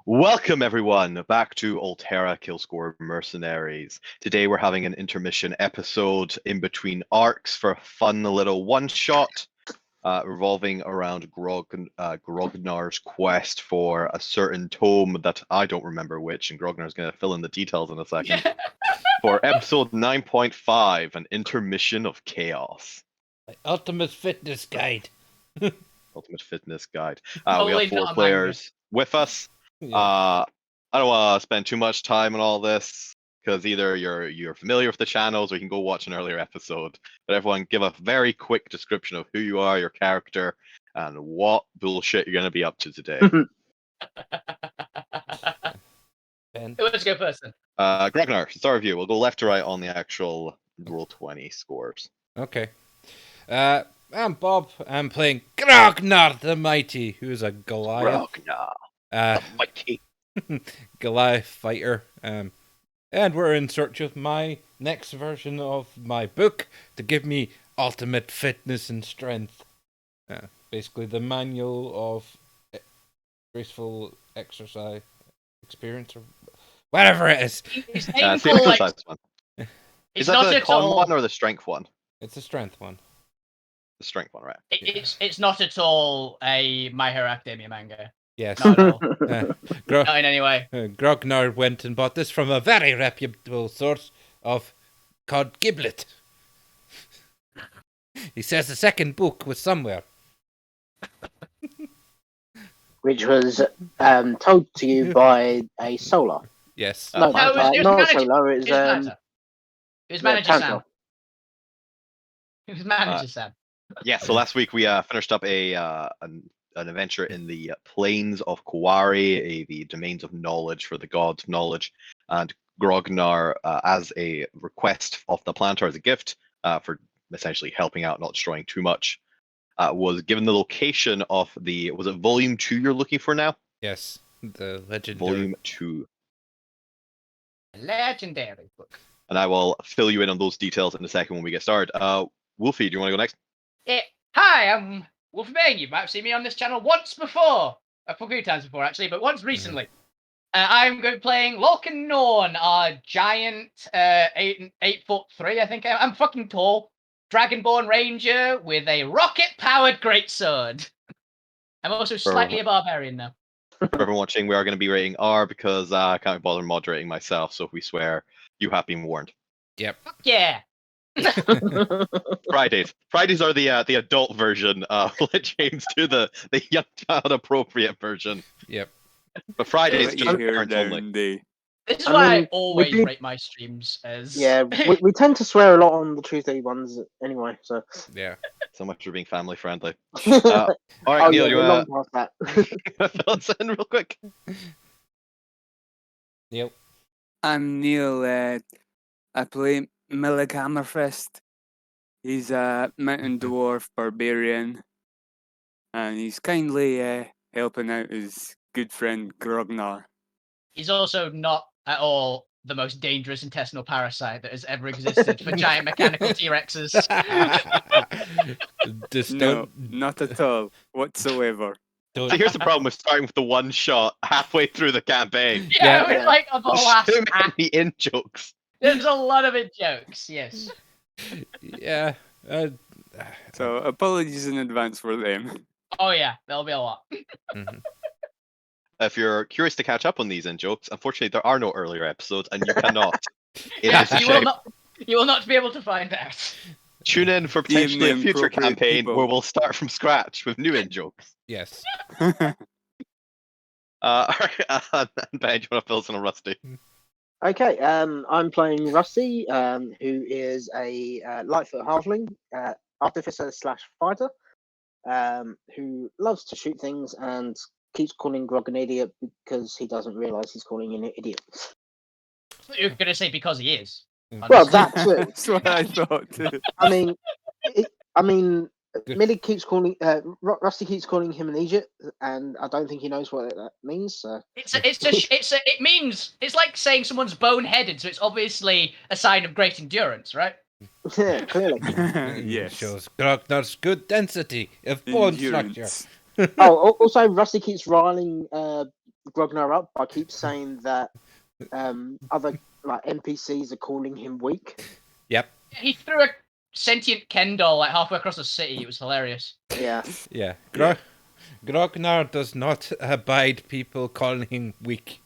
Welcome everyone back to Altera Killscore Mercenaries. Today we're having an intermission episode in between arcs for a fun little one-shot revolving around Grognar's quest for a certain tome that I don't remember which, and Grognar's going to fill in the details in a second. For episode 9.5, an intermission of chaos. Ultimate fitness guide. Ultimate fitness guide. We Totally have four not a players with us. Yeah. I don't want to spend too much time on all this because either you're familiar with the channels or you can go watch an earlier episode. But everyone, give a very quick description of who you are, your character, and what bullshit you're going to be up to today. Ben. Let's go first then. Grognar, start with you. We'll go left to right on the actual Roll20 scores. Okay. I'm Bob. I'm playing Grognar the Mighty, who's a Goliath. Grognar, Uh, the mighty. Goliath fighter. And we're in search of my next version of my book to give me ultimate fitness and strength. Basically, the manual of graceful exercise experience or whatever it is. It's The painful, like, exercise one. it's Is that not the at con all. one or the strength one? It's a strength one. The strength one, right? It's not at all a My Hero Academia manga. Yes. Not at all. Gro- Not in any way. Grognar went and bought this from a very reputable source of called Giblet. He says the second book was somewhere. Which was told to you by a Solar. Yes. No, No, it was not manager- Solar. It was manager. It was manager Sam. Tantor. It was manager Sam. Yeah, so last week we finished up an adventure in the plains of Kuwari, the domains of knowledge for the god of knowledge, and Grognar, as a request of the planter as a gift for essentially helping out, not destroying too much, was given the location of was it Volume 2 you're looking for now? Yes. The legendary. Volume 2. Legendary book. And I will fill you in on those details in a second when we get started. Wolfie, do you want to go next? Hi, I'm Wolfie Bane. You might have seen me on this channel once before. A few times before, actually, but once recently. I'm going to be playing Lorcan Norn, our giant 8'3", I think. I'm fucking tall. Dragonborn Ranger with a rocket-powered greatsword. I'm also slightly a barbarian now. For everyone watching, we are going to be rating R because I can't be bothered moderating myself, so if we swear, you have been warned. Yep. Fuck yeah. Fridays are the adult version. Let James do the young child appropriate version. Yep. But Fridays Let just you hear parents only. down day. This is I why I mean, always we do- rate my streams as... Yeah, we tend to swear a lot on the Tuesday ones anyway, so. Yeah. So much for being family friendly. All right, Oh, Neil, yeah, you we're want long past to that. fill us in real quick? Yep. I'm Neil. I play Milik Hammerfist. He's a mountain dwarf barbarian, and he's kindly helping out his good friend Grognar. He's also not at all the most dangerous intestinal parasite that has ever existed for giant mechanical T-Rexes. Just No, not at all whatsoever. So here's the problem with starting with the one shot halfway through the campaign. Yeah, Yeah. it's like on the last Too act. many in jokes. There's a lot of it jokes, yes. Yeah. So apologies in advance for them. Oh yeah, there'll be a lot. Mhm. If you're curious to catch up on these in jokes, unfortunately there are no earlier episodes, and you cannot. It Yeah, is a you will shame. not. You will not be able to find out. Tune in for potentially a the future appropriate campaign people. where we'll start from scratch with new in jokes. Yes. Ben, do you want to fill us in on Rusty? Okay, I'm playing Rusty, who is a Lightfoot halfling, artificer slash fighter, who loves to shoot things and keeps calling Grog an idiot because he doesn't realise he's calling him an idiot. You're gonna say because he is. Well, that too. That's what I thought too. I mean, Good. Millie keeps calling Rusty keeps calling him an idiot, and I don't think he knows what that means. So. It means it's like saying someone's boneheaded, so it's obviously a sign of great endurance, right? Yeah, clearly. Yes. Shows Grognar's good density of bone structure. Endurance. Oh, also Rusty keeps riling Grognar up by keep saying that other like NPCs are calling him weak. Yep. He threw a sentient Ken doll like halfway across the city. It was hilarious. Yeah. Yeah. Yeah. Grognar does not abide people calling him weak.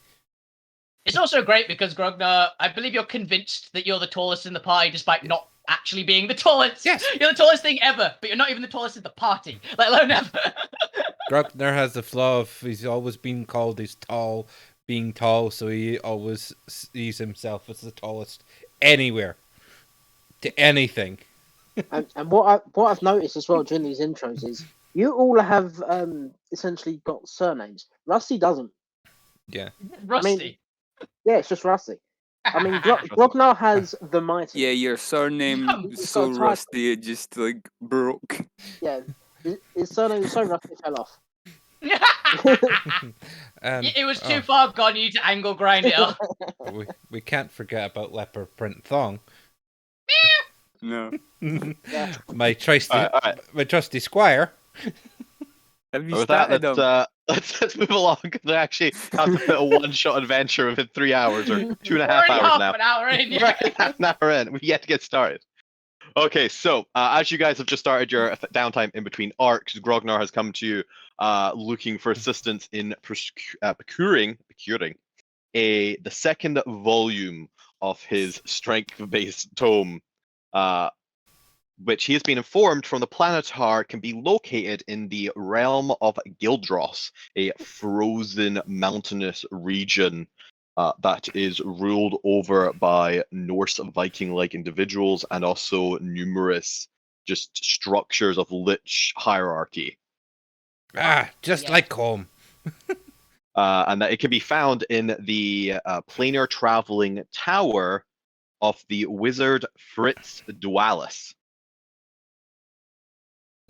It's also great because Grognar, I believe you're convinced that you're the tallest in the party despite not actually being the tallest. Yes. You're the tallest thing ever, but you're not even the tallest in the party, let alone ever. Grognar has the flaw of he's always been called he's tall, being tall, so he always sees himself as the tallest anywhere, to anything. And what I've noticed as well during these intros is you all have essentially got surnames. Rusty doesn't. Yeah. Rusty. Yeah, it's just Rusty. I mean, Grognar has the mighty. Yeah, your surname He's is got so a title. rusty it just like broke. Yeah, his surname is so rusty it fell off. It was too far gone. You need to angle grind it up. We can't forget about leopard print thong. No. Yeah. My trusty, All right. my trusty squire. Have you With that, started them? let's move along. Because I actually have to put a one-shot adventure within 3 hours or 2.5 hours Already half now. an hour in. We're Yeah. already half an hour in. We've yet to get started. Okay, so as you guys have just started your downtime in between arcs, Grognar has come to you looking for assistance in procuring the second volume of his strength-based tome, which he has been informed from the Planetar can be located in the realm of Gildros, a frozen mountainous region that is ruled over by Norse Viking-like individuals and also numerous just structures of lich hierarchy. Just Yeah. like home. And that it can be found in the planar traveling tower of the wizard Fritz Dualis.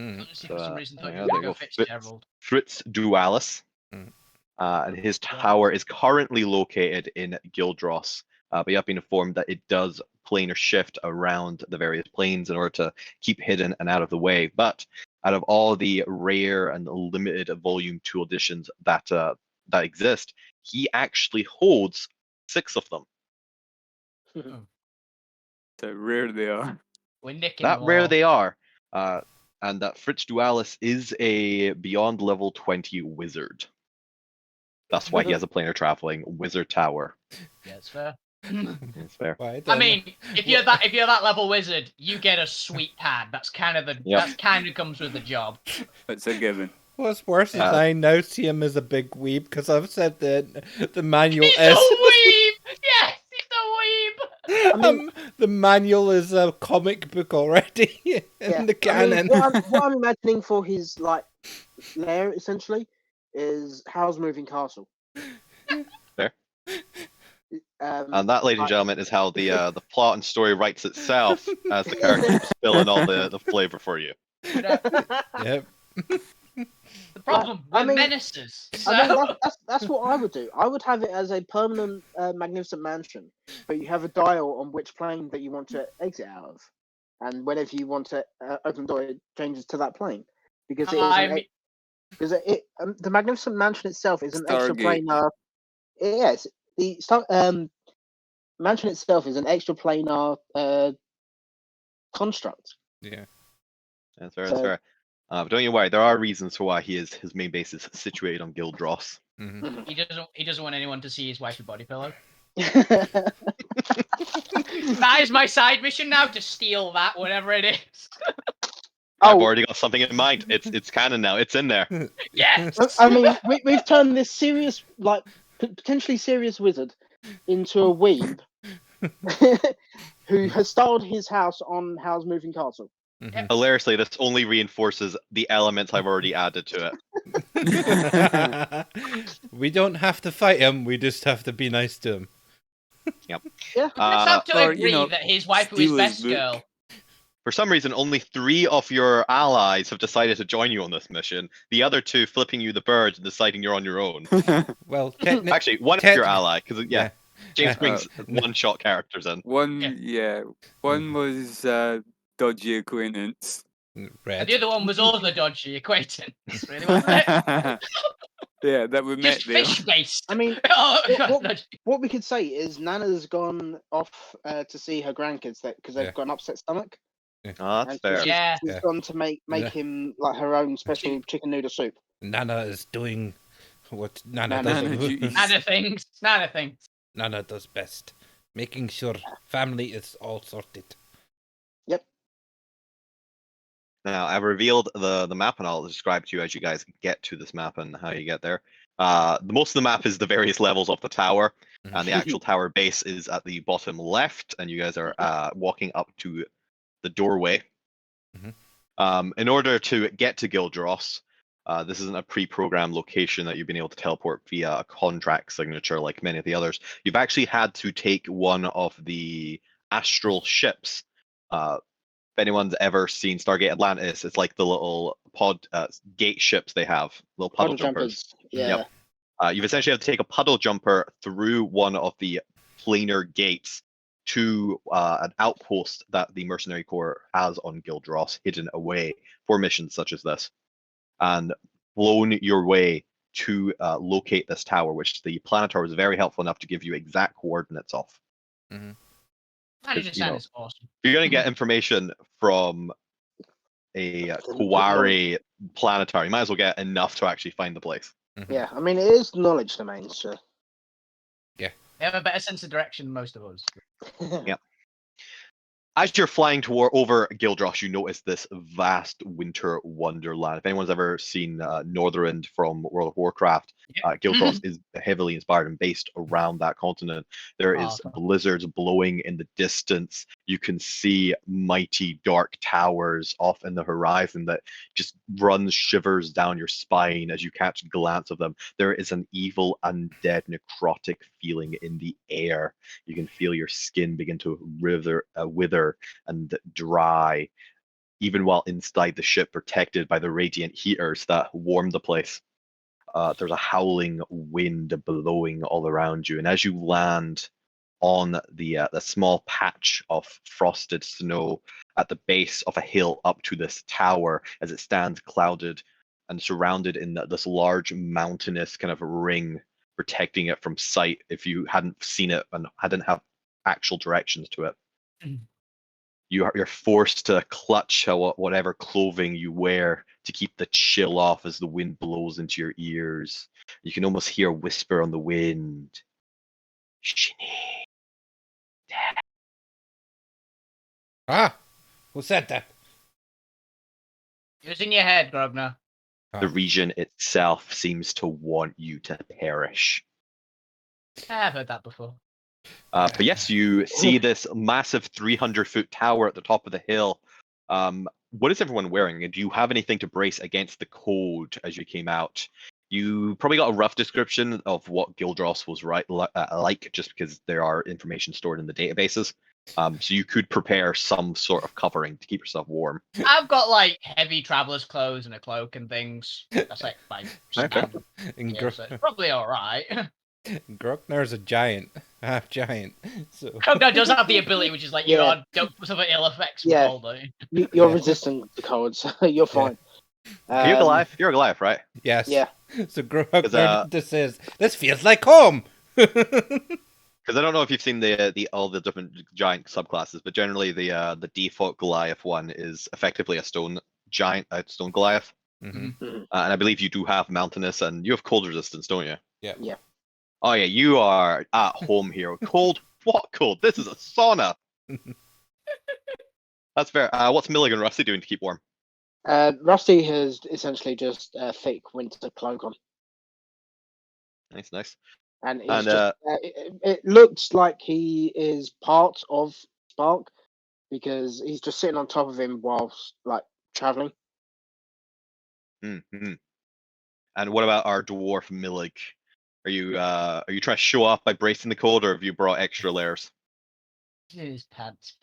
Honestly, for some reason, thought you yeah, were there going to you go go. Fitzgerald. Fritz Dualis. Mm. And his tower is currently located in Gildros, but you have been informed that it does planar shift around the various planes in order to keep hidden and out of the way. But out of all the rare and limited volume 2 editions that exist, he actually holds 6 of them. How rare they are. We're nicking That them rare all. they are. And that Fritz Dualis is a beyond level 20 wizard. That's why he has a planar traveling wizard tower. Yeah, it's fair. It's fair. Why I mean, if you're that level wizard, you get a sweet pad. That's kind of that's kind of comes with the job. It's a given. What's worse is I now see him as a big weeb because I've said that the manual He's is a weeb. Yes, he's a weeb. I mean, the manual is a comic book already in the canon. I mean, what I'm imagining for his like lair essentially is Howl's Moving Castle. Fair. Um, And that, ladies and gentlemen, is how the plot and story writes itself as the characters spill in all the flavor for you. Yep. The problem, I we're mean- menaces. So... I mean, that's what I would do. I would have it as a permanent magnificent mansion, but you have a dial on which plane that you want to exit out of, and whenever you want to open the door, it changes to that plane because the magnificent mansion itself is an extra Stargate. planar. Yes, the mansion itself is an extra planar construct. Yeah. That's fair. So- That's fair. But don't you worry, there are reasons for why his main base is situated on Gildros. Mm-hmm. He doesn't want anyone to see his wifey body pillow. Mhm. That is my side mission now, to steal that, whatever it is. I've Oh. already got something in mind. It's canon now. It's in there. Yes. I mean, we've turned this serious, like potentially serious wizard into a weeb who has styled his house on Howl's Moving Castle. Mhm. Hilariously, this only reinforces the elements I've already added to it. We don't have to fight him. We just have to be nice to him. Yeah. Let's have to or, agree that his wife was steal his best book. girl. For some reason, only 3 of your allies have decided to join you on this mission. The other 2 flipping you the bird and deciding you're on your own. Well, technically, Actually, one of your ally, because Yeah. James Uh, brings one-shot characters in. One Mm. was dodgy acquaintance. And red. the other one was also dodgy acquaintance, really, wasn't it? Yeah, that we met Just there. fish based. I mean, Oh, what we could say is Nana's gone off to see her grandkids because they've Yeah. got an upset stomach. Oh, that's And fair. she's, Yeah. she's Yeah. gone to make Yeah. him like her own special chicken noodle soup. Nana is doing what Nana Nana does. duties. None of things. None of things. Nana does best, making sure family is all sorted. Now, I've revealed the map, and I'll describe to you as you guys get to this map and how you get there. Most of the map is the various levels of the tower, and the actual tower base is at the bottom left, and you guys are walking up to the doorway. In order to get to Gildross, this isn't a pre-programmed location that you've been able to teleport via a contract signature like many of the others. You've actually had to take one of the astral ships. If anyone's ever seen Stargate Atlantis, it's like the little gate ships they have, little puddle jumpers. Yeah. You've essentially had to take a puddle jumper through one of the planar gates to an outpost that the Mercenary Corps has on Gildross, hidden away for missions such as this, and flown your way to locate this tower, which the Planetar was very helpful enough to give you exact coordinates of. That just you know, sounds awesome. If you're going to get information from a Kowari Planetar, you might as well get enough to actually find the place. Yeah, I mean, it is knowledge domain, so. They have a better sense of direction than most of us. Yeah. As you're flying over Gildross, you notice this vast winter wonderland. If anyone's ever seen Northrend from World of Warcraft, Gildross is heavily inspired and based around that continent. There is Awesome. blizzards blowing in the distance. You can see mighty dark towers off in the horizon that just runs shivers down your spine as you catch a glance of them. There is an evil, undead, necrotic feeling in the air. You can feel your skin begin to wither and dry, even while inside the ship, protected by the radiant heaters that warm the place. There's a howling wind blowing all around you, and as you land on the small patch of frosted snow at the base of a hill up to this tower, as it stands clouded and surrounded in this large mountainous kind of ring, protecting it from sight if you hadn't seen it and hadn't have actual directions to it. You're forced to clutch whatever clothing you wear to keep the chill off as the wind blows into your ears. You can almost hear a whisper on the wind. Shinny. Ah, who said that? It was in your head, Grobner. The region itself seems to want you to perish. I've heard that before. But yes, you see this massive 300-foot tower at the top of the hill. What is everyone wearing? And do you have anything to brace against the cold as you came out? You probably got a rough description of what Gildross was like, just because there are information stored in the databases. So you could prepare some sort of covering to keep yourself warm. I've got like heavy traveler's clothes and a cloak and things. That's like my standard. And Yeah, so it's probably all right. Grockner's a giant, half giant. So Grobner does have the ability, which is like you Yeah. don't suffer ill effects from Yeah. cold, don't you? You're Yeah. resistant to cold, so you're fine. You're Goliath. You're a Goliath, right? yes, Yeah. So Grockner 'Cause, just says, "This feels like home." Because I don't know if you've seen all the different giant subclasses, but generally the default Goliath one is effectively a stone giant, a stone Goliath. Mhm. And I believe you do have mountainous, and you have cold resistance, don't you? Yeah. Yeah. Oh yeah, you are at home here. Cold? What cold? This is a sauna. That's fair. What's Milligan Rusty doing to keep warm? Rusty has essentially just a thick winter cloak on, Nice, nice. and he's And, just. It looks like he is part of Spark because he's just sitting on top of him whilst like traveling. Mm-hmm. And what about our dwarf Millig? Are you trying to show off by bracing the cold, or have you brought extra layers? His pants.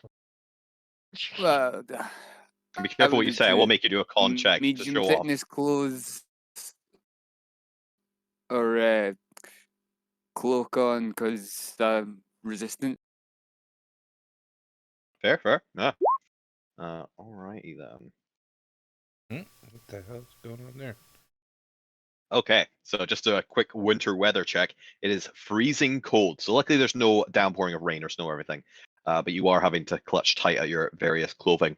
Well, And be careful what you say. I will make you do a con check to medium show off. thickness clothes or cloak on because I'm resistant. Fair, fair. Yeah. Alrighty then. What the hell's going on there? Okay, so just a quick winter weather check. It is freezing cold. So luckily there's no downpouring of rain or snow or everything. But you are having to clutch tight at your various clothing.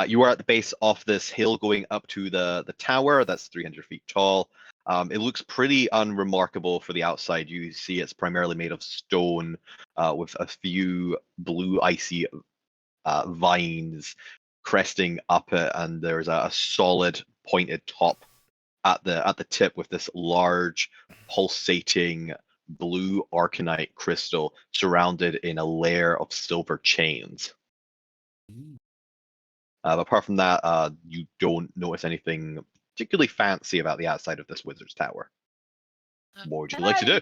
You are at the base of this hill going up to the tower that's 300 feet tall. It looks pretty unremarkable for the outside. You see it's primarily made of stone with a few blue icy vines cresting up it, and there's a solid pointed top at the tip with this large pulsating blue arcanite crystal surrounded in a layer of silver chains. But apart from that, you don't notice anything particularly fancy about the outside of this wizard's tower. What would you like to do?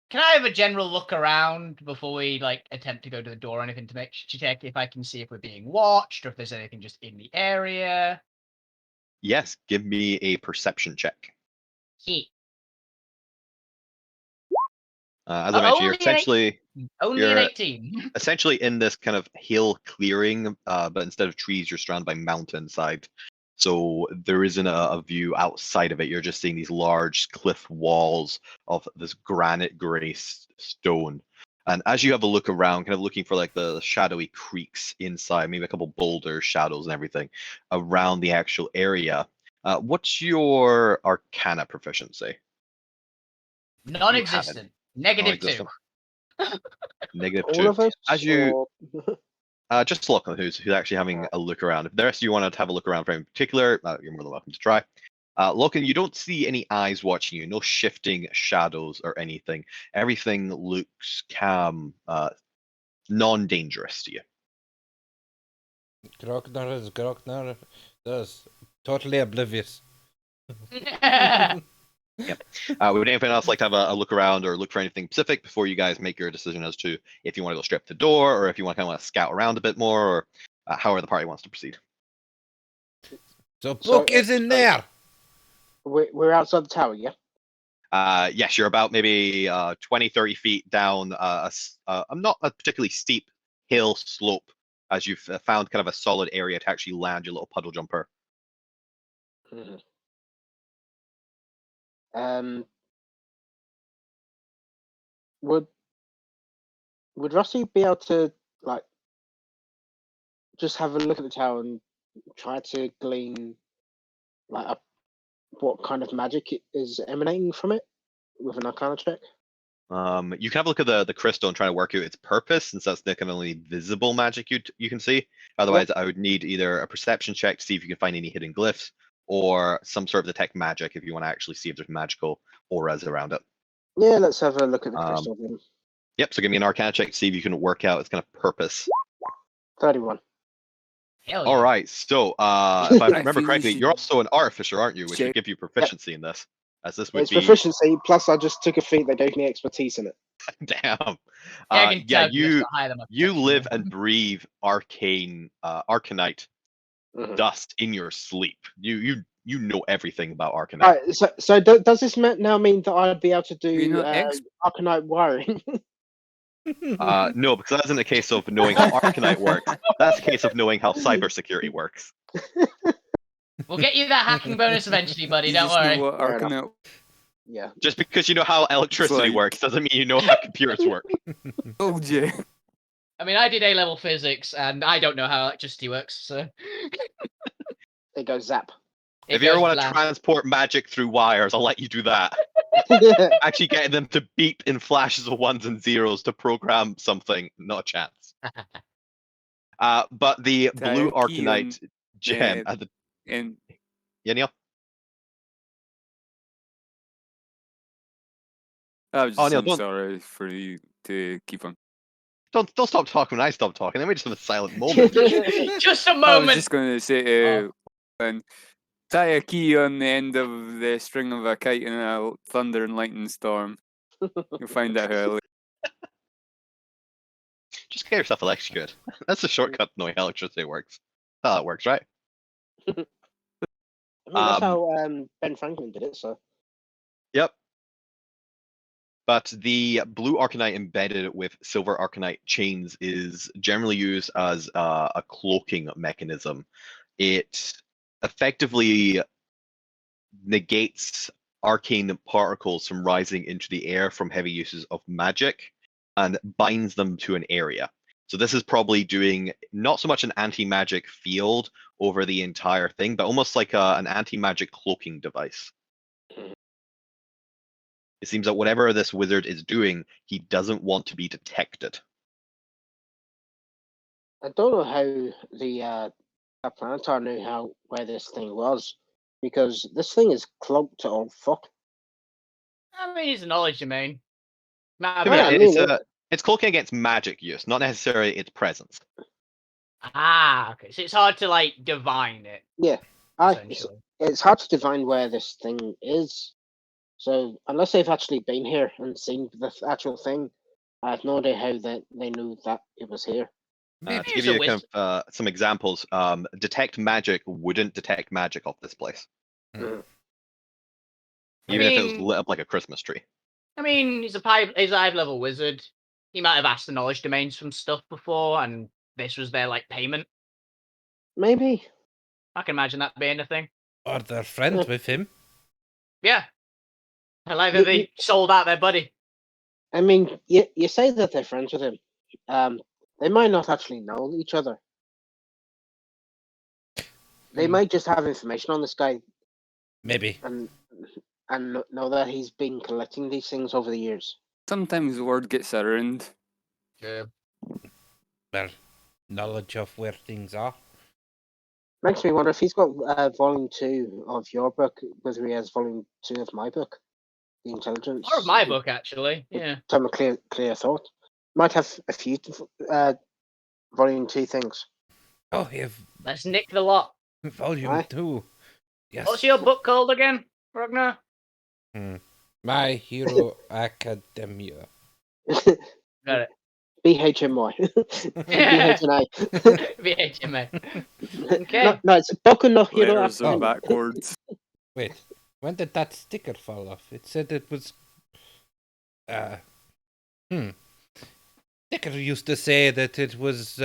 Can I have a general look around before we attempt to go to the door or anything to check if I can see if we're being watched or if there's anything just in the area? Yes, give me a perception check. He. As I mentioned, you're essentially Only an 18. essentially in this kind of hill clearing, but instead of trees, you're surrounded by mountainside. So there isn't a view outside of it. You're just seeing these large cliff walls of this granite gray stone. And as you have a look around, kind of looking for the shadowy creeks inside, maybe a couple boulders, shadows, and everything around the actual area. What's your Arcana proficiency? Non-existent. -2. Negative All 2. of us? As you or- just Lachlan, who's actually having a look around. If the rest of you want to have a look around for any particular, you're more than welcome to try. Lachlan, you don't see any eyes watching you, no shifting shadows or anything. Everything looks calm, non-dangerous to you. Grognar is totally oblivious. Would anything else like to have a look around or look for anything specific before you guys make your decision as to if you want to go straight to the door or if you want to kind of scout around a bit more, or however the party wants to proceed? So book is in there. We're outside the tower, yeah? Yes, you're about maybe 20, 30 feet down not a particularly steep hill slope, as you've found kind of a solid area to actually land your little puddle jumper. Mhm. Would Rusty be able to just have a look at the tower and try to glean what kind of magic it is emanating from it with an Arcana check? You can have a look at the crystal and try to work out its purpose, since that's the kind of only visible magic you can see. Otherwise, I would need either a perception check to see if you can find any hidden glyphs, or some sort of detect magic if you want to actually see if there's magical auras around it. Yeah, let's have a look at the crystal then. Yep, so give me an Arcana check to see if you can work out its kind of purpose. 31. Hell yeah. All right, so if I Right, remember so correctly, you you're should also an artificer, aren't you? Which check- would give you proficiency in this, as this would It's be proficiency, plus I just took a feat that gave me expertise in it. damn. Yeah, I can Yeah, tell it's got higher than my you perception, live yeah. and breathe arcanite Mhm. dust in your sleep. You know everything about arcanite. Right, so does this now mean that I'd be able to You're do not Arcanite wiring? No, because that isn't a case of knowing how arcanite works. That's a case of knowing how cybersecurity works. We'll get you that hacking bonus eventually, buddy. You Don't just know worry. what Fair Arcana. Yeah. Just because you know how electricity like- works doesn't mean you know how computers work. Told you. I mean, I did A-level physics, and I don't know how electricity works, so... It goes zap. If you ever goes want to blast. transport magic through wires, I'll let you do that. Actually getting them to beep in flashes of ones and zeros to program something, not a chance. But the blue Tyre key on arcanite gem the- at the And yeah, Neil? I was Oh, just Neil, saying don't- sorry for you to keep on. Don't stop talking when I stop talking. Then we just have a silent moment. Just a I was moment! just going to say, and tie a key on the end of the string of a kite in a thunder and lightning storm. You'll find out how. Just get yourself electrocuted. That's a shortcut to knowing how electricity works. That's how it works, right? I mean, that's Um, how Ben Franklin did it, so. Yep. But the blue arcanite embedded with silver arcanite chains is generally used as a cloaking mechanism. It effectively negates arcane particles from rising into the air from heavy uses of magic and binds them to an area. So this is probably doing not so much an anti-magic field over the entire thing, but almost like an anti-magic cloaking device. It seems that whatever this wizard is doing, he doesn't want to be detected. I don't know how the Planetar knew where this thing was, because this thing is cloaked to old fuck. I mean, it's a knowledge domain. Might I be mean, able- I mean, it's cloaking against magic use, not necessarily its presence. okay. So it's hard to like divine it. Yeah, Essentially. it's hard to divine where this thing is. So unless they've actually been here and seen the actual thing, I have no idea how they knew that it was here. To Maybe give it's you a kind of, some examples, detect magic wouldn't detect magic off this place, Mhm. even if it was mean- lit up like a Christmas tree. I mean, he's a high level wizard. He might have asked the knowledge domains from stuff before, and this was their like payment. Maybe. I can imagine that being a thing. Or they're friends with him. Yeah. I like that they sold out their buddy. I mean, you say that they're friends with him. They might not actually know each other. They might just have information on this guy Maybe. and know that he's been collecting these things over the years. Sometimes word gets around. Yeah. Their knowledge of where things are. Makes me wonder if he's got volume 2 of your book, whether he has volume 2 of my book, The Intelligence. Or of my book, actually. Yeah. Time of clear thought. Might have a few volume 2 things. Oh, you have Let's nick the lot. volume Aye. 2. Yes. What's your book called again, Ragnar? My Hero Academia. Got it. BHMY. BHNI. VHMA. Okay. No, it's Boku no Hero Letters are Academia. backwards. Wait, when did that sticker fall off? It said it was. Sticker used to say that it was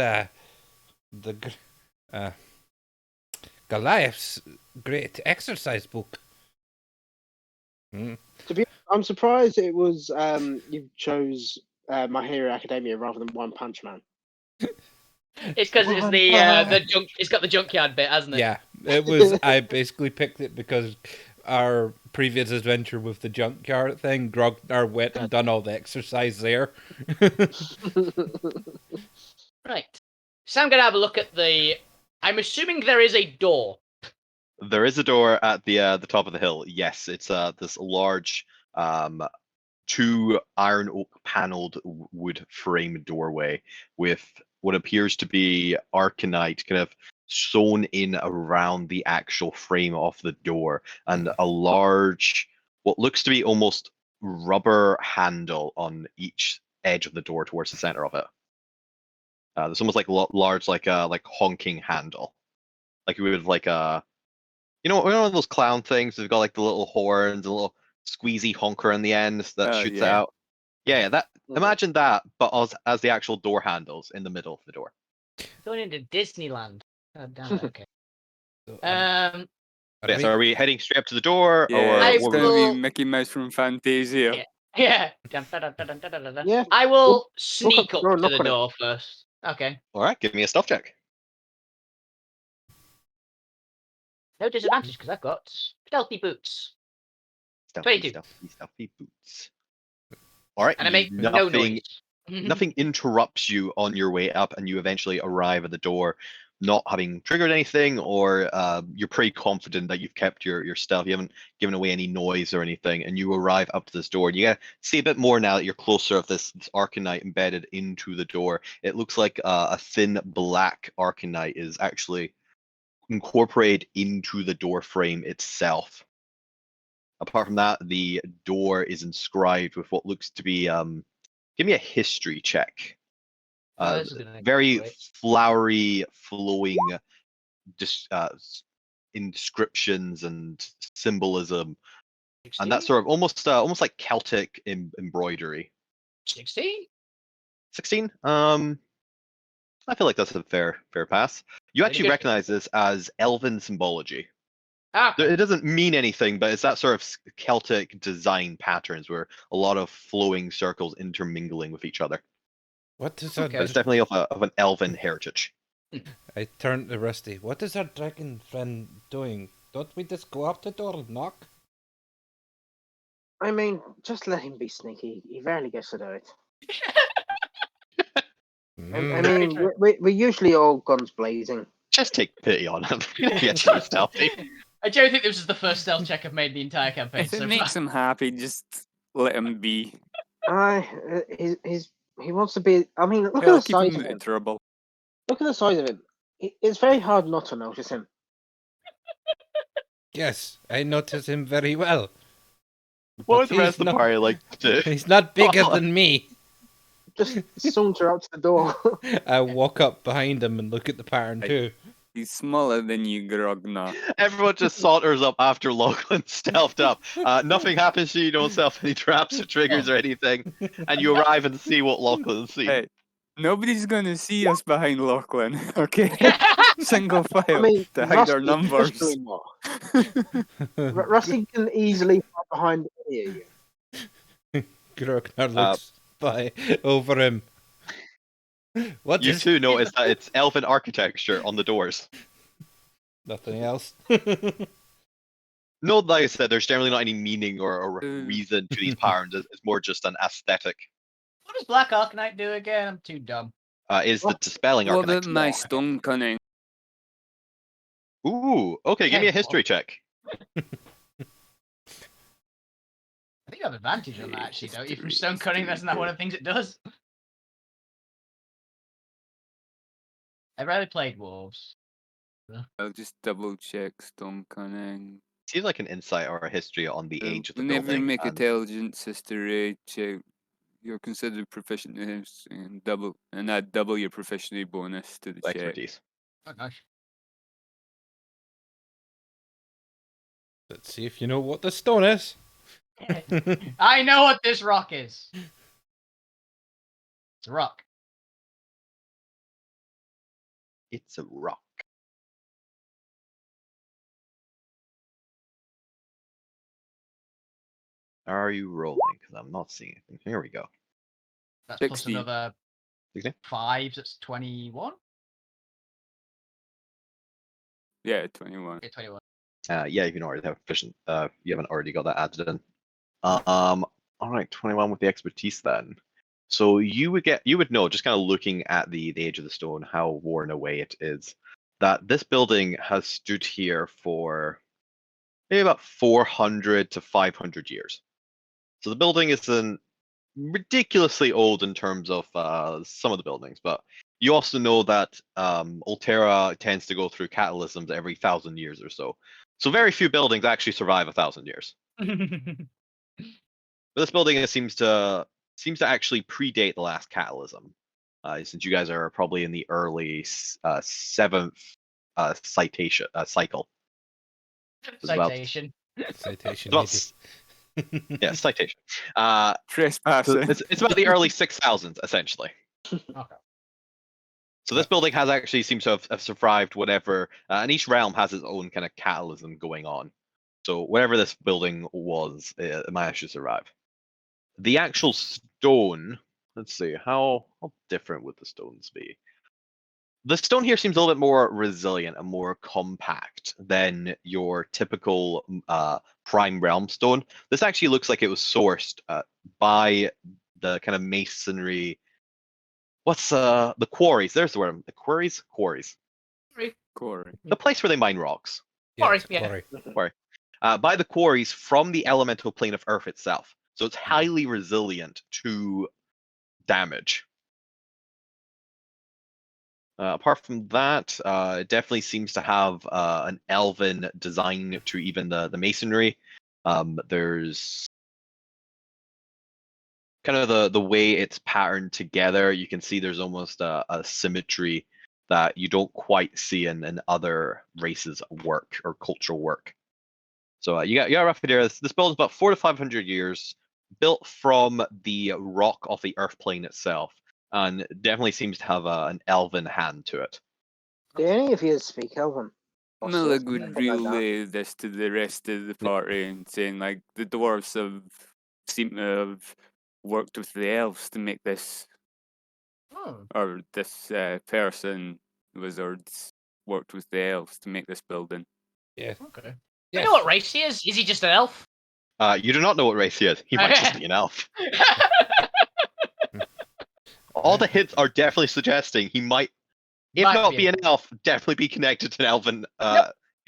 Goliath's great exercise book. I'm surprised it was you chose My Hero Academia rather than One Punch Man. It's because it's the junk. It's got the junkyard bit, hasn't it? Yeah, it was. I basically picked it because our previous adventure with the junkyard thing, Grognar went and done all the exercise there. Right. So I'm gonna have a look at the. I'm assuming there is a door. There is a door at the top of the hill. Yes, it's this large 2 iron oak paneled wood frame doorway with what appears to be arcanite kind of sewn in around the actual frame of the door, and a large, what looks to be almost rubber handle on each edge of the door towards the center of it. There's almost like large, like honking handle, like you would have like you know, one of those clown things. They've got like the little horns, a little squeezy honker in the end that shoots yeah. out. Yeah, that. Imagine that, but as the actual door handles in the middle of the door. Going into Disneyland. Oh, damn it. Okay. So, Yeah, so are we heading straight up to the door, Yeah, or I it's what gonna we- will- be Mickey Mouse from Fantasia. Yeah. Yeah. Dun, dun, dun, dun, dun, dun, dun, dun. Yeah. I will sneak up up the door, to knock the on it. door first. Okay. All right, give me a stealth check. No disadvantage because I've got stealthy boots. 22. Stealthy boots. All right, And I make no nothing. noise. Nothing interrupts you on your way up, and you eventually arrive at the door, not having triggered anything, or you're pretty confident that you've kept your stealth. You haven't given away any noise or anything, and you arrive up to this door. And you gotta see a bit more now that you're closer of this arcanite embedded into the door. It looks like a thin black arcanite is actually incorporated into the door frame itself. Apart from that, the door is inscribed with what looks to be give me a history check. Oh, this is gonna make Very great. flowery, flowing inscriptions and symbolism, and that 16? sort of almost like Celtic embroidery. 16? 16. I feel like that's a fair pass. You Very actually good. recognize this as elven symbology. Ah, It doesn't mean anything, but it's that sort of Celtic design patterns where a lot of flowing circles intermingling with each other. What is Okay. But it's definitely of an elven heritage. I turned to Rusty. What is our dragon friend doing? Don't we just go up the door and knock? I mean, just let him be sneaky. He rarely gets to do it. I Mm. Very mean, true. we're usually all guns blazing. Just take pity on him. You know, he actually is stealthy. I don't think this is the first stealth check I've made in the entire campaign. If it So makes far. him happy, just let him be. He wants to be. I mean, look Hell, at the keep him size of out of him. trouble. Look at the size of him. It's very hard not to notice him. Yes, I notice him very well. What But would the rest of the party like to do? He's not bigger Well, than me. Just saunter up to the door. I walk up behind him and look at the pattern Hey. too. He's smaller than you, Grogna. Everyone just saunters up after Lachlan stealthed up. Nothing happens to you, you don't set off any traps or triggers or anything. And you arrive and see what Lachlan sees. Hey, nobody's gonna see us behind Lachlan, okay? Single file I mean, to hide our Rusty numbers. especially not. Rusty can easily hide behind any of you. Grognar looks by over him. What You is too notice that it's elven architecture on the doors. nothing else? No, like I said, there's generally not any meaning or reason to these patterns. It's more just an aesthetic. What does Black Arcanite do again? I'm too dumb. Is the dispelling What architect. about my stone cunning? Ooh, okay, give me a history check. I think you have advantage on that, actually, don't you? From stone cutting, that's not one of the things it does. I rarely played wolves. I'll just double check stone cunning. Seems like an insight or a history on the age of the Whenever building. you make and intelligence history check, you're considered proficient in this and add double your proficiency bonus to the check. expertise. Oh gosh. Let's see if you know what the stone is. I know what this rock is. It's a rock. It's a rock. Are you rolling? Because I'm not seeing anything. Here we go. That's plus 16. another 16? 5, that's 21. Yeah, 21. Okay, 21. Yeah, you can already have efficient. You haven't already got that added in. All right, 21 with the expertise then. So you would know, just kind of looking at the age of the stone, how worn away it is, that this building has stood here for maybe about 400 to 500 years. So the building isn't ridiculously old in terms of some of the buildings, but you also know that Altera tends to go through catalysms every 1,000 years or so. So very few buildings actually survive 1,000 years. But this building seems to actually predate the last catalysm, since you guys are probably in the early 7th cycle. It's about- Citation. Citation it's about- yeah, citation. So Trespassing. it's about the early 6000s, essentially. Okay. So this building has actually seems to have survived whatever, and each realm has its own kind of catalysm going on. So whatever this building was, it managed to survive. The actual stone, let's see, how different would the stones be? The stone here seems a little bit more resilient and more compact than your typical prime realm stone. This actually looks like it was sourced by the kind of masonry. What's the quarries? There's the word. The quarries. Corey. The place where they mine rocks. Quarry, it's a yeah. quarry. By the quarries from the elemental plane of Earth itself. So it's highly resilient to damage. Apart from that, it definitely seems to have an elven design to even the masonry. There's kind of the way it's patterned together. You can see there's almost a symmetry that you don't quite see in other races' work or cultural work. So you got a rough idea. This building's about 400 to 500 years, built from the rock of the Earth plane itself, and definitely seems to have an elven hand to it. Do any of you speak Elven? or Millig six, would something like that. relay this to the rest of the party and saying, like, the dwarves seem to have worked with the elves to make this, Hmm. or this person, wizards, worked with the elves to make this building. Yeah. Okay. I Yes. know what race he is. Is he just an elf? You do not know what race he is. He might just be an elf. All the hints are definitely suggesting he might, if Might not be be an an elf, definitely be connected to an elven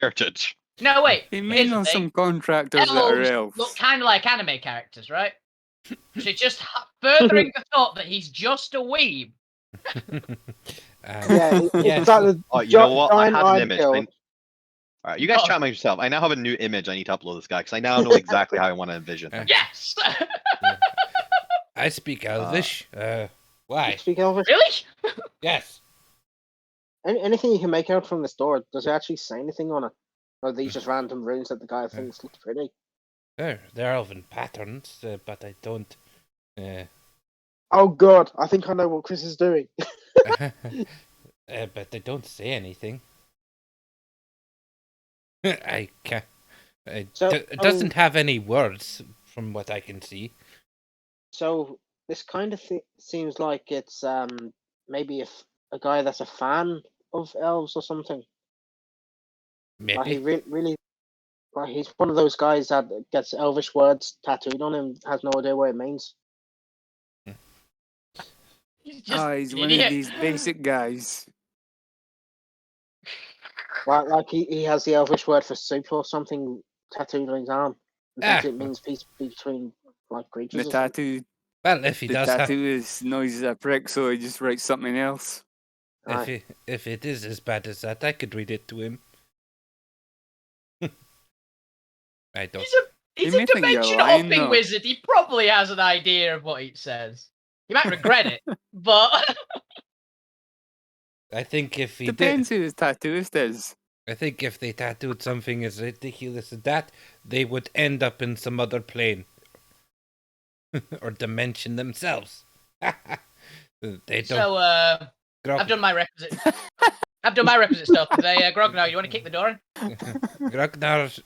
heritage. No, wait. He may Here's know the thing. some contractors that are Elves elves. look kind of like anime characters, right? So just furthering the thought that he's just a weeb. Yeah, yes. it's like the Oh, you know what? I giant had an eyed image. girl. All right, you guys Oh. chat among yourself. I now have a new image. I need to upload this guy because I now know exactly how I want to envision him. Yes. I speak Elvish. Why? Speak Elvish. Really? Yes. Anything you can make out from this door, does it actually say anything on it? Or are these just random runes that the guy thinks look pretty? They're elven patterns, but I don't. Oh god, I think I know what Chris is doing. But they don't say anything. I can't. So, It doesn't have any words, from what I can see. So this kind of seems like it's maybe a guy that's a fan of elves or something. Like he Maybe. really like he's one of those guys that gets elvish words tattooed on him, has no idea what it means. He's just He's an one idiot. of these basic guys. Like he has the elvish word for soup or something tattooed on his arm. And thinks Ah. it means peace between like The creatures. Or something. tattoo, Well, if he the does have, tattoo is knows he's a prick, so he just writes something else. Aye. if it is as bad as that, I could read it to him. I don't. He's You a may think you're dimension lying, hopping though. wizard. He probably has an idea of what it says. He might regret it, but I think if he Depends did, who his tattooist is. I think if they tattooed something as ridiculous as that, they would end up in some other plane or dimension themselves. They don't. so Grog- I've done my requisite. I've done my requisite stuff today. Grognar, you want to kick the door in? Grognar.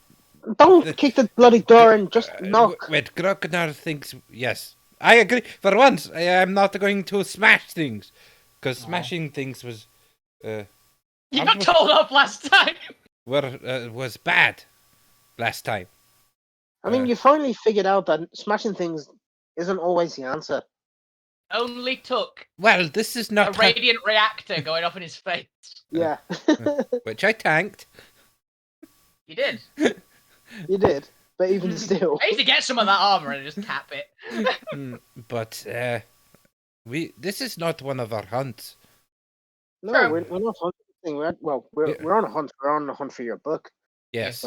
Don't kick the bloody door and just knock. Wait, Grognar thinks yes. I agree. For once, I am not going to smash things, because smashing things was, You got told off last time. was bad last time. I mean, you finally figured out that smashing things isn't always the answer. Only took Well, this is a not how- radiant reactor going off in his face. Yeah, which I tanked. You did. you did. But even still, I need to get some of that armor and just tap it. But this is not one of our hunts. no, True. we're not hunting. We're on a hunt. We're on a hunt for your book. Yes.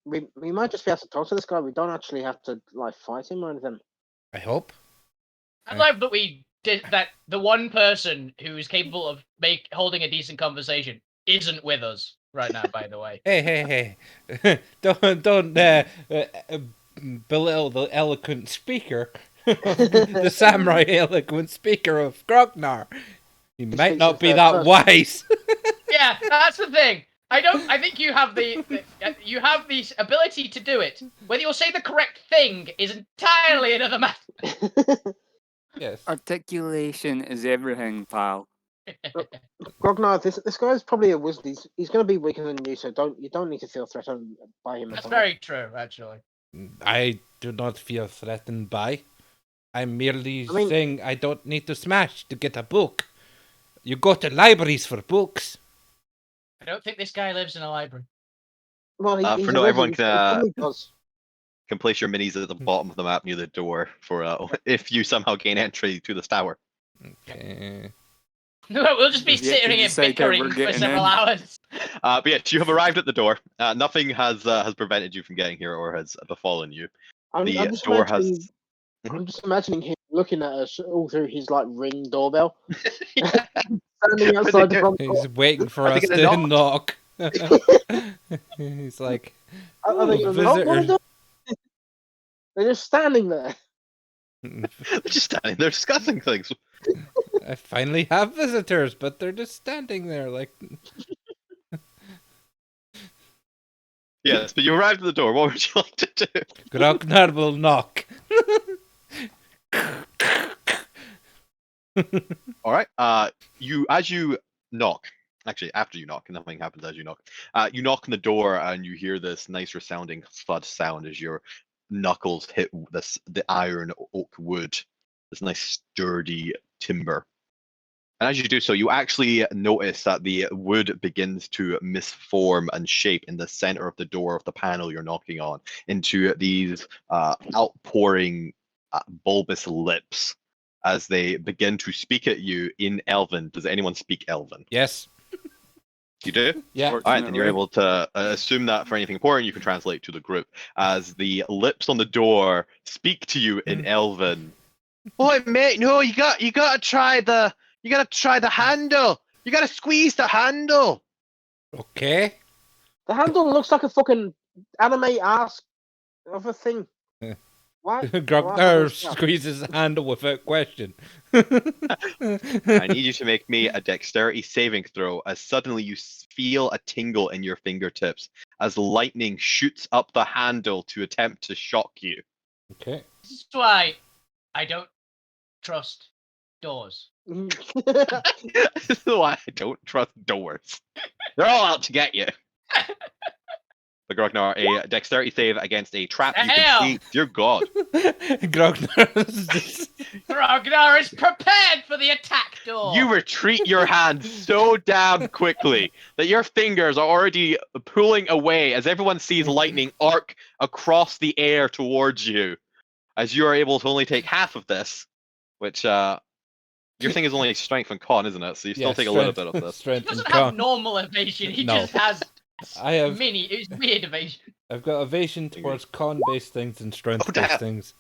We might just be able to talk to this guy. We don't actually have to like fight him or anything. I hope. I love that we did that. The one person who is capable of holding a decent conversation isn't with us right now. By the way, Hey. don't belittle the eloquent speaker. The samurai eloquent speaker of Grognar. He might speaks not in be third that person. wise. yeah, that's the thing. I think you have you have the ability to do it. Whether you'll say the correct thing is entirely another matter. Yes. Articulation is everything, pal. Grognar, this guy's probably a wizard. He's going to be weaker than you, so you don't need to feel threatened by him. That's at all. very true, actually. I do not feel threatened by. I'm merely I mean- saying I don't need to smash to get a book. You go to libraries for books. I don't think this guy lives in a library. Well, he's For a no, wizard, everyone he can, probably does. Can place your minis at the bottom of the map near the door for if you somehow gain entry to this tower. Okay. We'll just be We've yet to sitting here decide how we're bickering for getting several in. hours. But yes, you have arrived at the door. Nothing has prevented you from getting here or has befallen you. I'm The just door imagining, has. I'm just imagining him looking at us all through his like Ring doorbell, Yeah. standing outside the front door. He's waiting for Are they us gonna to knock. He's like, Are they "Ooh, gonna knock? What are visitors." they- They're just standing there. They're just standing there discussing things. I finally have visitors, but they're just standing there like. Yes, but you arrived at the door. What would you like to do? Grognar will knock. All right. As you knock, actually, after you knock, nothing happens as you knock. You knock on the door and you hear this nice resounding thud sound as your knuckles hit the iron oak wood, this nice sturdy timber. And as you do so, you actually notice that the wood begins to misform and shape in the center of the door of the panel you're knocking on into these outpouring bulbous lips as they begin to speak at you in Elven. Does anyone speak Elven? Yes. You do? Yeah. All right, then you're able to assume that for anything important, you can translate to the group as the lips on the door speak to you in Elven. Oh, mate, no, you gotta try the handle. You gotta squeeze the handle. Okay. The handle looks like a fucking anime ass of a thing. Yeah. What? Grognar squeezes the handle without question. I need you to make me a dexterity saving throw as suddenly you feel a tingle in your fingertips as lightning shoots up the handle to attempt to shock you. Okay. This is why I don't trust doors. This is why I don't trust doors. They're all out to get you. But Grognar, a dexterity save against a trap you Hell! can see. Dear God. Grognar. Ragnar is prepared for the attack door. You retreat your hand so damn quickly that your fingers are already pulling away as everyone sees lightning arc across the air towards you. As you are able to only take half of this, which your thing is only strength and con, isn't it? So you still take a little bit of this. He Strength and doesn't have con. normal evasion. He No. just has I have. it's weird evasion. I've got evasion towards con-based things and Oh, strength-based damn. things.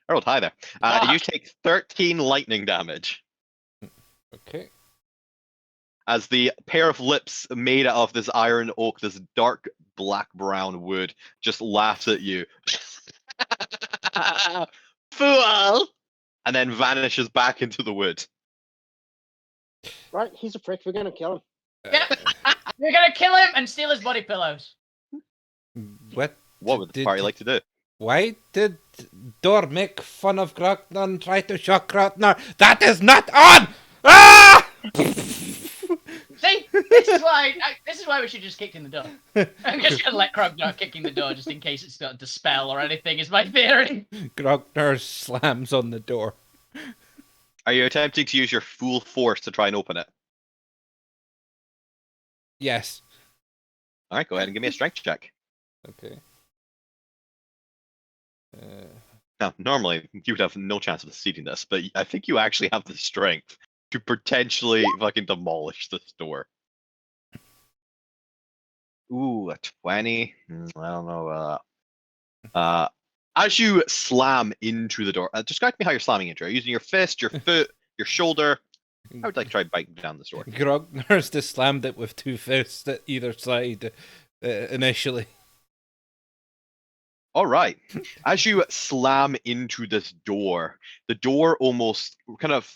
I rolled high there. Fuck. You take 13 lightning damage Okay. as the pair of lips made out of this iron oak, this dark black brown wood, just laughs at you. Fool! And then vanishes back into the wood. Right, he's a prick. We're gonna kill him. Yeah. We're gonna kill him and steal his body pillows. What? What would the party like to do? Why did Dor make fun of Grognar and try to shock Grognar? That is not on! Ah! See, this is why we should just kick in the door. I'm just gonna let Ragnar kick in the door just in case it's got to spell or anything. Is my theory. Grognar slams on the door. Are you attempting to use your full force to try and open it? Yes. All right, go ahead and give me a strength check. Okay. Now, normally you would have no chance of succeeding this, but I think you actually have the strength to potentially fucking demolish this door. Ooh, a 20. I don't know about that. As you slam into the door, describe to me how you're slamming into it. Are you using your fist, your foot, your shoulder? I would like to try biting down this door. Grognar's just slammed it with two fists at either side initially. All right. As you slam into this door, the door almost kind of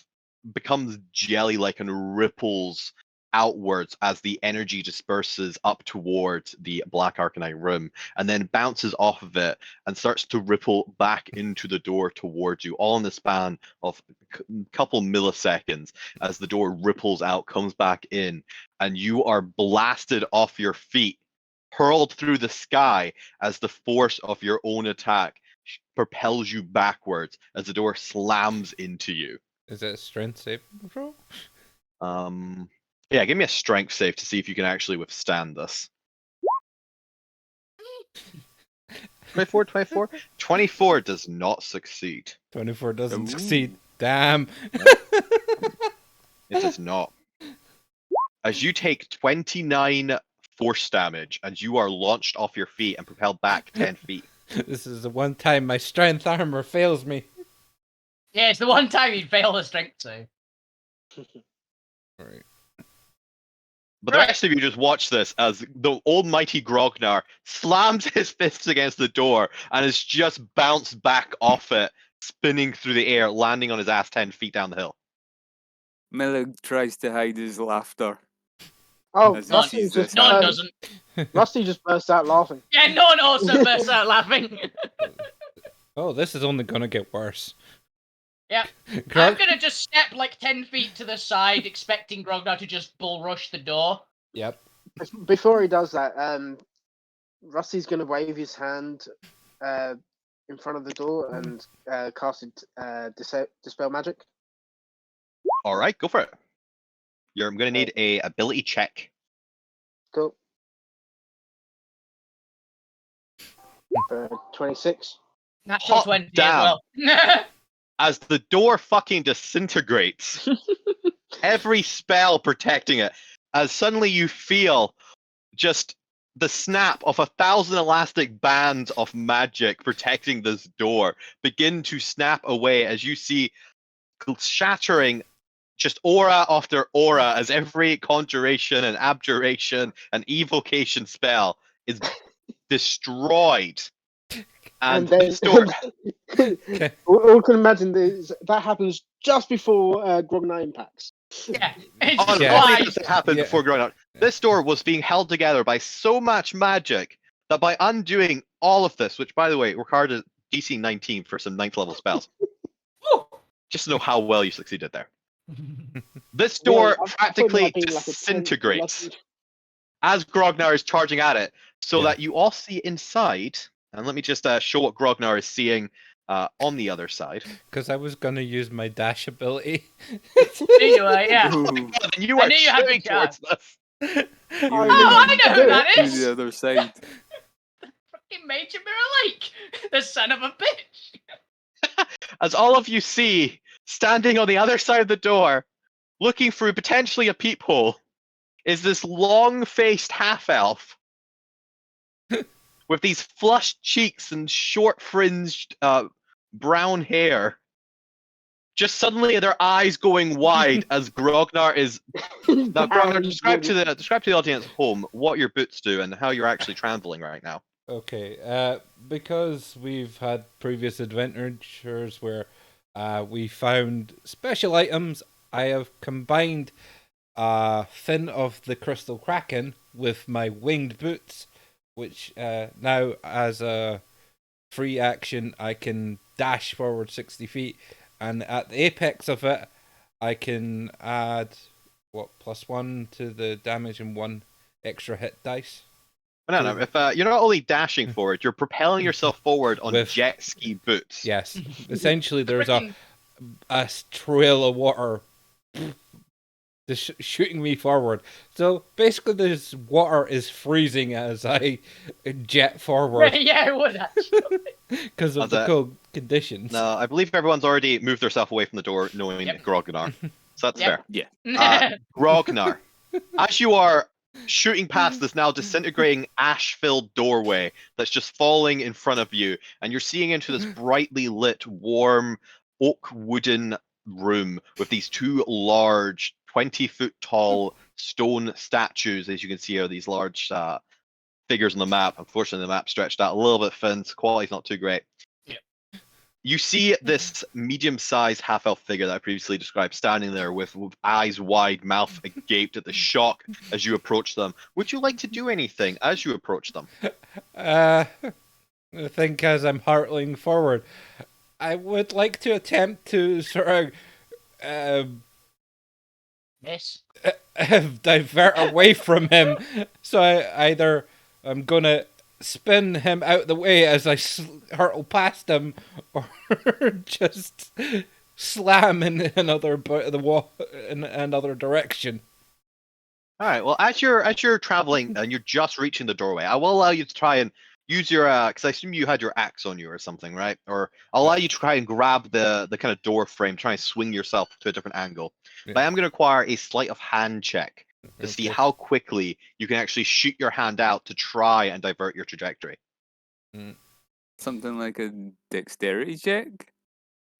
becomes jelly-like and ripples outwards as the energy disperses up towards the Black Arcanine room and then bounces off of it and starts to ripple back into the door towards you, all in the span of a couple milliseconds as the door ripples out, comes back in, and you are blasted off your feet, hurled through the sky as the force of your own attack propels you backwards as the door slams into you. Is it a strength saving throw? Yeah, give me a strength save to see if you can actually withstand this. 24, 24? 24 does not succeed. 24 doesn't Ooh. succeed. Damn. It does not. As you take 29 force damage and you are launched off your feet and propelled back 10 feet. This is the one time my strength armor fails me. Yeah, it's the one time you fail the strength save. Alright. But the rest of you just watch this as the almighty Grognar slams his fists against the door and is just bounced back off it, spinning through the air, landing on his ass 10 feet down the hill. Millig tries to hide his laughter. Oh, As he None, Rusty sees this just no one happen. doesn't. Rusty just burst out laughing. Yeah, no one also bursts out laughing. Oh, this is only gonna get worse. Yeah. I'm Grog- gonna just step like 10 feet to the side, expecting Grognar to just bull rush the door. Yep. Before he does that, Rusty's gonna wave his hand in front of the door and cast dispel magic. All right, go for it. I'm going to need a ability check. Cool. 26. Natural Hot 20 damn. as well. As the door fucking disintegrates, every spell protecting it, as suddenly you feel just the snap of 1,000 elastic bands of magic protecting this door begin to snap away as you see shattering just aura after aura as every conjuration and abjuration and evocation spell is destroyed. And then this door, Okay. all can imagine that happens just before Grognar impacts. Yeah. It's just Yeah. not only flies. does it happen Yeah. before growing up, this door was being held together by so much magic that by undoing all of this, which by the way required a DC 19 for some 9th level spells, Woo. just to know how well you succeeded there. This door Yeah, I thought it practically might be like a 10 disintegrates lucky- as Grognar is charging at it, so Yeah. that you all see inside. And let me just show what Grognar is seeing on the other side. Because I was gonna use my dash ability. Anyway, yeah. Ooh, Then you I are knew you had shooting big cards. towards this. you Oh, were I going know who that to is. the other side. Fucking Major Mirror Lake. The son of a bitch. As all of you see, standing on the other side of the door, looking through potentially a peephole, is this long-faced half-elf with these flushed cheeks and short-fringed brown hair. Just suddenly their eyes going wide as Grognar is. Now, Grognar, describe to the audience at home what your boots do and how you're actually traveling right now. Okay, because we've had previous adventures where we found special items, I have combined Fin of the Crystal Kraken with my winged boots, which now as a free action I can dash forward 60 feet, and at the apex of it I can add +1 to the damage and 1 extra hit dice. No, if you're not only dashing forward, you're propelling yourself forward on With- jet ski boots. Yes, essentially there's Freaking- a trail of water just shooting me forward. So basically, this water is freezing as I jet forward Yeah, it would actually. because of As the a- cold conditions. No, I believe everyone's already moved themselves away from the door, knowing Yep. Grognar. So that's Yep. fair. Grognar, as you are shooting past this now disintegrating ash-filled doorway that's just falling in front of you, and you're seeing into this brightly lit, warm, oak wooden room with these two large, 20-foot tall stone statues, as you can see, are these large figures on the map. Unfortunately, the map stretched out a little bit thin, so quality's not too great. You see this medium-sized half-elf figure that I previously described standing there with eyes wide, mouth agape at the shock as you approach them. Would you like to do anything as you approach them? I think as I'm hurtling forward, I would like to attempt to sort of Yes. divert away from him. So I'm gonna spin him out the way as I hurtle past him, or just slam in another the wall in another direction. All right. Well, as you're traveling and you're just reaching the doorway, I will allow you to try and use your because I assume you had your axe on you or something, right? Or I'll allow you to try and grab the kind of door frame, try and swing yourself to a different angle. Yeah. But I am going to require a sleight of hand check to see Okay. how quickly you can actually shoot your hand out to try and divert your trajectory. Something like a dexterity check?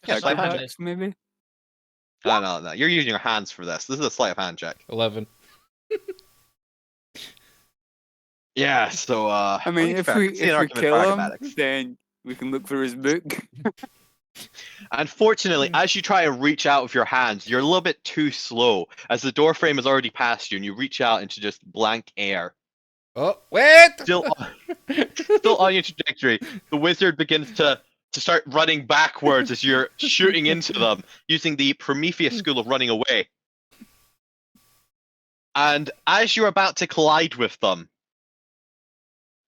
Yeah, sleight of hand check. Acrobatics, maybe? No. You're using your hands for this. This is a sleight of hand check. 11. Yeah. So I mean, if we see an argument kill for him, acrobatics. then we can look for his book. Unfortunately, as you try to reach out with your hands, you're a little bit too slow, as the door frame is already past you, and you reach out into just blank air. Oh, wait! Still on your trajectory, the wizard begins to start running backwards as you're shooting into them, using the Prometheus school of running away. And as you're about to collide with them,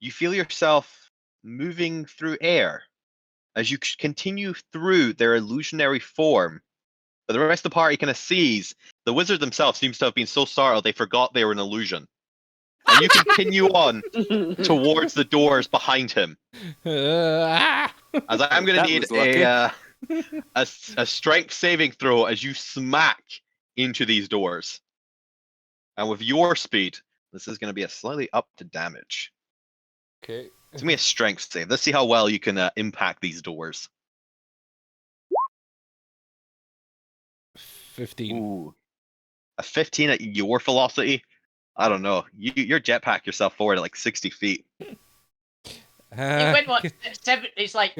you feel yourself moving through air as you continue through their illusionary form. But the rest of the party kind of sees the wizard themselves seems to have been so startled they forgot they were an illusion. And you continue on towards the doors behind him. As I'm going to That need was lucky. a strength saving throw as you smack into these doors. And with your speed, this is going to be a slightly up to damage. Okay. It's going to be a strength save. Let's see how well you can impact these doors. 15. Ooh. A 15 at your velocity? I don't know. You're jetpack yourself forward at like 60 feet. It went what? It's like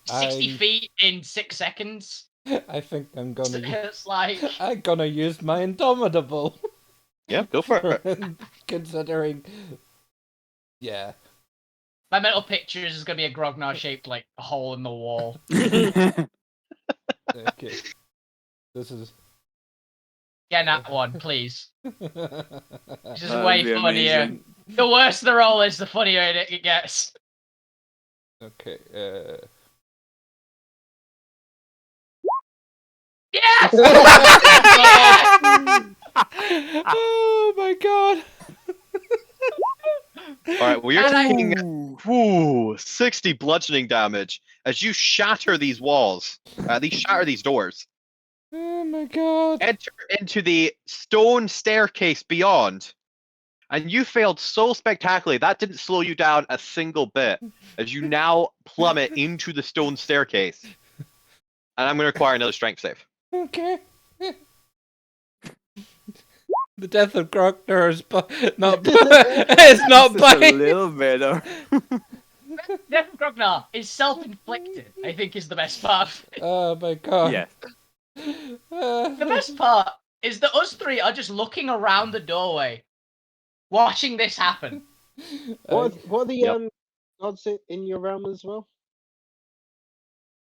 60 I- feet in 6 seconds. I think I'm gonna. It's like I'm gonna use my Indomitable. Yeah, go for it. Considering. Yeah. my mental picture is going to be a Grognar shaped like a hole in the wall. Okay. This is. Get that one, please. This is That'd way be funnier. amazing. The worse the roll is, the funnier it gets. Okay. Yes! Oh my god. All right, well, you're And I- taking 60 bludgeoning damage as you shatter these walls. Shatter these doors. Oh my god. Enter into the stone staircase beyond. And you failed so spectacularly, that didn't slow you down a single bit, as you now plummet into the stone staircase. And I'm going to require another strength save. Okay. The death of Grognar is not. It's not Just a by. little better. Death of Grognar is self-inflicted, I think is the best part. Oh my god. Yeah. The best part is that us three are just looking around the doorway, watching this happen. What are the Yep. gods in your realm as well?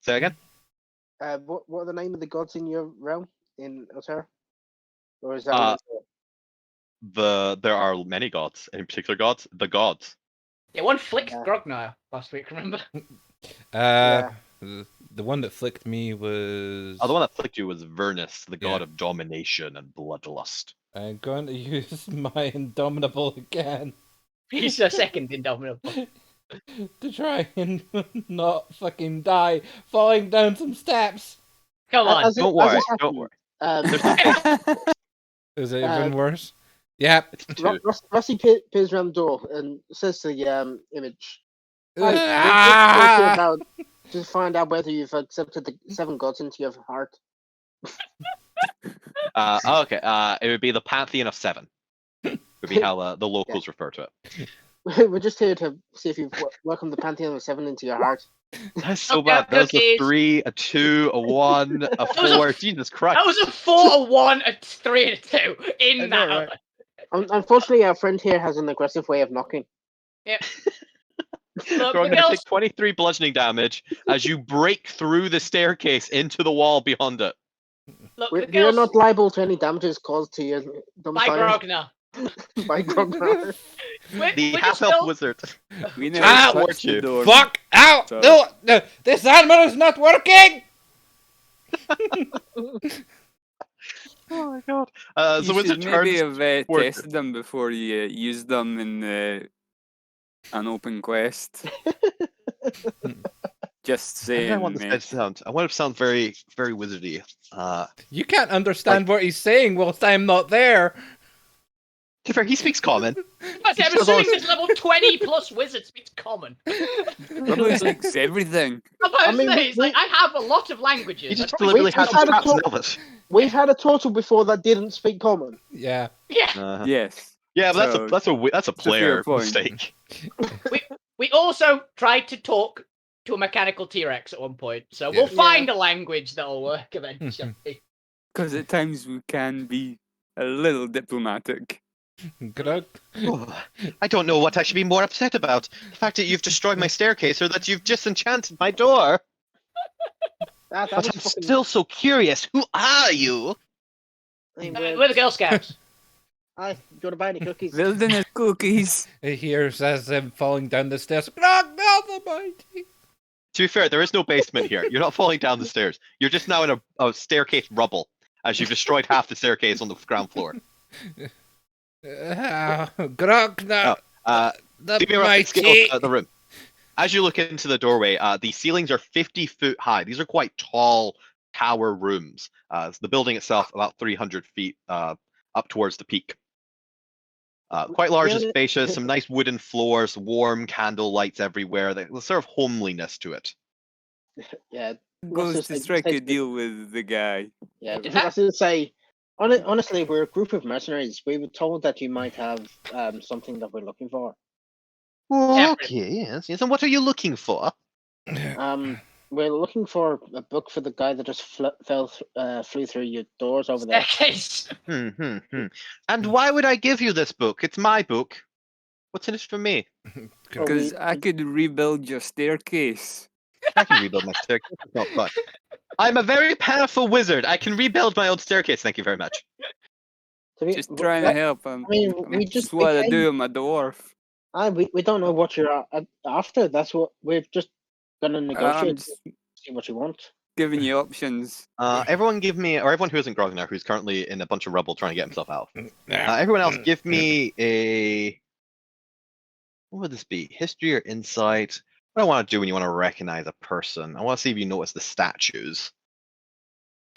Say again? What are the name of the gods in your realm in Altera? Or is that Uh, one There are many gods, in particular gods. The gods. Yeah, one flicked Yeah. Grognar last week, remember? The one that flicked me was. Oh, the one that flicked you was Vernus, the god Yeah. of domination and bloodlust. I'm going to use my Indomitable again He's a second Indomitable. to try and not fucking die falling down some steps. Come on. As it- Don't as worry, it don't happened, worry. Is it Uh, even worse? Yeah. It's two. Rusty peers around the door and says to the image, "Hi, Ah! to find out whether you've accepted the 7 gods into your heart." Okay. It would be the Pantheon of 7. Would be how the locals refer to it. We're just here to see if you've welcomed the Pantheon of 7 into your heart. That's so Okay, bad. That was a cookies. 3, a 2, a 1, a was a- 4. Jesus Christ. That was a 4, a 1, a 3, and a 2 in I know, that. right? Unfortunately, our friend here has an aggressive way of knocking. Look, So I'm going to Miguel's- take 23 bludgeoning damage as you break through the staircase into the wall beyond it. Look, We're Miguel's not liable to any damages caused to your by domicile Grognar. by Grognar. The We're just half-elf still- wizard. We Ah, never watch touched the you. door. Fuck out! So- No, this animal is not working! Oh my god. You So wizard should maybe turns. have towards- tested them before you used them in an open quest. Just I saying, don't want this guy to mate. sound. I want it to sound very, very wizardy. You can't understand what he's saying whilst I'm not there. To be fair, he speaks common. I'm He assuming still this level 20 plus wizard speaks common. Probably speaks everything. I mean, It's like I have a lot of languages. He just I probably- deliberately We've had had some a traps in talk- Elvish. We've had a total before that didn't speak common. Yeah. Yeah. Yes. Yeah, but So, that's a a fair player point. mistake. We also tried to talk to a mechanical T-Rex at one point, so Yeah. we'll find a language that'll work eventually. Because at times we can be a little diplomatic. Grog. Oh, I don't know what I should be more upset about. The fact that you've destroyed my staircase or that you've disenchanted my door. That But was I'm fucking. still so curious. Who are you? I mean, We're the Girl Scouts. I got to buy any cookies. Wilderness cookies. He hears as him falling down the stairs. Grog, now the mighty. To be fair, there is no basement here. You're not falling down the stairs. You're just now in a staircase rubble, as you've destroyed half the staircase on the ground floor. Grog, now the Give me a rough scale mighty. of the room. As you look into the doorway, the ceilings are 50 foot high. These are quite tall tower rooms. The building itself about 300 feet up towards the peak. Quite large and Yeah. spacious, some nice wooden floors, warm candle lights everywhere. There's sort of homeliness to it. Yeah, Goes just to say- strike say- a deal with the guy. yeah. In I fact- was going to say, honestly, we're a group of mercenaries. We were told that you might have something that we're looking for. Oh, okay, yes, yes. And what are you looking for? We're looking for a book for the guy that just flew through your doors over there. Staircase. And why would I give you this book? It's my book. What's in it for me? Because I could rebuild your staircase. I can rebuild my staircase. It's not fun. I'm a very powerful wizard. I can rebuild my own staircase. Thank you very much. Just trying to help him. I mean, we just what I we do with my dwarf. we don't know what you're after. That's what we're just gonna I'm negotiate. just See what you want. giving you options. Everyone give me, or everyone who isn't Grognar, who's currently in a bunch of rubble trying to get himself out. Nah. Everyone else, give me a. What would this be? History or insight? What do I want to do when you want to recognize a person? I want to see if you notice the statues.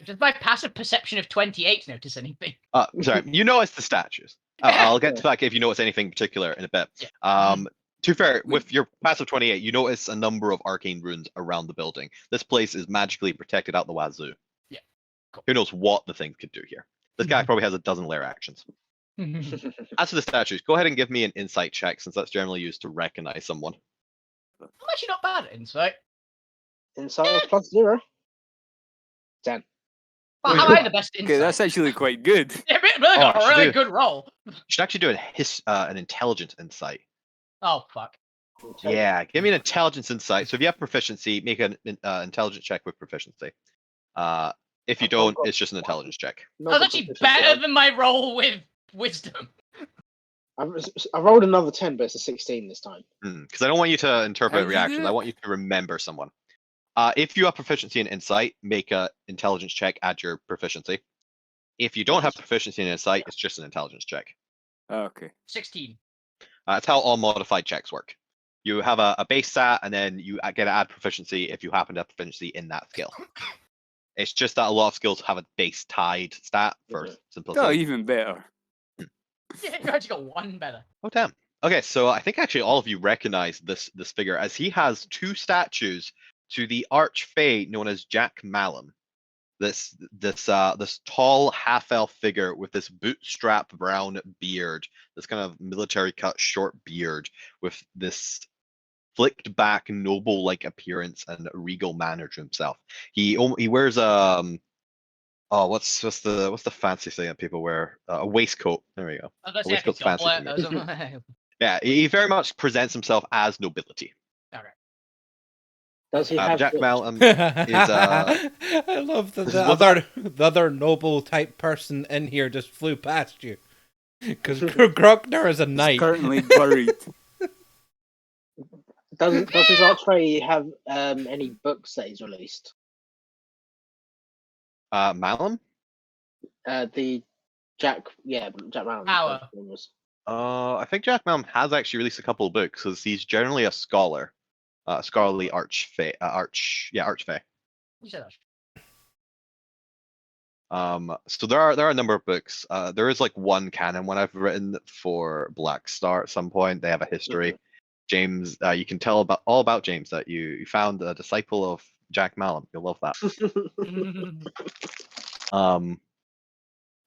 Does my passive perception of 28 notice anything? Sorry, you notice the statues. I'll get to that if you notice anything particular in a bit. Yeah. To be fair, with your passive 28, you notice a number of arcane runes around the building. This place is magically protected out the wazoo. Yeah, cool. Who knows what the thing could do here? This guy probably has a dozen lair actions. As for the statues, go ahead and give me an insight check, since that's generally used to recognize someone. I'm actually not bad at insight. Insight plus 0. 10. Well, how am I the best insight? Okay, that's actually quite good. Yeah, really got Oh, a I should really do- good roll. You should actually do an intelligence insight. Oh, fuck. Yeah, give me an intelligence insight. So if you have proficiency, make an intelligence check with proficiency. If you don't, it's just an intelligence check. No, That was actually better than my roll with wisdom. I rolled another 10, but it's a 16 this time. Because I don't want you to interpret How'd you do reactions. I it? want you to remember someone. If you have proficiency in insight, make a intelligence check, add your proficiency. If you don't have proficiency in insight, it's just an intelligence check. Okay. 16. That's how all modified checks work. You have a base stat, and then you get to add proficiency if you happen to have proficiency in that skill. It's just that a lot of skills have a base tied stat for Mhm. simplicity. Oh, even better. Yeah, you actually got one better. Oh damn. Okay, so I think actually all of you recognize this figure, as he has two statues to the archfey known as Jack Malum. This tall half elf figure with this bootstrap brown beard, this kind of military cut short beard with this flicked back noble like appearance and regal manner to himself. He wears what's the fancy thing that people wear? A waistcoat. There we go. I was A going to waistcoat's say, fancy like for a me. doublet or something. Yeah, he very much presents himself as nobility. Okay. Does he have Jack the- Malum I love that This the is what other noble type person in here just flew past you. Because Grognar is a He's knight. currently buried. Does his archway have any books that he's released? Malum? The Jack Malum. Power. I think Jack Malum has actually released a couple of books, because he's generally a scholar. Scholarly archfey. Archfey. You said that. So there are a number of books. There is like one canon one I've written for Black Star at some point. They have a history. James, you can tell all about James, that you found a disciple of Jack Malum. You'll love that.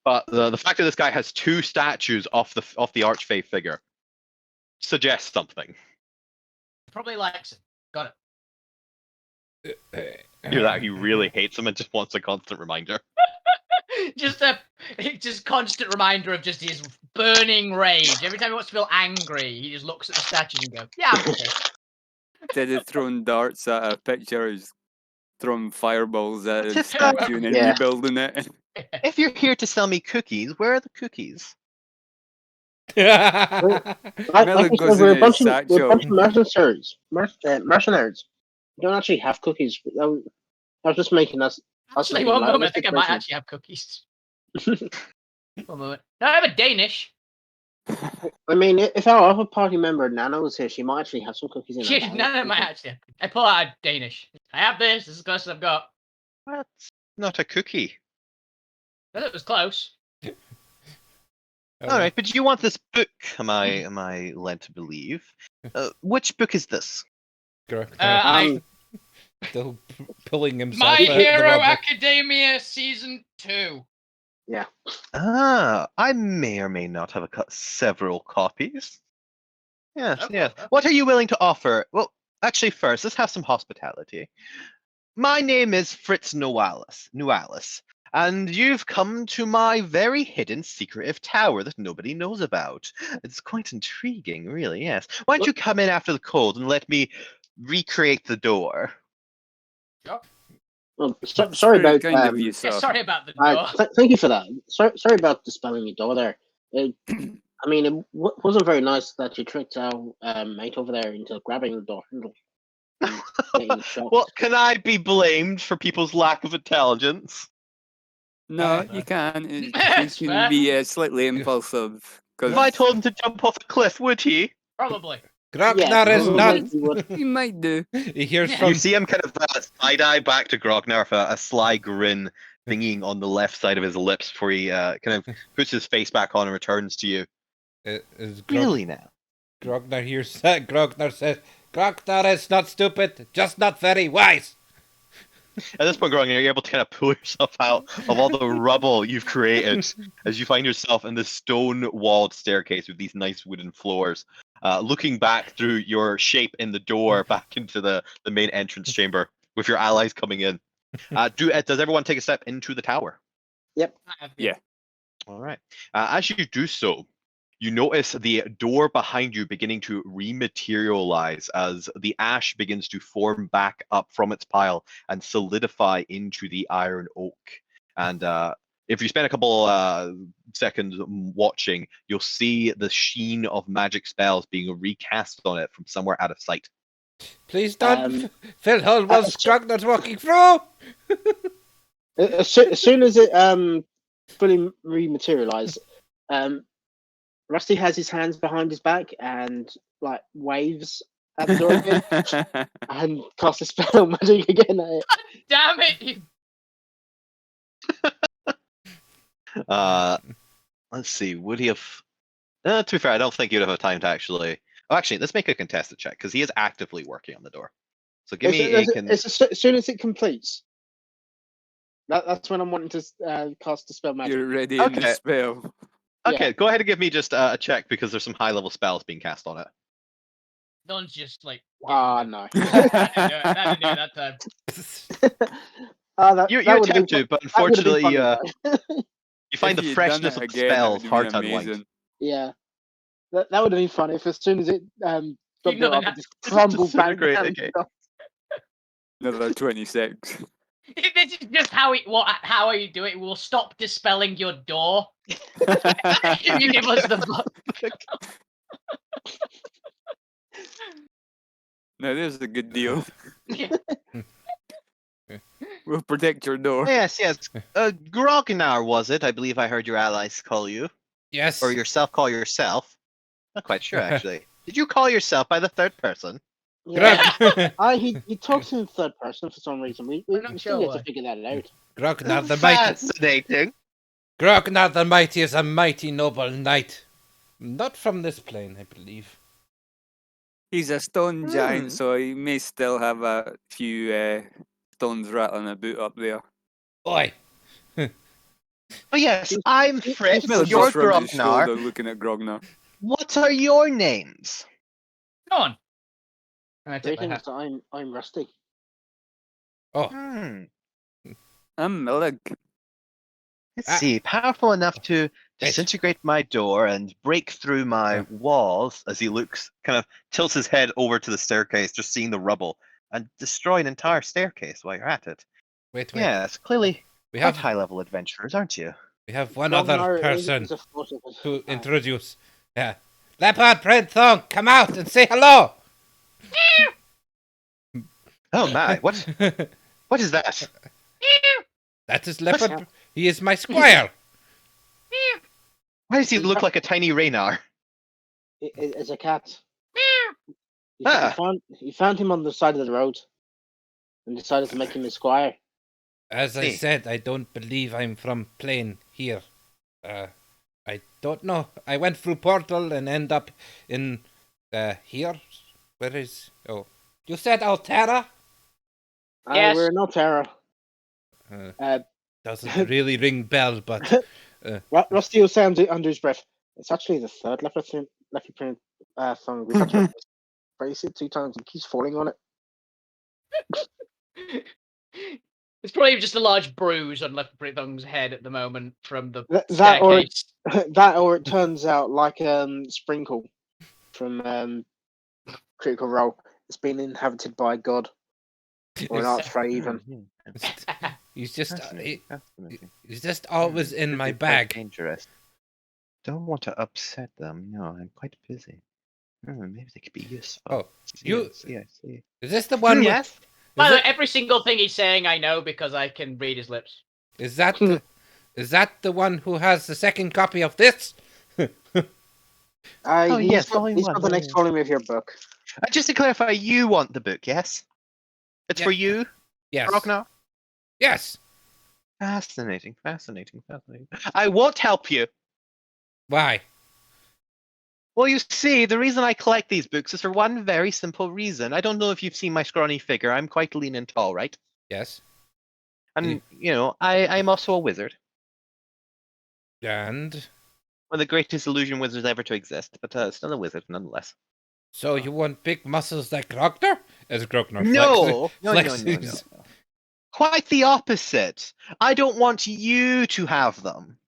But the fact that this guy has two statues off the archfey figure suggests something. Probably likes it. Got it. Hear that? He really hates him and just wants a constant reminder. just constant reminder of just his burning rage. Every time he wants to feel angry, he just looks at the statues and goes, "Yeah, I'm pissed." Instead of throwing darts at a picture, he's throwing fireballs at a Just, statue and then Yeah. rebuilding it. If you're here to sell me cookies, where are the cookies? Like Miller I goes said, we're in a bunch his of satchel. mercenaries. Mercenaries. We don't actually have cookies. I was just making us. Actually, making one light of moment, I the think I might situation. actually have cookies. One moment. No, I have a Danish. I mean, if our other party member Nana was here, she might actually have some cookies in her bag. None of my actually. I pull out a Danish. I have this. This is the closest I've got. That's not a cookie. Well, it was close. All right, but you want this book? Am I led to believe? Which book is this? I Still pulling himself My out of the Hero rubble. Academia Season 2. Ah, I may or may not have several copies. Yes, Okay, yes. okay. What are you willing to offer? Well, actually, first, let's have some hospitality. My name is Fritz Nualis, and you've come to my very hidden, secretive tower that nobody knows about. It's quite intriguing, really, yes. Why don't you come in after the cold and let me recreate the door? Well, That's sorry very about. kind of you, Yeah, sir. sorry about the door. Thank you for that. Sorry about dispelling your door there. I mean, it wasn't very nice that you tricked our mate over there into grabbing the door handle. and getting shot. Well, can I be blamed for people's lack of intelligence? No, Fair. you can. He That's can fair. be slightly impulsive. If I Because told him to jump off a cliff, would he? Probably. Grognar is probably not. he would. he might do. He hears Yeah. from. You see him kind of side eye back to Grognar with a sly grin thinking on the left side of his lips before he kind of puts his face back on and returns to you. Is Really now? Grognar hears that. Grognar says, "Grognar is not stupid, just not very wise." At this point, Grognar, you're able to kind of pull yourself out of all the rubble you've created as you find yourself in this stone-walled staircase with these nice wooden floors. Looking back through your shape in the door back into the main entrance chamber with your allies coming in. Does everyone take a step into the tower? Yeah. All right. As you do so, you notice the door behind you beginning to rematerialize as the ash begins to form back up from its pile and solidify into the iron oak. And if you spend a couple seconds watching, you'll see the sheen of magic spells being recast on it from somewhere out of sight. Please don't fill hole whilst Grognar's walking through. As soon as it fully rematerialized, Rusty has his hands behind his back and like waves at the door again and casts a spell magic again at it. Damn it! You... Let's see. Would he have? To be fair, I don't think you'd have time to actually. Oh, actually, let's make a contested check because he is actively working on the door. So give me a. As soon as it completes. That's when I'm wanting to cast a spell magic. You're ready in the Okay. spell. Okay, go ahead and give me just a check because there's some high-level spells being cast on it. Don's just like. Ah, no. That didn't do it that time. You that would've attempt been to, but that would've been unfortunately, funny, though. you find If the you'd done freshness it of the again, that spells would've hard to been unwind. amazing. Yeah. That would have been fun if as soon as it got Ignore built the up, na- it just crumbled back disintegrate down. again. Another 26. This is just how you do it. We'll stop dispelling your door. If you give us the book. Now there's a good deal. Yeah. We'll protect your door. Yes, yes. Grognar was it? I believe I heard your allies call you. Yes. Or yourself call yourself. Not quite sure, actually. Did you call yourself by the third person? Yeah. He talks in third person for some reason. We I'm not still sure need to why. figure that out. Grognar the mighty. Fascinating. Grognar the mighty is a mighty noble knight. Not from this plane, I believe. He's a stone giant, Hmm. so he may still have a few stones rattling about up there. Oi. Oh yes, I'm he's Fritz. Miller You're just rubbed his Grognar. shoulder looking at Grognar. What are your names? Go on. And I take my hat. Greetings, I'm Rusty. Oh, Hmm. I'm Millig. Let's Ah. see. Powerful enough to Wait. disintegrate my door and break through my Ah. walls as he looks, kind of tilts his head over to the staircase, just seeing the rubble, and destroy an entire staircase while you're at it. wait. Yes, clearly We quite have high-level adventurers, aren't you? one other Grognar person is a force of it. to introduce. Yeah. Leopard Print Thong, come out and say hello. Oh my, what what is that? That is Leopard. He is my squire. Why does he look like a tiny Raynar? It's a cat. Ah. He found him on the side of the road and decided to make him his squire. As I See. said, I don't believe I'm from plane here. I don't know. I went through portal and end up in here. Where is? Oh, you said Altera. Yes. We're in Altera. Doesn't really ring bell, but Rusty will say under his breath, it's actually the third leopard print thong we've had to brace it 2 times and keeps falling on it. It's probably just a large bruise on Leopard Print Thong's head at the moment from the That or staircase. that or it turns out like Sprinkle from Critical Role. It's been inhabited by God or an archfey even. he's just Fascinating. he's just always in my Could be quite bag. Dangerous. Don't want to upset them. No, I'm quite busy. Maybe they could be useful. Oh, I see. Is this the one? Yes. By Is, the way, it, every single thing he's saying I know because I can read his lips. is that the one who has the second copy of this? Oh, yes, He's volume got one, the next volume of your book. Just to clarify, you want the book, yes? It's Yeah. for you, Yes. Ragnar? Yes. Fascinating. I won't help you. Why? Well, you see, the reason I collect these books is for one very simple reason. I don't know if you've seen my scrawny figure. I'm quite lean and tall, right? Yes. And, I'm also a wizard. And One of the greatest illusion wizards ever to exist, but still a wizard nonetheless. so you want big muscles like Grognar? As Grognar No! flexes. No. Quite the opposite. I don't want you to have them.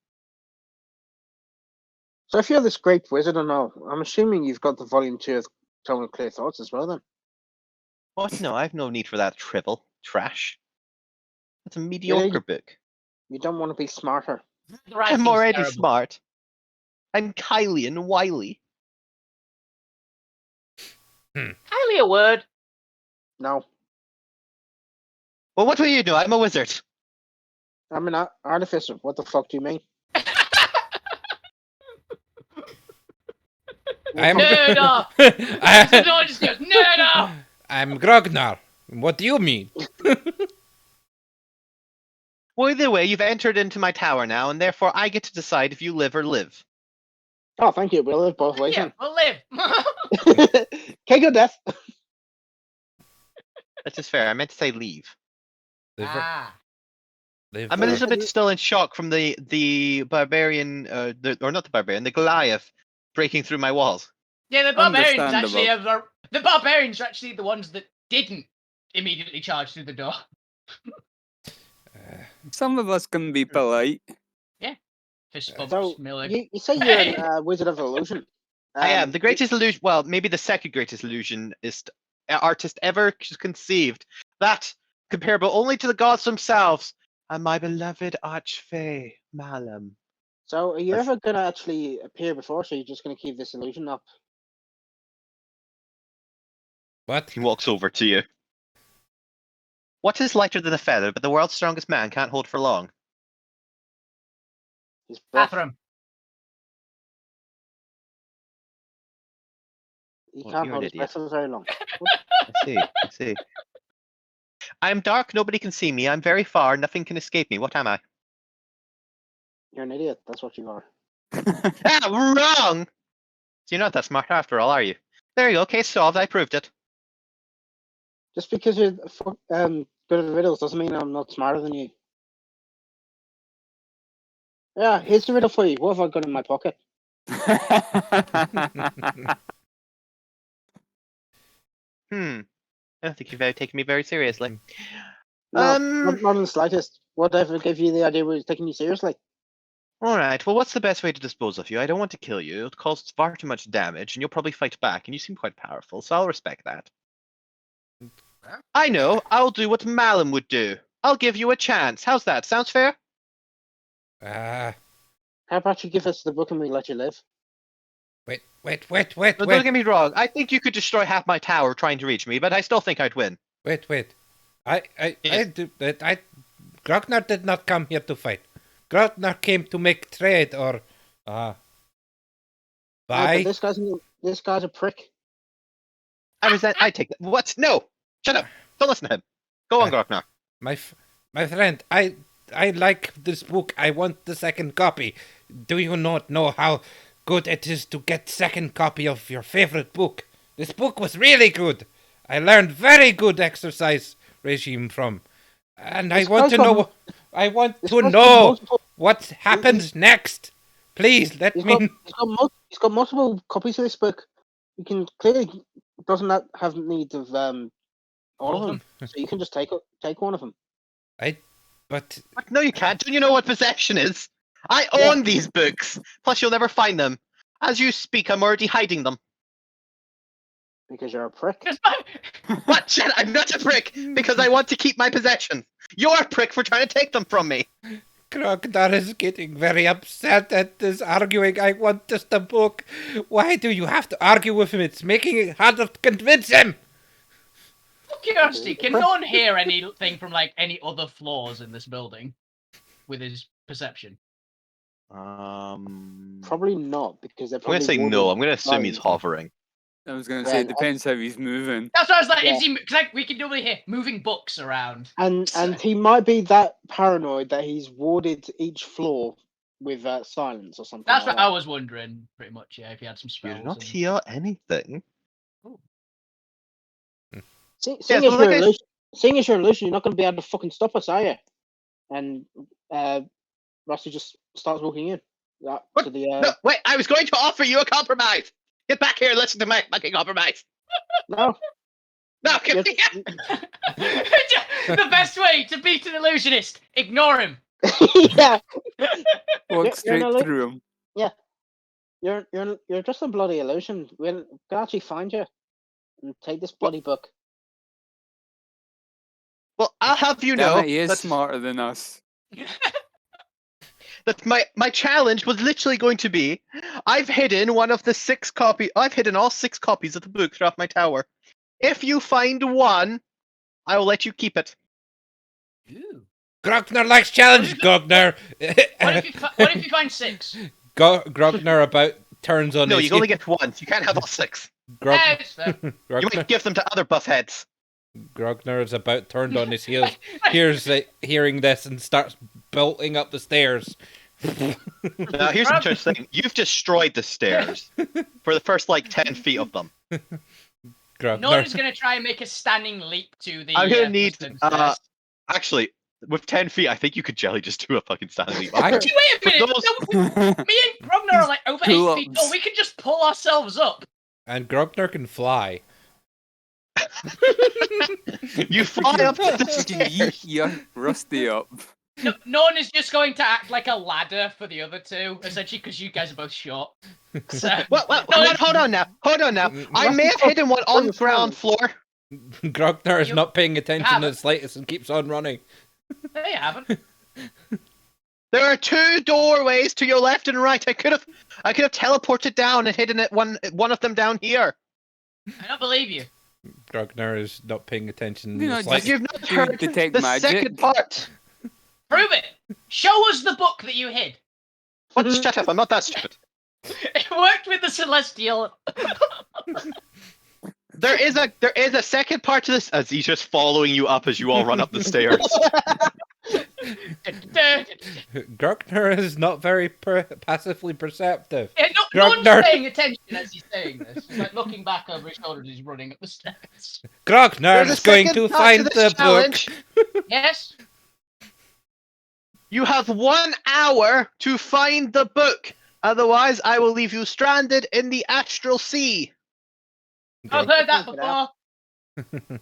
So if you're this great wizard and all, I'm assuming you've got the volume 2 of Tone of Clear Thoughts as well then. What? No, I have no need for that trivial trash. That's a mediocre book. You don't want to be smarter. The writing's I'm already terrible. smart. I'm Kylie and wily. Highly a word. No. Well, what will you do? I'm a wizard. I'm an artificer. What the fuck do you mean? Nerd off! The door just goes, nerd off! I'm Grognar. What do you mean? Well, either way, you've entered into my tower now, and therefore I get to decide if you live or live. Oh, thank you. We'll live both ways Yeah, we'll live. then. Okay, good death. That's just fair. I meant to say leave. Live or- Ah. live I'm a or- little bit still in shock from the barbarian, or not the barbarian, the Goliath breaking through my walls. Yeah, the barbarians Understandable. actually the barbarians are actually the ones that didn't immediately charge through the door. Some of us can be polite. Fist bumps, So Millie. you say you're a wizard of illusion. I am the greatest illusion. Well, maybe the second greatest illusionist artist ever conceived. That comparable only to the gods themselves and my beloved archfey Malum. So are you That's- ever going to actually appear before, so you're just going to keep this illusion up? What? He walks over to you. What is lighter than a feather, but the world's strongest man can't hold for long? His breath. Bathroom. He Well, can't you're hold an his breath for very long. I see. I am dark, nobody can see me. I'm very far, nothing can escape me. What am I? You're an idiot. That's what you are. Wrong! So you're not that smart after all, are you? There you go, case solved, I proved it. Just because you're good at riddles doesn't mean I'm not smarter than you. Yeah, here's the riddle for you. What have I got in my pocket? I don't think you've ever taken me very seriously. No, not in the slightest. Whatever gave you the idea we was taking you seriously? All right. Well, what's the best way to dispose of you? I don't want to kill you. It'll cause far too much damage, and you'll probably fight back. And you seem quite powerful, so I'll respect that. I know. I'll do what Malum would do. I'll give you a chance. How's that? Sounds fair? Ah, How about you give us the book and we let you live? wait. No, don't get me wrong. I think you could destroy half my tower trying to reach me, but I still think I'd win. Wait. I Yes. do that. Grognar did not come here to fight. Grognar came to make trade or, No, buy. but this guy's a prick. I take that. What? No! Shut up! Don't listen to him. Go on, Grognar. My friend, I like this book. I want the second copy. Do you not know how good it is to get second copy of your favorite book? This book was really good. I learned very good exercise regime from, and I This want guy's to got know. mo- I want This to guy's got know multiple- what happens next. Please let He's me. he's got multiple copies of this book. You can clearly doesn't have need of all of them. So you can just take one of them. But What? No, you can't. Don't you know what possession is? I Yeah. own these books. Plus, you'll never find them. As you speak, I'm already hiding them. Because you're a prick. What? Shut up. I'm not a prick because I want to keep my possessions. You're a prick for trying to take them from me. Grognar is getting very upset at this arguing. I want just a book. Why do you have to argue with him? It's making it harder to convince him. For curiosity, can no one hear anything from like any other floors in this building with his perception? Probably not, because they're I'm gonna probably say no. I'm gonna assume he's lines. hovering. I was going to Yeah, say, it depends how he's moving. That's what I was like. Yeah. Is he? Because like, we can normally hear moving books around. And he might be that paranoid that he's warded each floor with silence or something. That's like what I that. was wondering, pretty much. Yeah, if he had some You spells. do not and- hear anything. Seeing Yeah, as so like you're I- illusion, seeing as you're illusion, you're not going to be able to fucking stop us, are you? And Rusty just starts walking in. What? To the No, wait. I was going to offer you a compromise. Get back here and listen to my fucking compromise. no. No, get You're- me. The best way to beat an illusionist: ignore him. yeah, Walk you're straight not like- through him. you're just a bloody illusion. We'll actually find you and take this bloody book. Well, I'll have you Damn know it, he is that, smarter than us. that my challenge was literally going to be, I've hidden all 6 copies of the book throughout my tower. If you find one, I will let you keep it. Ooh. Grognar likes challenge. Grognar. What if you find 6? Grognar about turns on No, his you can only get one. You can't have all 6. Yeah, it's fair. You Grognar, might give them to other buff heads. Grognar is about turned on his heels. Hearing this and starts bolting up the stairs. Now, here's the interesting thing. You've destroyed the stairs for the first, 10 feet of them. Grognar. No one's gonna try and make a standing leap to the. I'm gonna need, president's uh, desk. Actually, with 10 feet, I think you could jelly just do a fucking standing leap. I- Actually, wait a minute. those- No, me and Grognar are like over 8 feet Pull-ups. tall. We can just pull ourselves up. And Grognar can fly. You fly up to the You can stairs. yeet your Rusty up. No one is just going to act like a ladder for the other two, essentially, because you guys are both short. So, What? No, Hold on now. I may have hidden one on the ground floor. Grognar is You not paying attention in haven't. the slightest and keeps on running. no, you haven't. There are 2 doorways to your left and right. I could have teleported down and hidden one of them down here. I don't believe you. Grognar is not paying attention in You the know, slightest. You've not Do you heard detect the magic? second part. Prove it. Show us the book that you hid. What? Shut up! I'm not that stupid. It worked with the Celestial. There is a second part to this. As he's just following you up as you all run up the stairs. Grognar is not very passively perceptive. Yeah, no one's Grognar. paying attention as he's saying this. He's like looking back over his shoulder as he's running up the stairs. Grognar There's a is going second to part find this the book. challenge. Yes? You have 1 hour to find the book. Otherwise, I will leave you stranded in the astral sea. I've heard that Check it out. before.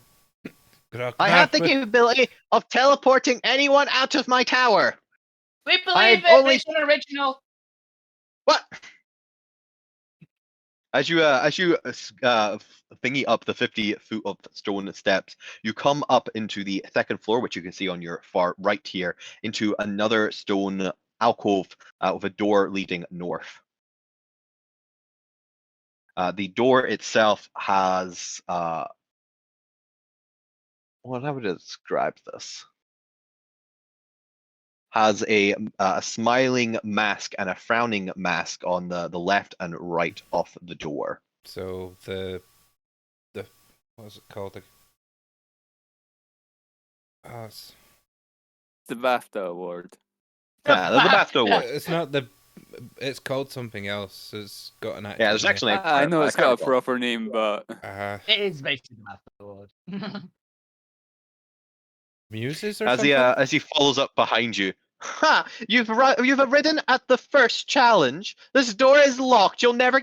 I have the capability of teleporting anyone out of my tower. We I'm believe it. only- It's an original. What? As you thingy up the 50-foot of stone steps, you come up into the second floor, which you can see on your far right here, into another stone alcove with a door leading north. The door itself has how would I describe this? Has a smiling mask and a frowning mask on the left and right of the door. So the what's it called? The BAFTA award. The BAFTA award. It's not the. It's called something else. It's got an actual Yeah, there's name. actually. I know it's can't got a recall. proper name, but It is basically the Master Award. Muses or As something. as he follows up behind you. Ha! You've ridden at the first challenge. This door is locked. You'll never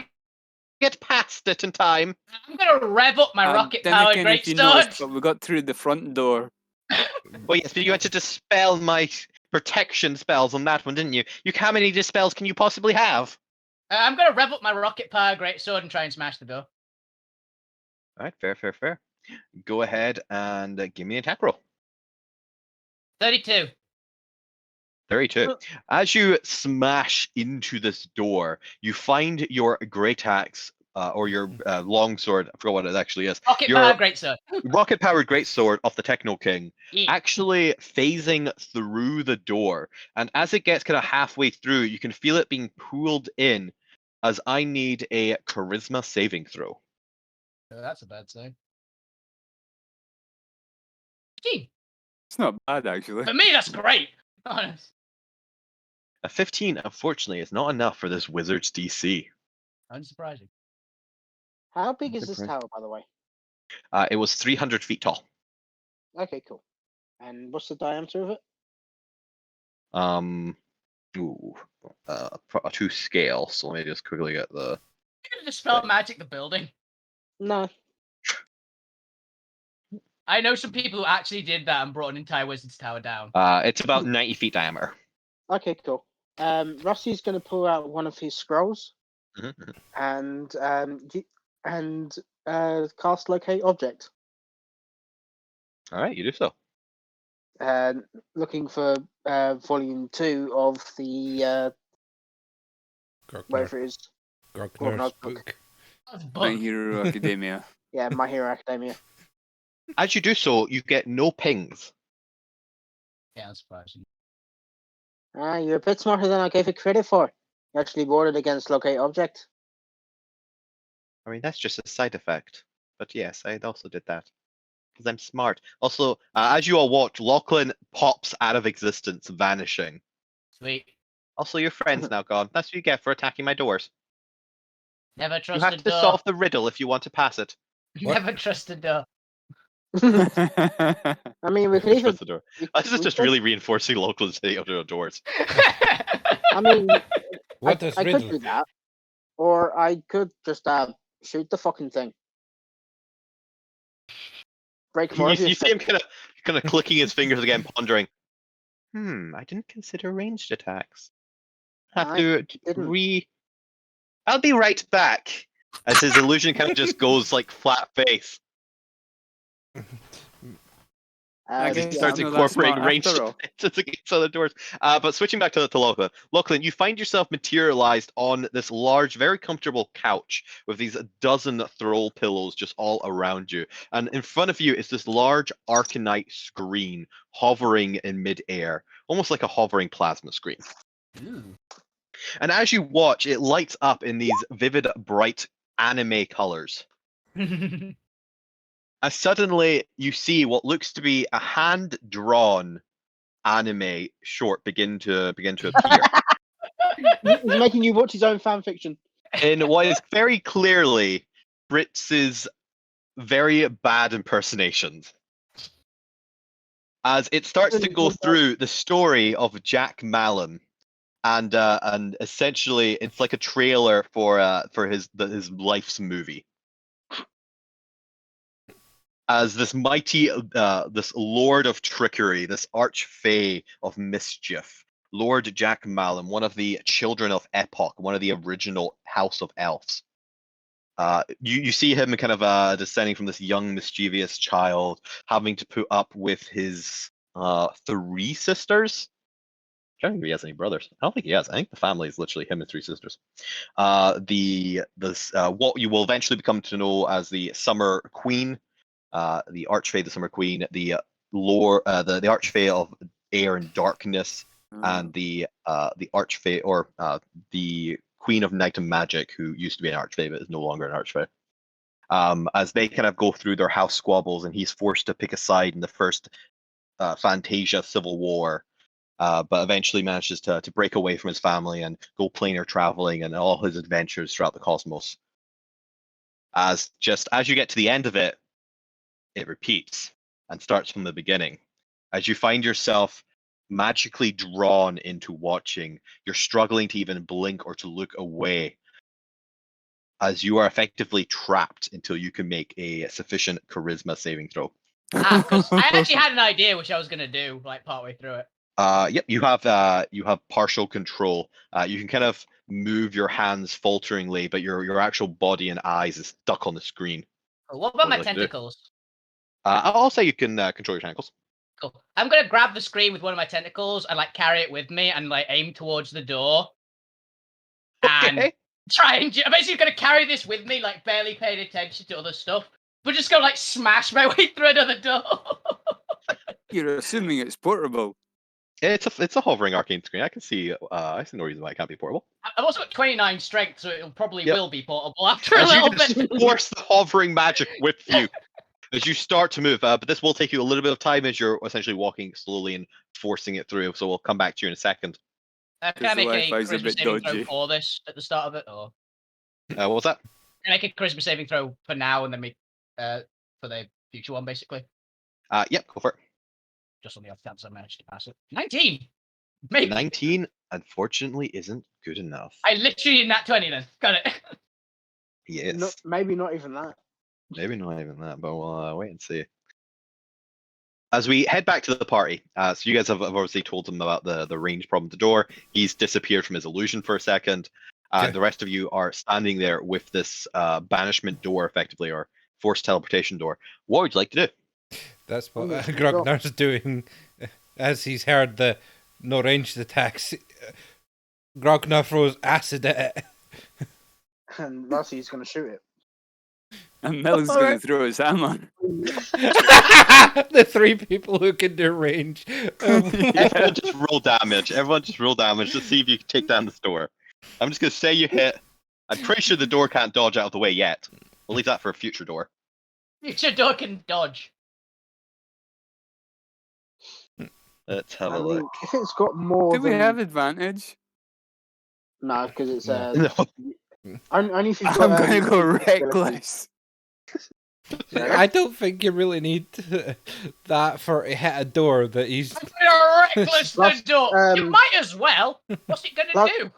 get past it in time. I'm gonna rev up my rocket-powered then again, if you noticed, greatsword. but we got through the front door. Oh yes, but you had to dispel my protection spells on that one, didn't you? How many dispels can you possibly have? I'm gonna rev up my rocket-powered greatsword and try and smash the door. All right, fair. Go ahead and give me an attack roll. 32. 32. As you smash into this door, you find your great axe or your longsword. I forgot what it actually is. Rocket-powered greatsword. Rocket-powered greatsword of the Techno King Yeah. actually phasing through the door, and as it gets kind of halfway through, you can feel it being pulled in. As I need a charisma saving throw. Oh, that's a bad sign. Gee, It's not bad, actually. for me, that's great. Honest. A 15, unfortunately, is not enough for this wizard's DC. Unsurprising. How big is this tower, by the way? It was 300 feet tall. Okay, cool. And what's the diameter of it? To scale. So let me just quickly get the. Could have dispelled magic the building. No. I know some people who actually did that and brought an entire wizard's tower down. It's about 90 feet diameter. Okay, cool. Rusty's going to pull out one of his scrolls Mhm. and cast locate object. All right, you do so. Looking for volume 2 of the wherever it is. Grognar's book. That's My bug. Hero Academia. Yeah, My Hero Academia. As you do so, you get no pings. Yeah, that's surprising. You're a bit smarter than I gave it credit for. You actually warded against locate object. I mean, that's just a side effect. But yes, I also did that. Because I'm smart. Also, as you all watch, Lachlan pops out of existence, vanishing. Sweet. Also, your friend's now gone. That's what you get for attacking my doors. Never You trust have a to door. solve the riddle if you want to pass it. Never trust a door. I mean, we could even. Trust the door. we- This is we just could- really reinforcing Lachlan's hate of the doors. I mean, What does I could riddle? do that, or I could just shoot the fucking thing. Break more You of your see him kind of clicking his fingers again, pondering. I didn't consider ranged attacks. Have I to didn't. I'll be right back. As his illusion kind of just goes like flat face. I He guess starts I'm not that incorporating smart ranged after all. attacks against other doors. But switching back to Lachlan. Lachlan, you find yourself materialized on this large, very comfortable couch with these dozen throw pillows just all around you. And in front of you is this large Arcanite screen hovering in midair, almost like a hovering plasma screen. Ooh. And as you watch, it lights up in these vivid, bright anime colors. As suddenly you see what looks to be a hand-drawn anime short begin to appear He's making you watch his own fan fiction. in what is very clearly Fritz's very bad impersonations. As it starts to go through the story of Jack Mallon, and essentially it's like a trailer for his life's movie. as this mighty, this Lord of Trickery, this Archfey of Mischief, Lord Jack Malum, one of the children of Epoch, one of the original House of Elves. You see him kind of descending from this young, mischievous child, having to put up with his 3 sisters. I don't think he has any brothers. I don't think he has. I think the family is literally him and 3 sisters. What you will eventually become to know as the Summer Queen, the Archfey, the Summer Queen, the Archfey of Air and Darkness, and the Archfey, or the Queen of Night and Magic, who used to be an Archfey but is no longer an Archfey. As they kind of go through their house squabbles, and he's forced to pick a side in the first Fantasia Civil War, but eventually manages to break away from his family and go planar traveling and all his adventures throughout the cosmos. As you get to the end of it, it repeats and starts from the beginning. As you find yourself magically drawn into watching, you're struggling to even blink or to look away, as you are effectively trapped until you can make a sufficient charisma saving throw. Because I actually had an idea which I was going to do, like, partway through it. Yep, you have partial control. You can kind of move your hands falteringly, but your actual body and eyes is stuck on the screen. Cool. What about What my would you like to do? tentacles? I'll say you can control your tentacles. Cool. I'm going to grab the screen with one of my tentacles and, like, carry it with me and, like, aim towards the door. And Okay. try and... I'm basically going to carry this with me, like, barely paying attention to other stuff. But just go, like, smash my way through another door. You're assuming it's portable. It's a hovering arcane screen. I can see. I see no reason why it can't be portable. I've also got 29 strength, so it probably Yep. will be portable after a As you little just bit. force the hovering magic with you as you start to move. But this will take you a little bit of time as you're essentially walking slowly and forcing it through. So we'll come back to you in a second. Can I the make a Wi-Fi's a charisma bit saving dodgy. throw for this at the start of it? Or What was that? can I make a charisma saving throw for now and then make for the future one, basically? Yep, go for it. Just on the off chance I managed to pass it. 19! Maybe. 19, unfortunately, isn't good enough. I literally did nat 20 then. Got it. Yes. Maybe not even that. Maybe not even that, but we'll wait and see. As we head back to the party, so you guys have obviously told him about the range problem at the door. He's disappeared from his illusion for a second. Okay. The rest of you are standing there with this banishment door, effectively, or forced teleportation door. What would you like to do? That's what Oh, Grognar's doing as he's heard the no ranged attacks. Grognar throws acid at it. And Rusty's going to shoot it. And Mil's going to throw his hammer. The 3 people who can do range. Everyone just roll damage. Everyone just roll damage to see if you can take down this door. I'm just going to say you hit. I'm pretty sure the door can't dodge out of the way yet. We'll leave that for a future door. Future door can dodge. Let's have I a mean, look. if it's got more Do we than... have advantage? No, because it's... No. Only if you've I'm got... going to go reckless. I don't think you really need that for to hit a door that he's. I'm gonna reckless the Plus, door. You might as well. What's it gonna plus- do?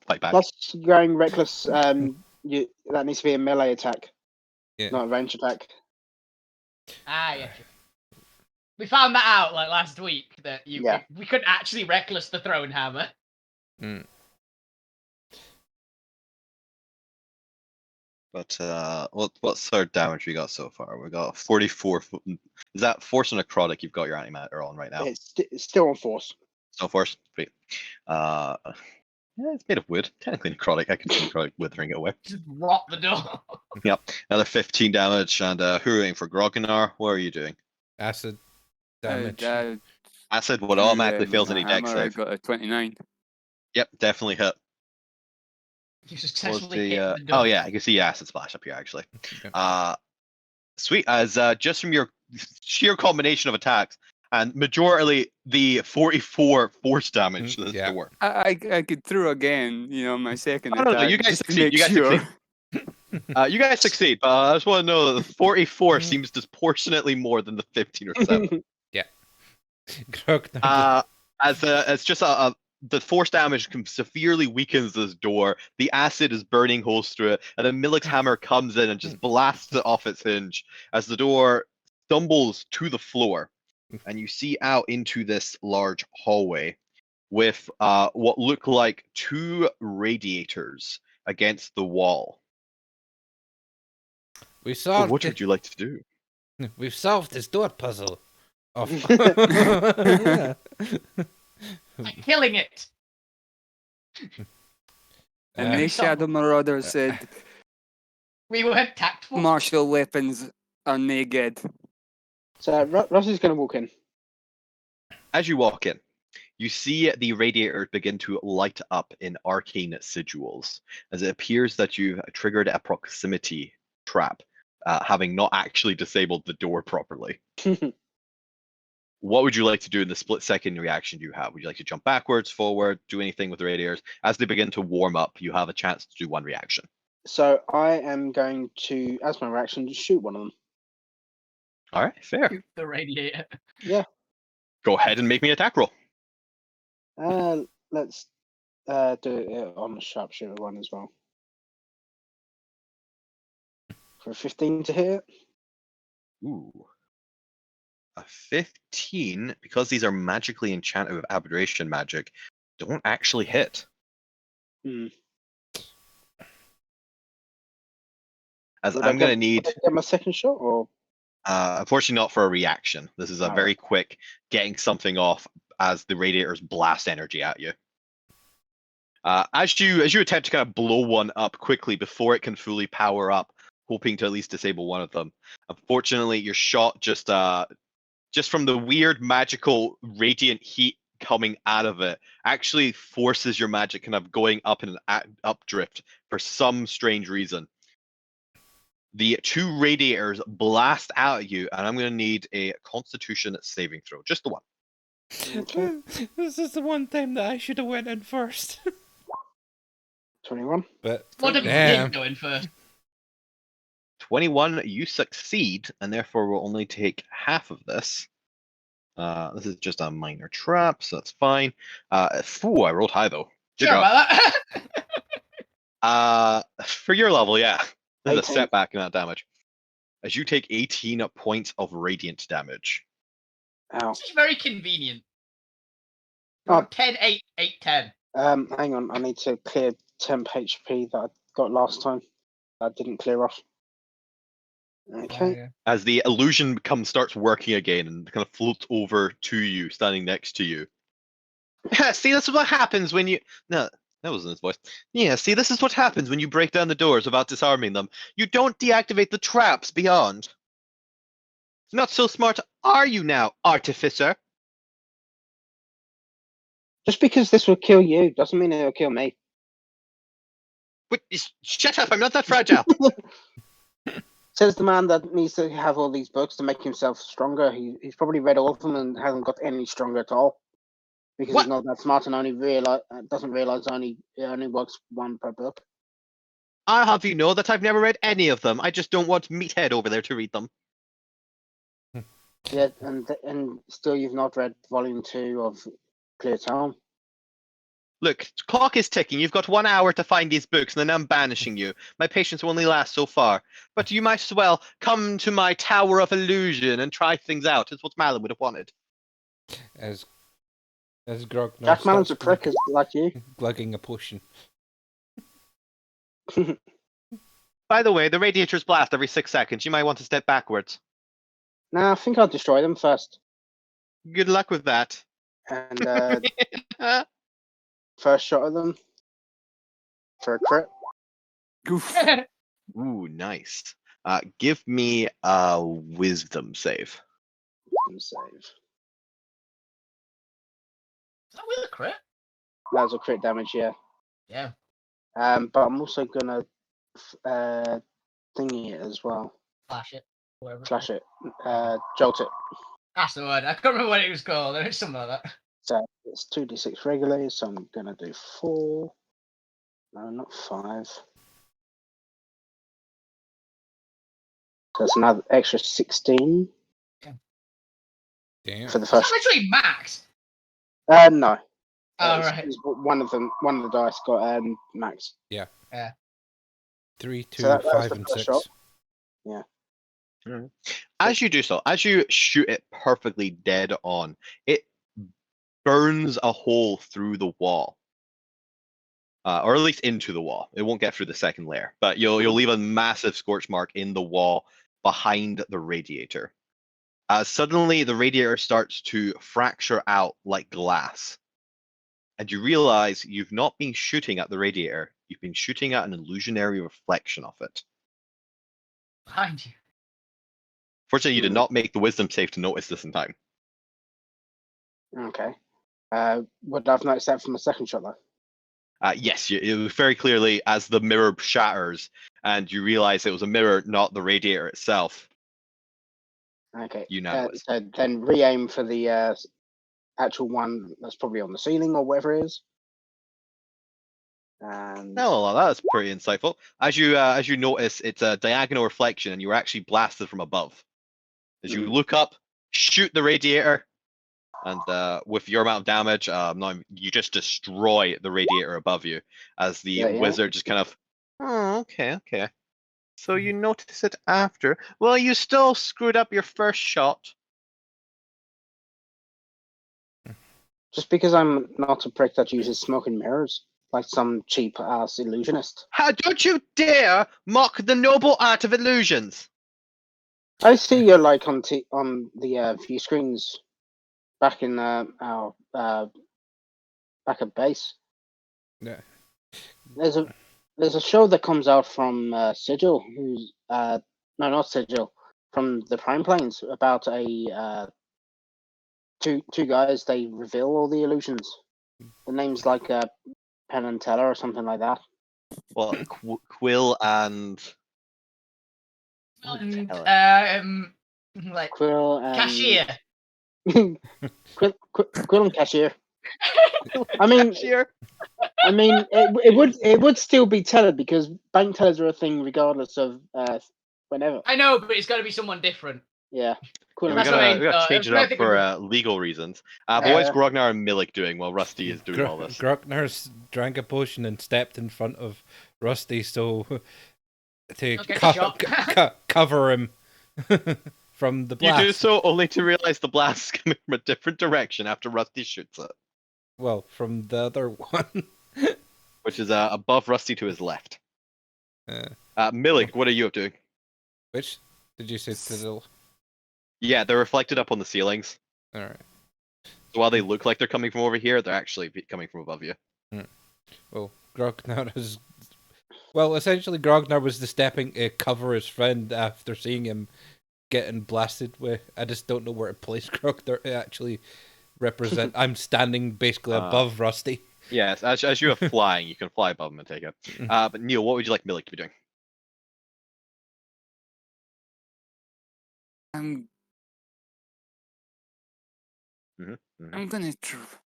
Fight back. Plus, going reckless, that needs to be a melee attack, Yeah. not a range attack. Ah, yeah. We found that out like last week that Yeah. we couldn't actually reckless the throne hammer. Mm. But what third damage we got so far? We got 44. Is that force and necrotic? You've got your antimatter on right now. It's still on force. So force, great. Yeah, it's made of wood. Technically necrotic. I can see necrotic withering it away. Just rot the door. Yep. Another 15 damage. And who are aiming for Grognar? What are you doing? Acid damage. Acid would automatically fails any dex I save. got a 29. Yep, definitely hit. You What was successfully the, hit the door. oh yeah, I can see acid splash up here actually. Okay. Sweet. As just from your sheer combination of attacks and majorly the 44 force damage to this Yeah. door. I could throw again, my second Oh, no, attack. you guys just to succeed, make you guys sure. succeed. You guys succeed, but I just want to know that the 44 seems disproportionately more than the 15 or 7. Grognar. As just the force damage severely weakens this door. The acid is burning holes through it, and then Milik's hammer comes in and just blasts it off its hinge as the door stumbles to the floor, and you see out into this large hallway with what look like 2 radiators against the wall. We So solved what it. would you like to do? We've solved this door puzzle. Of By killing it. And Uh, the Shadow Marauder said, We weren't tactful. martial weapons are nae good. So Rusty's going to walk in. As you walk in, you see the radiators begin to light up in arcane sigils, as it appears that you've triggered a proximity trap, having not actually disabled the door properly. What would you like to do in the split-second reaction you have? Would you like to jump backwards, forward, do anything with the radiators? As they begin to warm up, you have a chance to do one reaction. So I am going to, as my reaction, just shoot one of them. All right, fair. Shoot the radiator. Go ahead and make me an attack roll. Let's do it on the sharpshooter one as well. For a 15 to hit. Ooh. A 15, because these are magically enchanted with aberration magic, don't actually hit. As Would I'm I going to get- need, would I get my second shot, or unfortunately not for a reaction. This is a All very right. quick getting something off as the radiators blast energy at you. As you attempt to kind of blow one up quickly before it can fully power up, hoping to at least disable one of them. Unfortunately, your shot just from the weird magical radiant heat coming out of it actually forces your magic kind of going up in an updrift for some strange reason. The 2 radiators blast out at you, and I'm going to need a Constitution saving throw. Just the one. okay. This is the one time that I should have went in first. 21. But What did damn. you go in first? 21, you succeed, and therefore will only take half of this. This is just a minor trap, so that's fine. I rolled high though. Good Sure job. about that. For your level, yeah. This is a 18. setback in that damage. As you take 18 points of radiant damage. Ow. This is very convenient. Oh. 10, 8, 8, 10. Hang on. I need to clear temp HP that I got last time. I didn't clear off. Okay. As the illusion starts working again and kind of floats over to you, standing next to you. See, this is what happens when you... No, that wasn't his voice. Yeah, see, this is what happens when you break down the doors without disarming them. You don't deactivate the traps beyond. Not so smart, are you now, artificer? Just because this will kill you doesn't mean it'll kill me. Wait, shut up, I'm not that fragile. Says the man that needs to have all these books to make himself stronger. He's probably read all of them and hasn't got any stronger at all. Because What? he's not that smart and doesn't realize it only works 1 per book. I'll have you know that I've never read any of them. I just don't want Meathead over there to read them. Yeah, and still you've not read volume 2 of Clear Town. Look, clock is ticking. You've got 1 hour to find these books, and then I'm banishing you. My patience will only last so far. But you might as well come to my Tower of Illusion and try things out. It's what Malin would have wanted. As Grog Jack Mallon's a starts prick like you. glugging a potion. By the way, the radiators blast every 6 seconds. You might want to step backwards. Nah, I think I'll destroy them first. Good luck with that. And first shot of them for a crit. Goof. Ooh, nice. Give me a wisdom save. And save. Is that with a crit? That was a crit damage, yeah. Yeah. But I'm also gonna thingy it as well. Flash it. Whatever. Flash it. Jolt it. That's the word. I can't remember what it was called. It's something like that. So it's 2d6 regularly, so I'm gonna do 4. No, not 5. So it's another extra 16 Damn. for the Is that first. literally max? No. Oh, It's- right. it's one of the dice got max. 3, 2, So that was 5, the and first 6. shot. Yeah. As you do so, as you shoot it perfectly dead on, it burns a hole through the wall. Or at least into the wall. It won't get through the second layer, but you'll leave a massive scorch mark in the wall behind the radiator. Suddenly, the radiator starts to fracture out like glass, and you realize you've not been shooting at the radiator. You've been shooting at an illusionary reflection of it. Behind you. Fortunately, you did not make the wisdom save to notice this in time. Okay. Would I have noticed that from the second shot, though? Yes, it was very clearly as the mirror shatters, and you realize it was a mirror, not the radiator itself. Okay. You now notice. So then re-aim for the actual one that's probably on the ceiling or whatever it is. And Oh, that's pretty insightful. As you notice, it's a diagonal reflection, and you were actually blasted from above. As you look up, shoot the radiator, and with your amount of damage, you just destroy the radiator above you. As the wizard just kind of, oh, okay. So you notice it after. Well, you still screwed up your first shot. just because I'm not a prick that uses smoke and mirrors, like some cheap ass illusionist. How don't you dare mock the noble art of illusions? I see your like on the view screens back in our back at base. Yeah. There's a show that comes out from Sigil, who's no, not Sigil, from the Prime Planes, about a two guys. They reveal all the illusions. The name's like Penn and Teller or something like that. Well, Quill and And like Quill and cashier. Quill and Cashier. I mean, Cashier. it would still be Teller because bank tellers are a thing regardless of whenever. I know, but it's got to be someone different. Yeah. Quill Yeah, and we're That's what I gonna, mean. we gotta change it up I think for legal reasons. But what's Grognar and Milik doing while Rusty is doing all this? Grockner's drank a potion and stepped in front of Rusty so to Okay, cover him from the blast. You do so only to realize the blast is coming from a different direction after Rusty shoots it. Well, from the other one. Which is above Rusty to his left. Milik, what are you up doing? Which did you say to the... Yeah, they're reflected up on the ceilings. Alright. So while they look like they're coming from over here, they're actually coming from above you. Well, Grognar is... Well, essentially Grognar was the stepping to cover his friend after seeing him getting blasted with... I just don't know where to place Grognar to actually represent... I'm standing basically above Rusty. Yes, as you are flying, you can fly above them and take it. But Neil, what would you like Milik to be doing? I'm gonna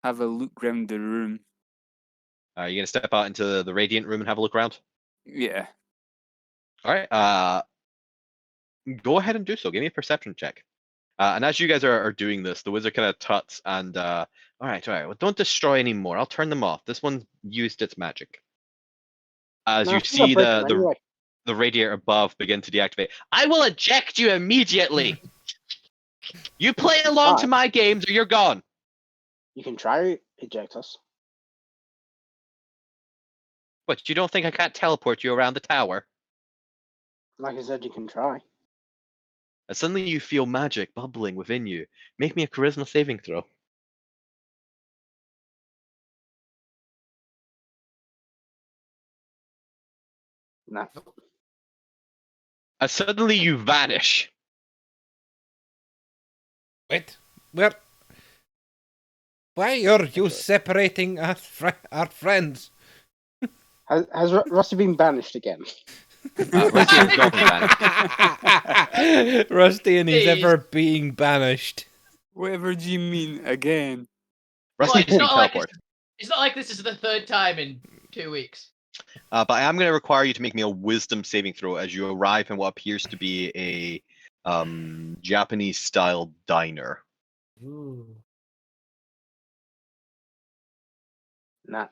have a look around the room. Are you gonna step out into the radiant room and have a look around? Yeah. All right. Go ahead and do so. Give me a perception check. And as you guys are doing this, the wizard kind of tuts and all right. Well, don't destroy anymore. I'll turn them off. This one used its magic. As you see the radiator above begin to deactivate, I will eject you immediately. You play along to my games, or you're gone. You can try to eject us. But you don't think I can't teleport you around the tower? Like I said, you can try. And suddenly you feel magic bubbling within you. Make me a charisma saving throw. No. And suddenly you vanish. Wait, where? Why are you separating our friends? Has Rusty been banished again? Rusty has not been banished. Rusty and he's ever being banished. Whatever do you mean again? Rusty Well, just being teleported. It's not like this is the third time in 2 weeks. But I am going to require you to make me a wisdom saving throw as you arrive in what appears to be a Japanese-style diner. Ooh. Nah.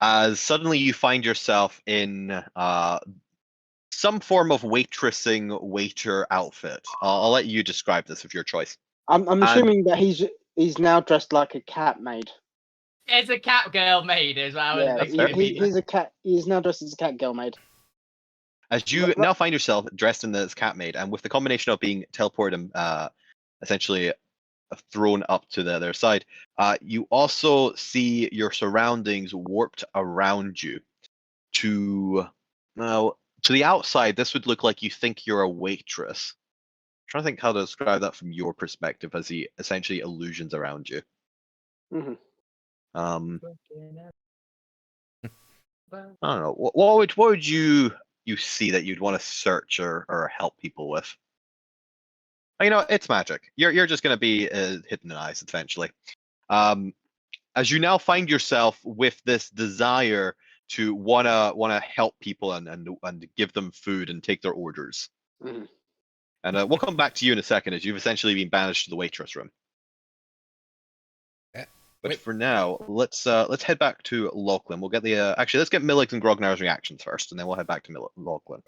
As suddenly you find yourself in some form of waitressing waiter outfit. I'll let you describe this of your choice. I'm assuming that he's now dressed like a cat maid. It's a cat girl maid, is what I was Yeah, That's thinking. fair. he's a cat. He's now dressed as a cat girl maid. As you now find yourself dressed in this cat maid, and with the combination of being teleported and essentially thrown up to the other side, you also see your surroundings warped around you. To the outside, this would look like you think you're a waitress. I'm trying to think how to describe that from your perspective, as the essentially illusions around you. hmm I don't know. What would you see that you'd want to search or help people with? It's magic. You're just going to be hypnotized eventually. As you now find yourself with this desire to wanna help people and give them food and take their orders. Mhm. And we'll come back to you in a second, as you've essentially been banished to the waitress room. But Wait. for now, let's head back to Lachlan. We'll get the actually let's get Millig's and Grognar's reactions first, and then we'll head back to Lachlan.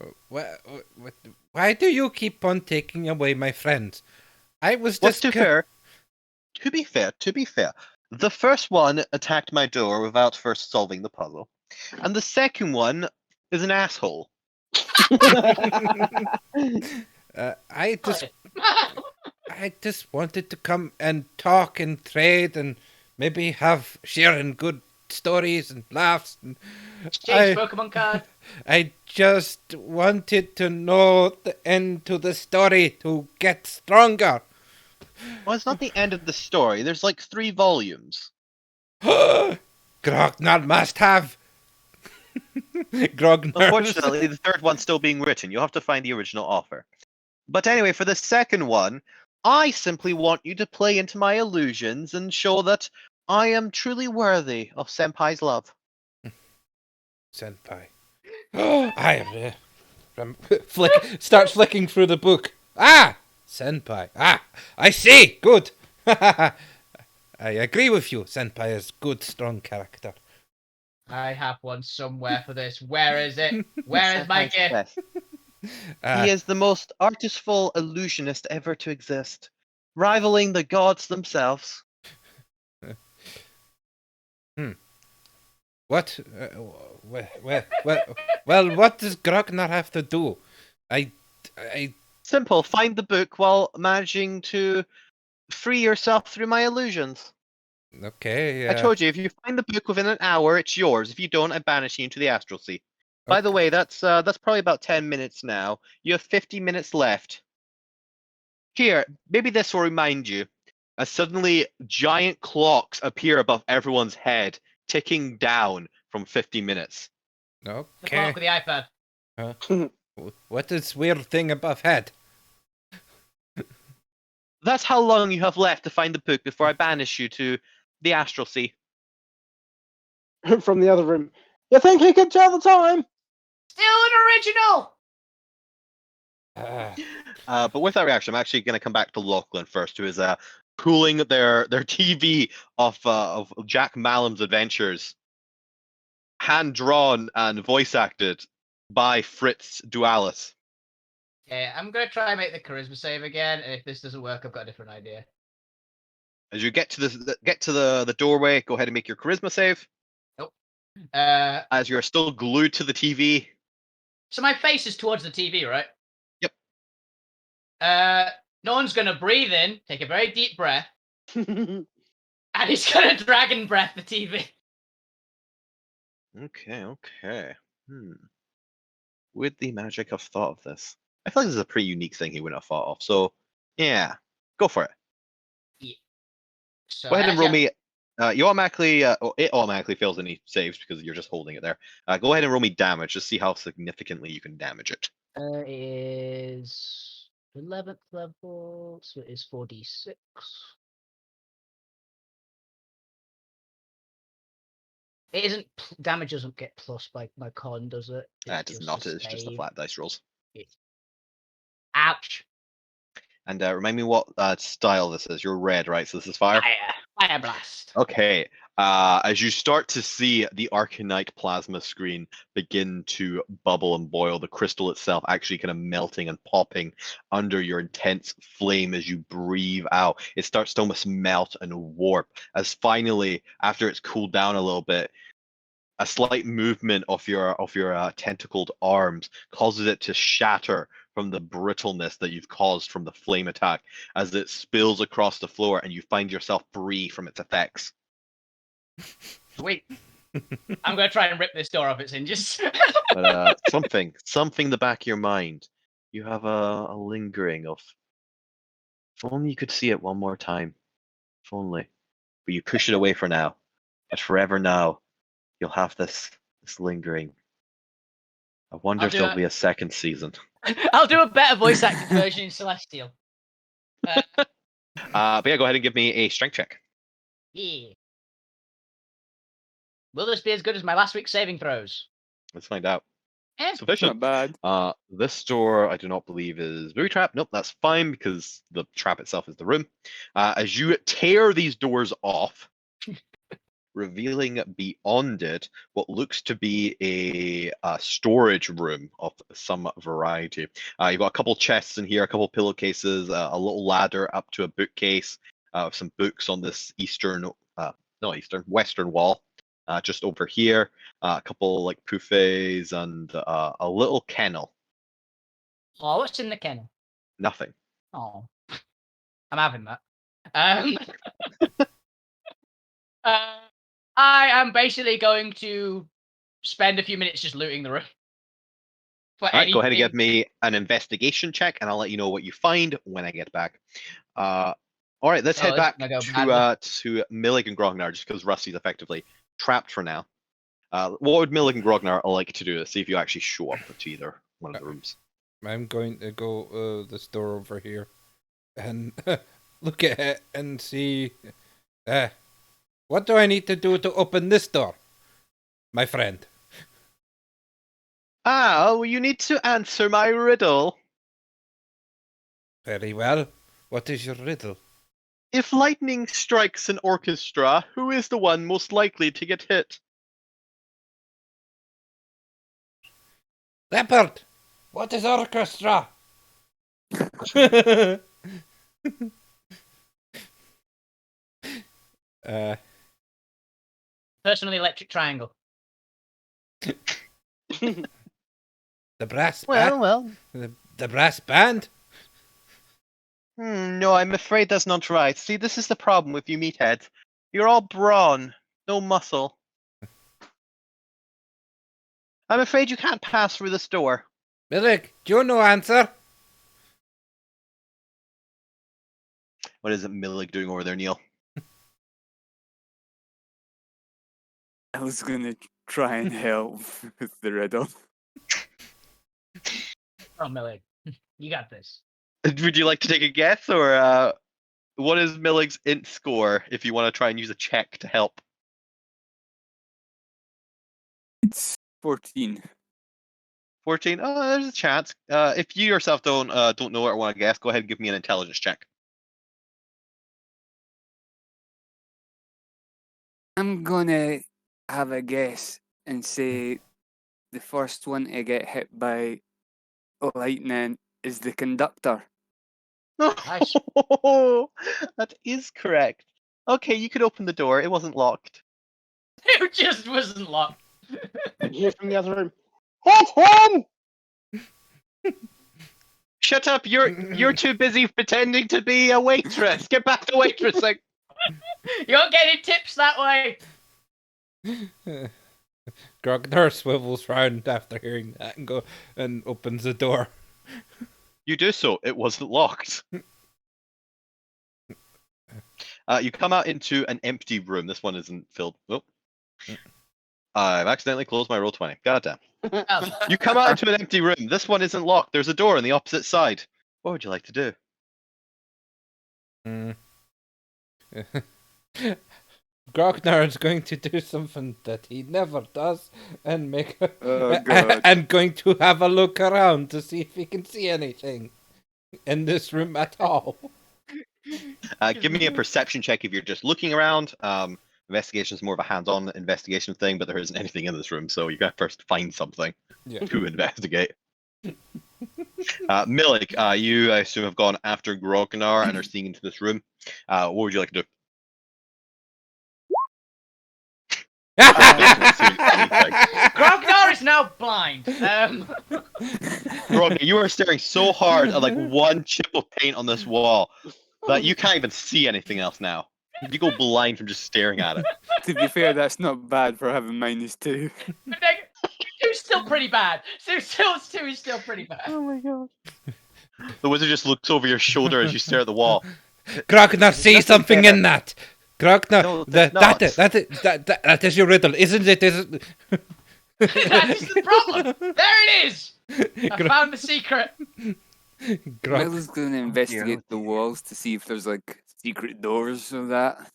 Why do you keep on taking away my friends? I was What's just to be fair, the first one attacked my door without first solving the puzzle, and the second one is an asshole. I just wanted to come and talk and trade and maybe sharing good stories and laughs. And Change Pokemon card. I just wanted to know the end to the story to get stronger. Well, it's not the end of the story. There's like 3 volumes. Grognar must have. Grognar. Unfortunately, the third one's still being written. You'll have to find the original author. But anyway, for the second one, I simply want you to play into my illusions and show that I am truly worthy of Senpai's love. Senpai. Starts flicking through the book. Ah! Senpai. Ah! I see! Good! I agree with you. Senpai is good, strong character. I have one somewhere for this. Where is it? Where is my gift? Yes. He is the most artistful illusionist ever to exist, rivaling the gods themselves. What? Well, what does Grognar have to do? I. Simple. Find the book while managing to free yourself through my illusions. Okay. I told you, if you find the book within an hour, it's yours. If you don't, I banish you into the astral sea. By the way, that's probably about 10 minutes now. You have 50 minutes left. Here, maybe this will remind you. As suddenly, giant clocks appear above everyone's head, ticking down from 50 minutes. The clock Okay. with the iPad. What is weird thing above head? That's how long you have left to find the book before I banish you to the astral sea. From the other room. You think he could tell the time? Still an original! But with that reaction, I'm actually going to come back to Lachlan first, who is pulling their TV of Jack Mallam's adventures, hand drawn and voice acted by Fritz Dualis. Okay, I'm going to try and make the charisma save again, and if this doesn't work, I've got a different idea. As you get to the doorway, go ahead and make your charisma save. As you're still glued to the TV. So my face is towards the TV, right? Yep. No one's going to breathe in, take a very deep breath, and he's going to dragon breath the TV. Okay. Would the magic have thought of this? I feel like this is a pretty unique thing he wouldn't have thought of. So, yeah, go for it. Yeah. So Go ahead and roll me. It automatically fails any saves because you're just holding it there. Go ahead and roll me damage. Just see how significantly you can damage it. It is 11th level, so it is 4d6. It isn't damage doesn't get plus by my con, does it? It does not. It's just the flat dice rolls. Ouch. And remind me what style this is. You're red, right? So this is fire. Fire blast. Okay. As you start to see the Arcanite plasma screen begin to bubble and boil, the crystal itself actually kind of melting and popping under your intense flame as you breathe out. It starts to almost melt and warp as finally, after it's cooled down a little bit, a slight movement of your tentacled arms causes it to shatter from the brittleness that you've caused from the flame attack as it spills across the floor and you find yourself free from its effects. Sweet. I'm going to try and rip this door off its hinges. But something in the back of your mind, you have a lingering of, if only you could see it one more time. If only. But you push it away for now. But forever now, you'll have this lingering. I wonder if there'll be a second season. I'll do a better voice acting version in Celestial. But yeah, go ahead and give me a strength check. Yeah. Will this be as good as my last week's saving throws? Let's find out. Eh, Sufficient. Not bad. This door I do not believe is booby trap. Nope, that's fine because the trap itself is the room. As you tear these doors off, revealing beyond it what looks to be a storage room of some variety. You've got a couple chests in here, a couple pillowcases, a little ladder up to a bookcase, some books on this western wall. Just over here, a couple like buffets and a little kennel. Oh, what's in the kennel? Nothing. Oh, I'm having that. I am basically going to spend a few minutes just looting the room. All right, go ahead and give me an investigation check, and I'll let you know what you find when I get back. All right, let's head back to Millig and Grognar, just because Rusty's effectively trapped for now. What would Millig and Grognar like to do to see if you actually show up to either one of the rooms? I'm going to go this door over here and look at it and see. What do I need to do to open this door, my friend? Oh, you need to answer my riddle. Very well. What is your riddle? If lightning strikes an orchestra, who is the one most likely to get hit? Leopard! What is orchestra? Personally, Electric Triangle. The brass Well, band? well. The brass band? No, I'm afraid that's not right. See, this is the problem with you meatheads. You're all brawn, no muscle. I'm afraid you can't pass through this door. Millig, do you know answer? What is it Millig doing over there, Neil? I was gonna try and help with the riddle. Oh, Millie, you got this. Would you like to take a guess, or what is Millig's int score if you want to try and use a check to help? It's 14. 14? Oh, there's a chance. If you yourself don't know it or want to guess, go ahead and give me an intelligence check. I'm gonna have a guess and say the first one to get hit by lightning is the conductor. Nice. That is correct. Okay, you could open the door. It wasn't locked. It just wasn't locked. You hear from the other room. Hit him! Shut up! You're too busy pretending to be a waitress. Get back to waitressing. You're getting tips that way. Grognar swivels round after hearing that and opens the door. You do so. It wasn't locked. You come out into an empty room. This one isn't filled. Oh. I've accidentally closed my roll 20. Goddamn. You come out into an empty room. This one isn't locked. There's a door on the opposite side. What would you like to do? Grognar is going to do something that he never does and Oh, God. and going to have a look around to see if he can see anything in this room at all. Give me a perception check if you're just looking around. Investigation is more of a hands-on investigation thing, but there isn't anything in this room, so you got to first find something to investigate. Milik, you I assume have gone after Grognar and are seeing into this room. What would you like to do? Grognar is now blind. Grognar, you are staring so hard at like one chip of paint on this wall that you can't even see anything else now. You go blind from just staring at it. To be fair, that's not bad for having -2. Two's still pretty bad. Two is still pretty bad. Oh my god. The wizard just looks over your shoulder as you stare at the wall. Grognar, see something in that. Grognar, No, that is your riddle, isn't it? Isn't... That is the problem. There it is. I found the secret. Milo's going to investigate the walls to see if there's like secret doors or that.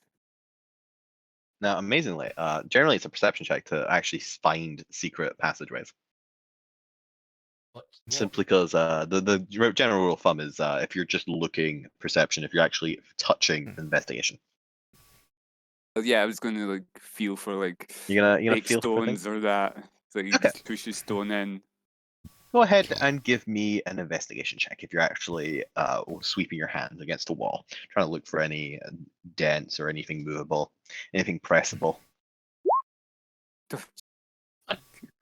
Now, amazingly, generally it's a perception check to actually find secret passageways. Simply because the general rule of thumb is if you're just looking, perception. If you're actually touching, investigation. Yeah, I was going to like feel for like You're gonna big feel for things? stones or that. So you Okay. just push a stone in. Go ahead and give me an investigation check if you're actually sweeping your hand against a wall, trying to look for any dents or anything movable, anything pressable.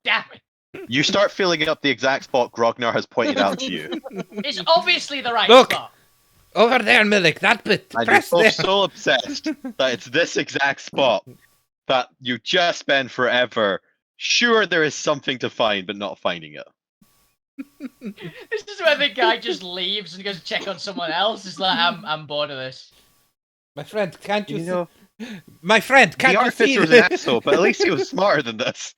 Damn it. You start filling up the exact spot Grognar has pointed out to you. It's obviously the right Look. spot. Over there, Milik, that bit. And you're Press both there. so obsessed that it's this exact spot that you just spend forever sure there is something to find, but not finding it. This is where the guy just leaves and goes to check on someone else. It's like I'm bored of this. My friend, can't you, You know, My friend, the can't you see artificer was an this? asshole, but at least he was smarter than this.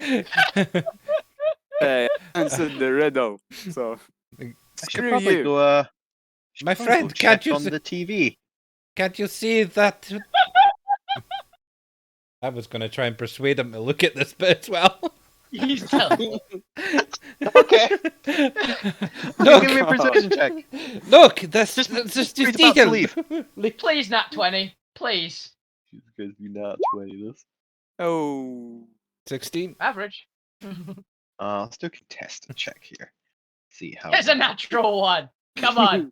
Answered the riddle. So I should screw probably you. go. My probably friend, go can't check you on see... the TV? Can't you see that? I was going to try and persuade him to look at this bit as well. He's telling. Okay. Look, Give me a persuasion check. look, this Just- just he's about to leave. Please, Nat 20. Please. She's going to be not 20 this. Oh. 16. Average. Let's do a contestant check here. See how. There's a natural one. Come on.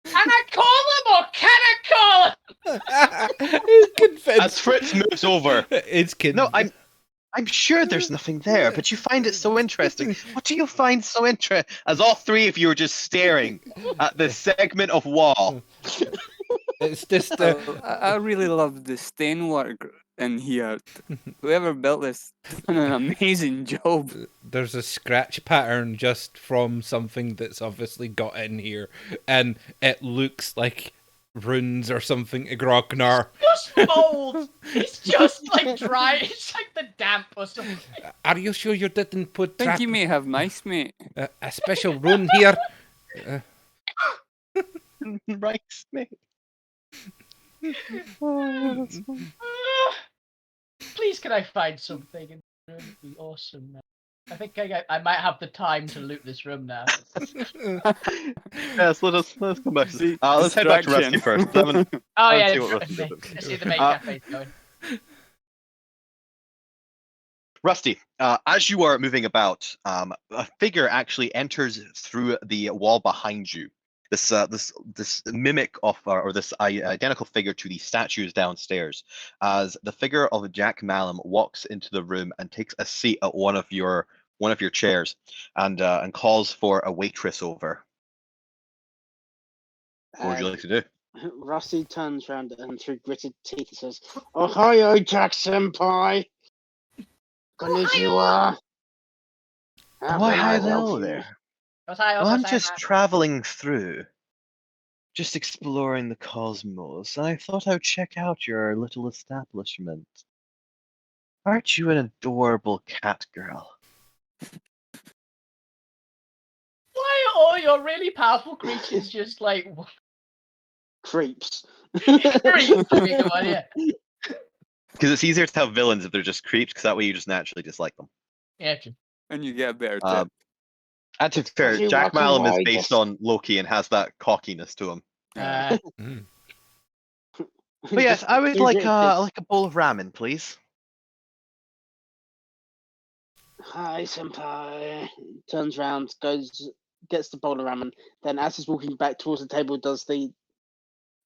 Can I call him or can I call him? He's convinced. As Fritz moves over. It's convinced. No, I'm sure there's nothing there, but you find it so interesting. What do you find so interesting? As all three of you are just staring at this segment of wall. It's just I really love the stonework in here. Whoever built this done an amazing job. there's a scratch pattern just from something that's obviously got in here, and it looks like runes or something to Grognar. Just mold. It's just like dry. It's like the damp or something. Are you sure you didn't put I think you may have mice, mate. a special rune here? Right, mate. Please, can I find something? It would be awesome. Man. I think I might have the time to loot this room now. Yes, let's come back. Let's head back to Rusty Distraction. first. Seven. Oh Let's yeah, see what let's Rusty does. see the main cafe going. Rusty, as you are moving about, a figure actually enters through the wall behind you. This mimic of, or this identical figure to the statues downstairs, as the figure of Jack Malum walks into the room and takes a seat at one of your chairs, and calls for a waitress over. What would you like to do? Rusty turns round and through gritted teeth says, "Ohio, Jack Senpai! Konnichiwa! How Why, can I help hello you?" there. Well, I'm just traveling through, just exploring the cosmos. I thought I'd check out your little establishment. Aren't you an adorable cat girl? Why are all your really powerful creatures just like Creeps. creeps? Come on, yeah. Because it's easier to have villains if they're just creeps, because that way you just naturally dislike them. Yeah, true. And you get a better Uh, tip. And to be fair, As you Jack walk Malum is away, based just- on Loki and has that cockiness to him. Mm. But yes, just I would two like gritty teeth. a bowl of ramen, please. Hi, senpai. Turns around, gets the bowl of ramen. Then, as he's walking back towards the table, does the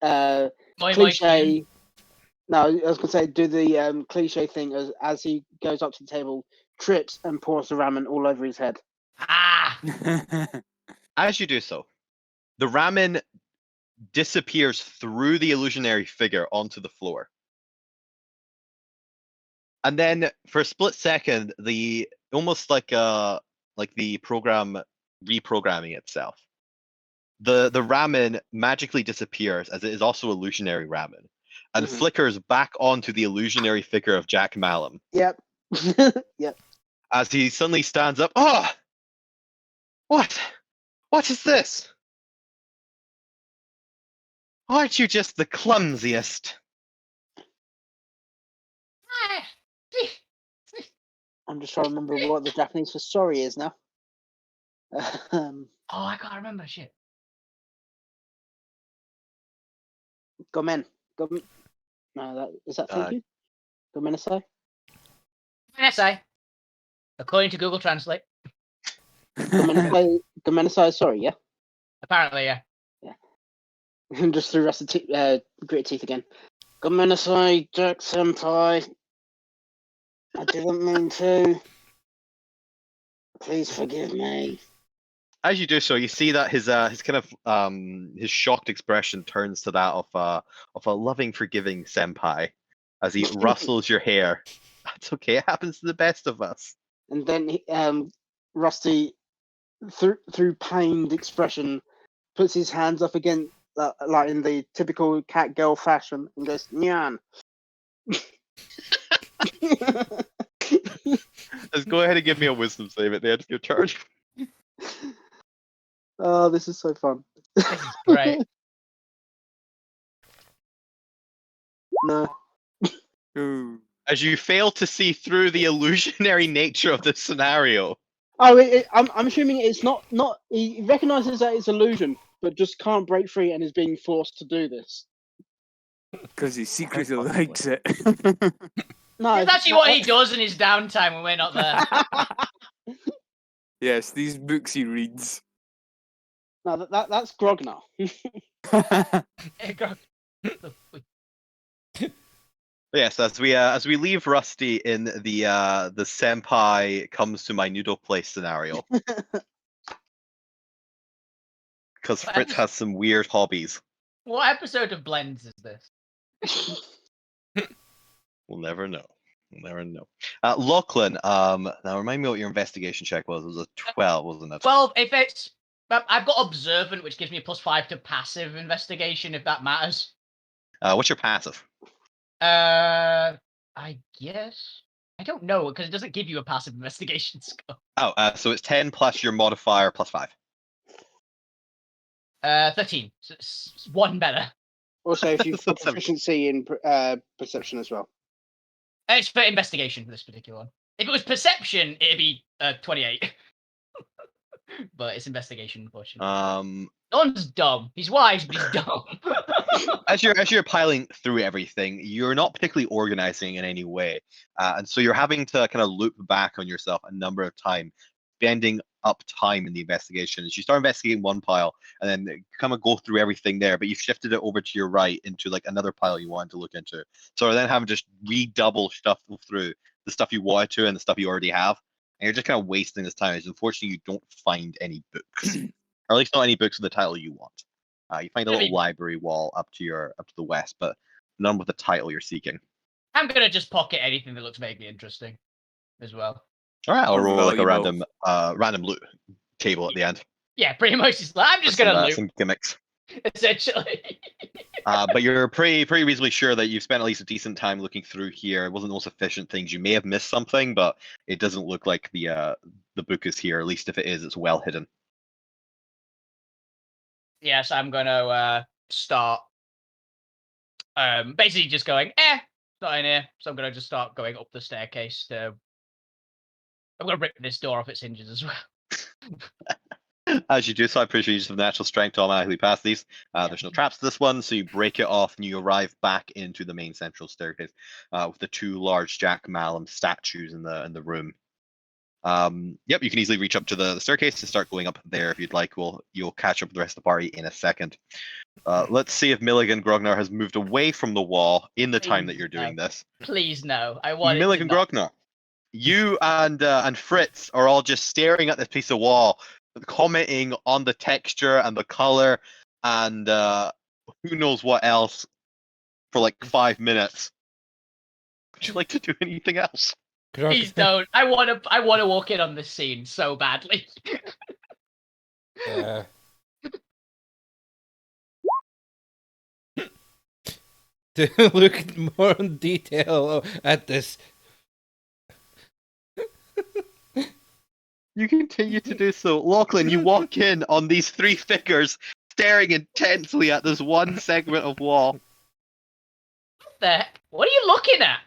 Moi moi cliche. tune. No, I was gonna say do the cliche thing as he goes up to the table, trips and pours the ramen all over his head. Ah! As you do so, the ramen disappears through the illusionary figure onto the floor. And then for a split second, the almost like the program reprogramming itself. The ramen magically disappears as it is also illusionary ramen and Mhm. flickers back onto the illusionary figure of Jack Malum Yep. Yep. as he suddenly stands up. Oh! What? What is this? Aren't you just the clumsiest? Ah. I'm just trying to remember what the Japanese for sorry is now. Oh, I can't remember shit. Gomen. Gomen. No, is that thank Uh, you? Gomenasai? NSA. According to Google Translate. Gomenasai, sorry, yeah? Apparently, yeah. And just through rusted gritted teeth again. Gomenasai, Jack senpai. I didn't mean to. Please forgive me. As you do so, you see that his kind of his shocked expression turns to that of a loving, forgiving senpai as he rustles your hair. That's okay. It happens to the best of us. And then Rusty, through pained expression, puts his hands up again, like in the typical cat girl fashion, and goes, "Nyan." Just go ahead and give me a wisdom save at the end of your turn. Oh, this is so fun. This is great. No. Ooh. As you fail to see through the illusionary nature of this scenario. Oh, I'm assuming it's not. He recognizes that it's illusion, but just can't break free and is being forced to do this. Because he secretly possibly. likes it. No, It's actually what he does in his downtime when we're not there. Yes, these books he reads. No, that's Grognar. Yes, as we leave Rusty in the senpai comes to my noodle place scenario. Because Fritz has some weird hobbies. What episode of Blends is this? We'll never know. We'll never know. Lachlan, now remind me what your investigation check was. It was a 12, wasn't it? 12, if it's... I've got Observant, which gives me a +5 to passive investigation, if that matters. What's your passive? I guess... I don't know, because it doesn't give you a passive investigation score. Oh, so it's 10 plus your modifier plus 5. 13. So it's one better. Also, if you've got So- proficiency in perception as well. It's for investigation for this particular one. If it was perception, it'd be 28. But it's investigation, unfortunately. Don's dumb. He's wise, but he's dumb. As you're piling through everything, you're not particularly organizing in any way, and so you're having to kind of loop back on yourself a number of times, spending up time in the investigation. As you start investigating one pile, and then kind of go through everything there, but you've shifted it over to your right into like another pile you wanted to look into. So then having to just redouble stuff through the stuff you wanted to and the stuff you already have, and you're just kind of wasting this time. As unfortunately, you don't find any books, or at least not any books with the title you want. You find a little library wall up to the west, but none with the title you're seeking. I'm gonna just pocket anything that looks vaguely interesting, as well. All right, I'll Or roll like a valuable. random loot table at the end. Yeah, pretty much. It's like, I'm just With gonna some, loot, some gimmicks. essentially. But you're pretty reasonably sure that you've spent at least a decent time looking through here. It wasn't the most efficient things. You may have missed something, but it doesn't look like the book is here. At least if it is, it's well hidden. Yes, I'm gonna start basically just going, it's not in here. So I'm gonna just start going up the staircase to I'm gonna rip this door off its hinges as well. As you do so, I'm pretty sure you just have natural strength to automatically pass these. There's no traps to this one, so you break it off and you arrive back into the main central staircase with the two large Jack Malum statues in the room. Yep, you can easily reach up to the staircase and start going up there if you'd like. You'll catch up with the rest of the party in a second. Let's see if Milligan Grognar has moved away from the wall in the time that you're doing this. Please no. I want Milligan it to not. Grognar, you and Fritz are all just staring at this piece of wall, commenting on the texture and the color and who knows what else for like 5 minutes. Would you like to do anything else? Please don't. I want to walk in on this scene so badly. To look more in detail at this. You continue to do so. Lachlan, you walk in on these three figures staring intensely at this one segment of wall. What are you looking at?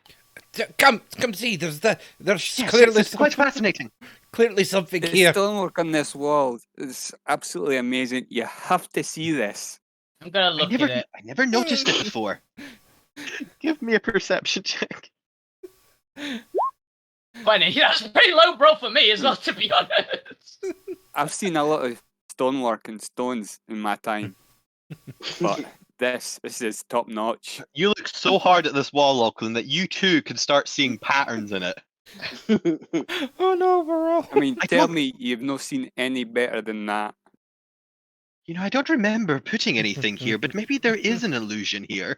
Come see. There's Yes, clearly it's quite fascinating. clearly something The here. stonework on this wall is absolutely amazing. You have to see this. I'm gonna look at it. I never noticed it before. Give me a perception check. Funny, that's pretty low bro for me as well, to be honest. I've seen a lot of stonework and stones in my time, but this is top notch. You look so hard at this wall, Lachlan, that you too can start seeing patterns in it. Oh no, we're all. I mean, I tell don't- me you've not seen any better than that. You know, I don't remember putting anything here, but maybe there is an illusion here.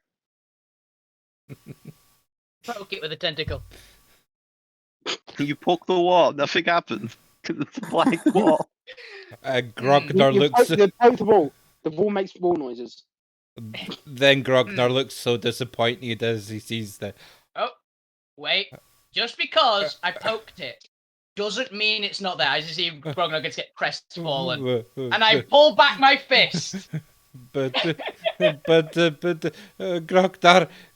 Poke it with a tentacle. You poke the wall, nothing happens because it's a blank wall. Grognar looks. You poke the ball. The ball makes ball noises. Then Grognar looks so disappointed as he sees that. Oh, wait. Just because I poked it doesn't mean it's not there. As you see, Grognar gets crestfallen. And I pull back my fist. But Grognar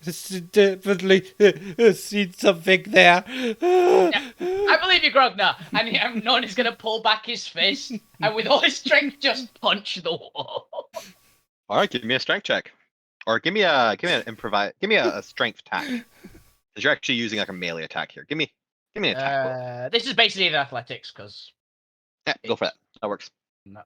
definitely seen something there. I believe you, Grognar. And I'm known he's going to pull back his fist and with all his strength just punch the wall. All right, give me a strength check, or give me a strength attack. Because you're actually using like a melee attack here. Give me an attack. roll. This is basically the athletics, because... Yeah, go for that. That works. No.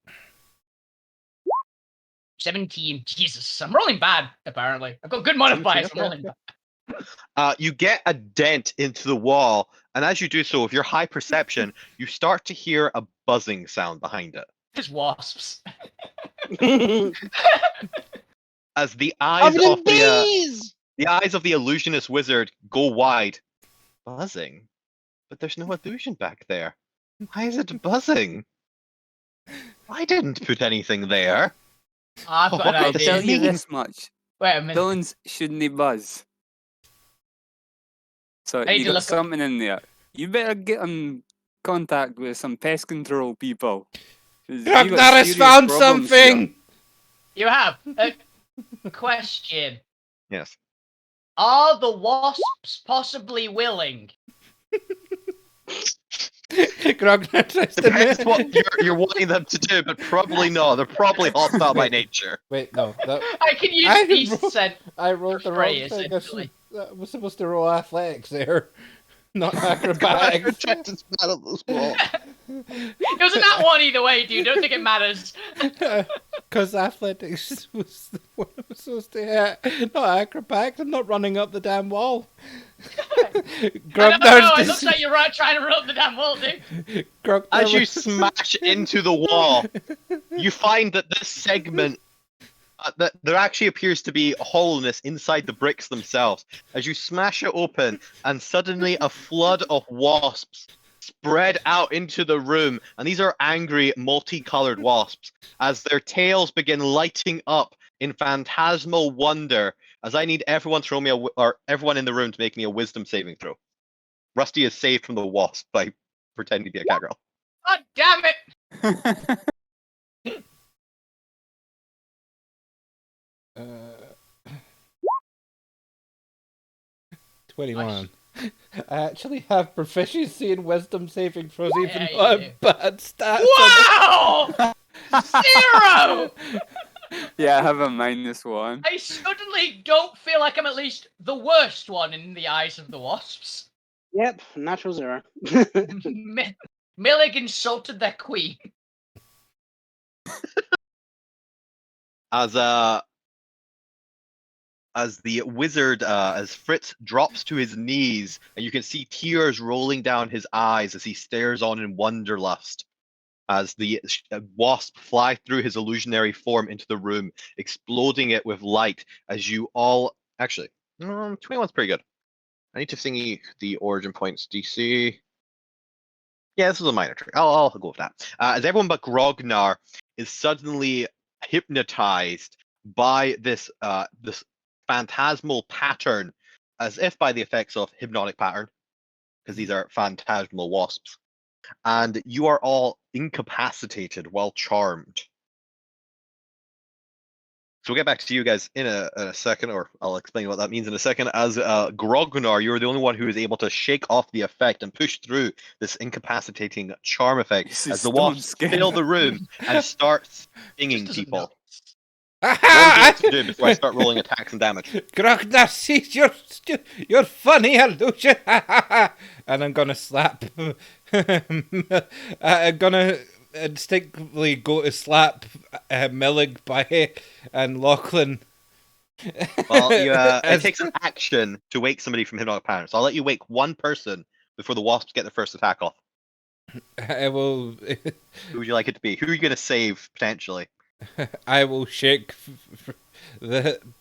17. Jesus, I'm rolling bad, apparently. I've got good modifiers, I'm rolling bad. You get a dent into the wall, and as you do so, with your high perception, you start to hear a buzzing sound behind it. There's wasps. As the Other eyes than of the eyes of the illusionist wizard go wide, buzzing. But there's no illusion back there. Why is it buzzing? I didn't put anything there. I've got an I'll I'll idea. tell you mean? this much: Wait a minute. stones shouldn't buzz. So I need you to got look up- something in there. You better get in contact with some pest control people. 'Cause you got Grognar has serious found problems something. here. You have a question. Yes. Are the wasps possibly willing? Grognar tries to Depends what you're wanting them to do, but probably not. They're probably hostile by nature. Wait, no. I can use I beast roll- scent. I rolled the wrong Frey, thing. essentially. I was supposed to roll athletics there, not acrobatics. It's bad at this wall. It wasn't that one either way, dude. Don't think it matters. Because athletics was the one I was supposed to hit, not acrobatics. I'm not running up the damn wall. I Grognar's don't know. It dis- looks like you're right trying to run up the damn wall, dude. Grognar As you was- smash into the wall, you find that this segment, that there actually appears to be a hollowness inside the bricks themselves. As you smash it open, and suddenly a flood of wasps spread out into the room, and these are angry, multicolored wasps, as their tails begin lighting up in phantasmal wonder. As I need everyone to throw me or everyone in the room to make me a wisdom saving throw. Rusty is saved from the wasp by pretending to be a catgirl. God damn it! 21. I actually have proficiency in wisdom saving throws, even Yeah, though I you have bad stats. Wow! 0! Yeah, I have a -1. I suddenly don't feel like I'm at least the worst one in the eyes of the wasps. Yep, natural 0. Millig insulted their queen. As the wizard, as Fritz drops to his knees, and you can see tears rolling down his eyes as he stares on in wonderlust, as the wasp fly through his illusionary form into the room, exploding it with light. As you all, actually, 21's pretty good. I need to see the origin points DC. Yeah, this is a minor trick. I'll go with that. As everyone but Grognar is suddenly hypnotized by this phantasmal pattern, as if by the effects of hypnotic pattern, because these are phantasmal wasps, and you are all incapacitated while charmed. So we'll get back to you guys in a second, or I'll explain what that means in a second. As Grognar, you're the only one who is able to shake off the effect and push through this incapacitating charm effect This is as the stone wasps skin. fill the room and start stinging Just doesn't people. know. What would you like to do before I start rolling attacks and damage? Grognar sees your funny illusion, and I'm gonna slap. I'm gonna instinctively go to slap Millig by and Lachlan. Well, it As- takes an action to wake somebody from hypnotic pattern, so I'll let you wake one person before the wasps get their first attack off. I will. Who would you like it to be? Who are you going to save potentially? I will shake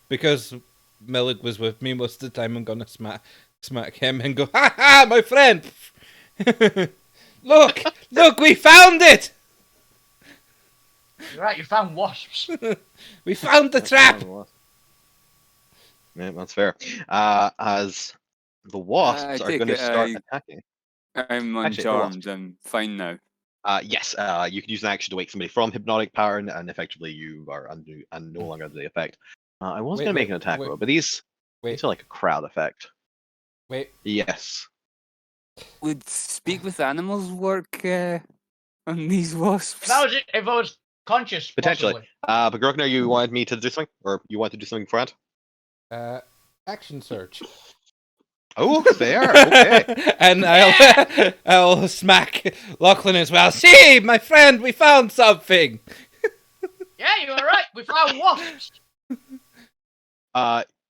because Millig was with me most of the time. I'm gonna smack him and go, "Ha ha, my friend! look, we found it! You're right, you found wasps. We found the trap." Yeah, that's fair. As the wasps I are take going to it, start attacking. I'm Actually, the uncharmed. I'm fine now. Yes, you can use an action to wake somebody from hypnotic pattern, and effectively you are no longer under the effect. I was going to make an attack roll, but these are like a crowd effect. Wait. Yes. Would speak with animals work on these wasps? If I was conscious, Potentially. possibly. But Grognar, you wanted me to do something? Or you wanted to do something beforehand? Action search. Oh, fair. Okay. And I'll smack Lachlan as well. See, my friend, we found something. Yeah, you were right. We found wasps.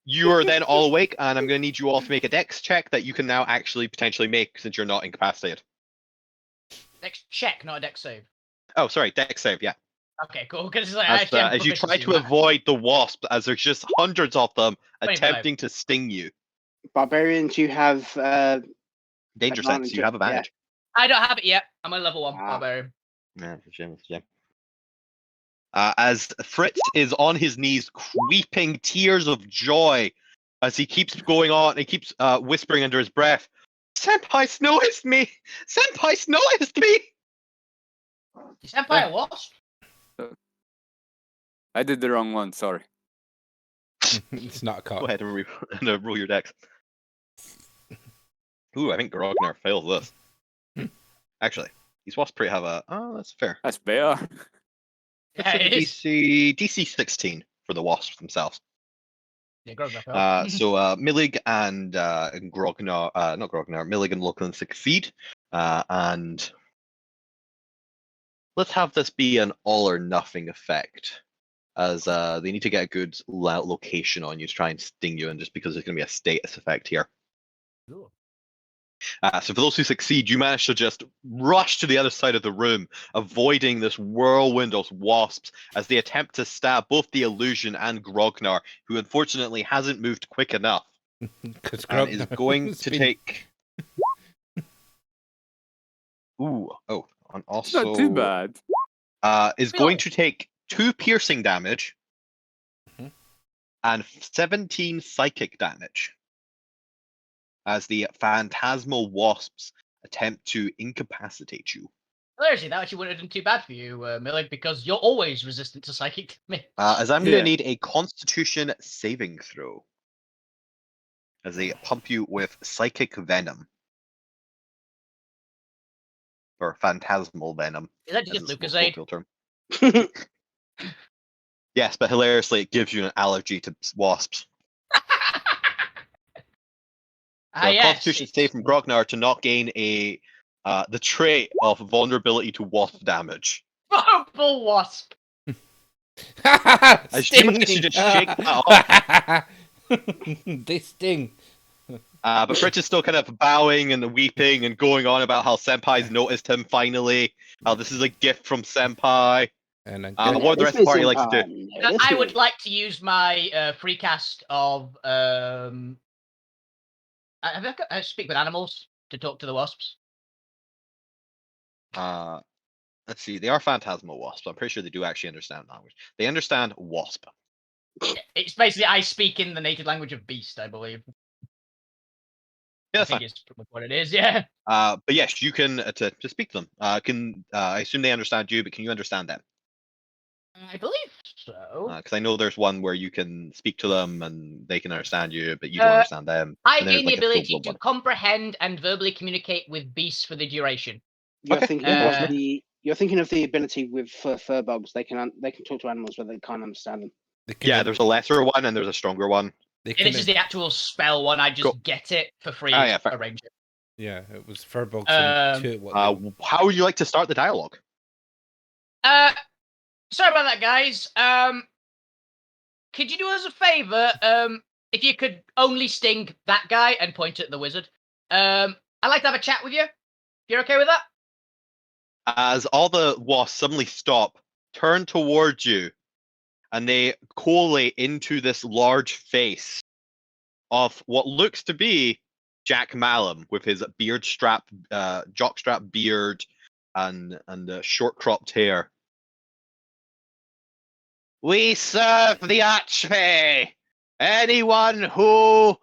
You are then all awake, and I'm going to need you all to make a dex check that you can now actually potentially make since you're not incapacitated. Next check, not a dex save. Oh, sorry, dex save, yeah. Okay, cool. Because like, As you try to avoid the wasp, as there's just hundreds of them 25. attempting to sting you. Barbarians, you have Danger sense, you have advantage. I don't have it yet. I'm on level 1 Ah. barbarian. Yeah, it's a shame, it's a shame. As Fritz is on his knees, weeping tears of joy, as he keeps going on, he keeps whispering under his breath, "Senpai's noticed me! Senpai's noticed me!" Is Senpai a wasp? I did the wrong one, sorry. It's not a Go cop. ahead and roll your dex. Ooh, I think Grognar fails this. Actually, these wasps pretty have a... Oh, that's fair. That's better. Yeah, it is. DC 16 for the wasps themselves. Yeah, Grognar failed. So Millig and Grognar, not Grognar, Millig and Lachlan succeed. And let's have this be an all or nothing effect, as they need to get a good location on you to try and sting you, and just because there's going to be a status effect here. Cool. So for those who succeed, you manage to just rush to the other side of the room, avoiding this whirlwind of wasps as they attempt to stab both the illusion and Grognar, who unfortunately hasn't moved quick enough, and is going to take... Ooh, oh, and It's also... not too bad. Is going to take 2 piercing damage and 17 psychic damage as the phantasmal wasps attempt to incapacitate you. Seriously, that actually wouldn't have done too bad for you, Millig, because you're always resistant to psychic damage. As I'm going to Yeah. need a Constitution saving throw as they pump you with psychic venom. Or phantasmal venom. Is that as just it's the Lucasade? colloquial term. Yes, but hilariously, it gives you an allergy to wasps. So Yes. Constitution save from Grognar to not gain the trait of vulnerability to wasp damage. Purple wasp. As you managed to just shake that They sting. But Fritz is still kind of bowing and weeping and going on about how Senpai's noticed him finally. How this is a gift from Senpai. And I What guess, would the rest of the party like to do? I would like to use my free cast of have I got, speak with animals to talk to the wasps. Let's see. They are phantasmal wasps. I'm pretty sure they do actually understand language. They understand wasp. It's basically I speak in the native language of beast, I believe. Yeah, I that's think fine. it's what it is. Yeah. But yes, you can to speak to them. I assume they understand you, but can you understand them? I believe so. Because I know there's one where you can speak to them and they can understand you, but you don't understand them. I And then gain there's the like a ability full-blown to one. comprehend and verbally communicate with beasts for the duration. You're Okay, thinking yeah, of you're thinking of the ability with fur bugs. They can talk to animals, but they can't understand them. Yeah, there's a lesser one and there's a stronger one. This is the actual spell one. I just get it for free. Ah, yeah, fair. Arrange it. Yeah, it was Furbolgs Um, and two. How would you like to start the dialogue? Sorry about that, guys. Could you do us a favor? If you could only sting that guy and point at the wizard. I'd like to have a chat with you. You're okay with that? As all the wasps suddenly stop, turn towards you, and they collate into this large face of what looks to be Jack Malum with his jockstrap beard and short cropped hair. We serve the Archfey. Anyone who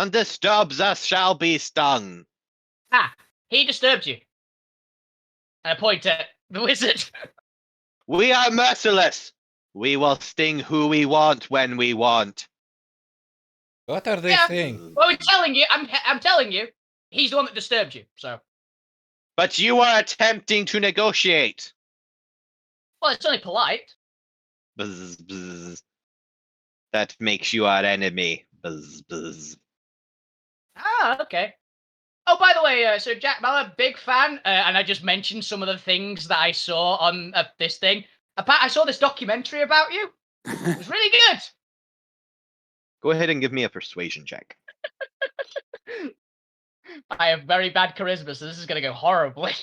disturbs us shall be stung. Ah, he disturbed you. And I point at the wizard. We are merciless. We will sting who we want when we want. What are they saying? Well, we're telling you. I'm telling you. He's the one that disturbed you. So. But you are attempting to negotiate. Well, it's only polite. Buzz, buzz. That makes you our enemy. Buzz, buzz. Ah, okay. Oh, by the way, so Jack Malum, big fan, and I just mentioned some of the things that I saw on this thing. I saw this documentary about you. It was really good. Go ahead and give me a persuasion check. I have very bad charisma, so this is going to go horribly.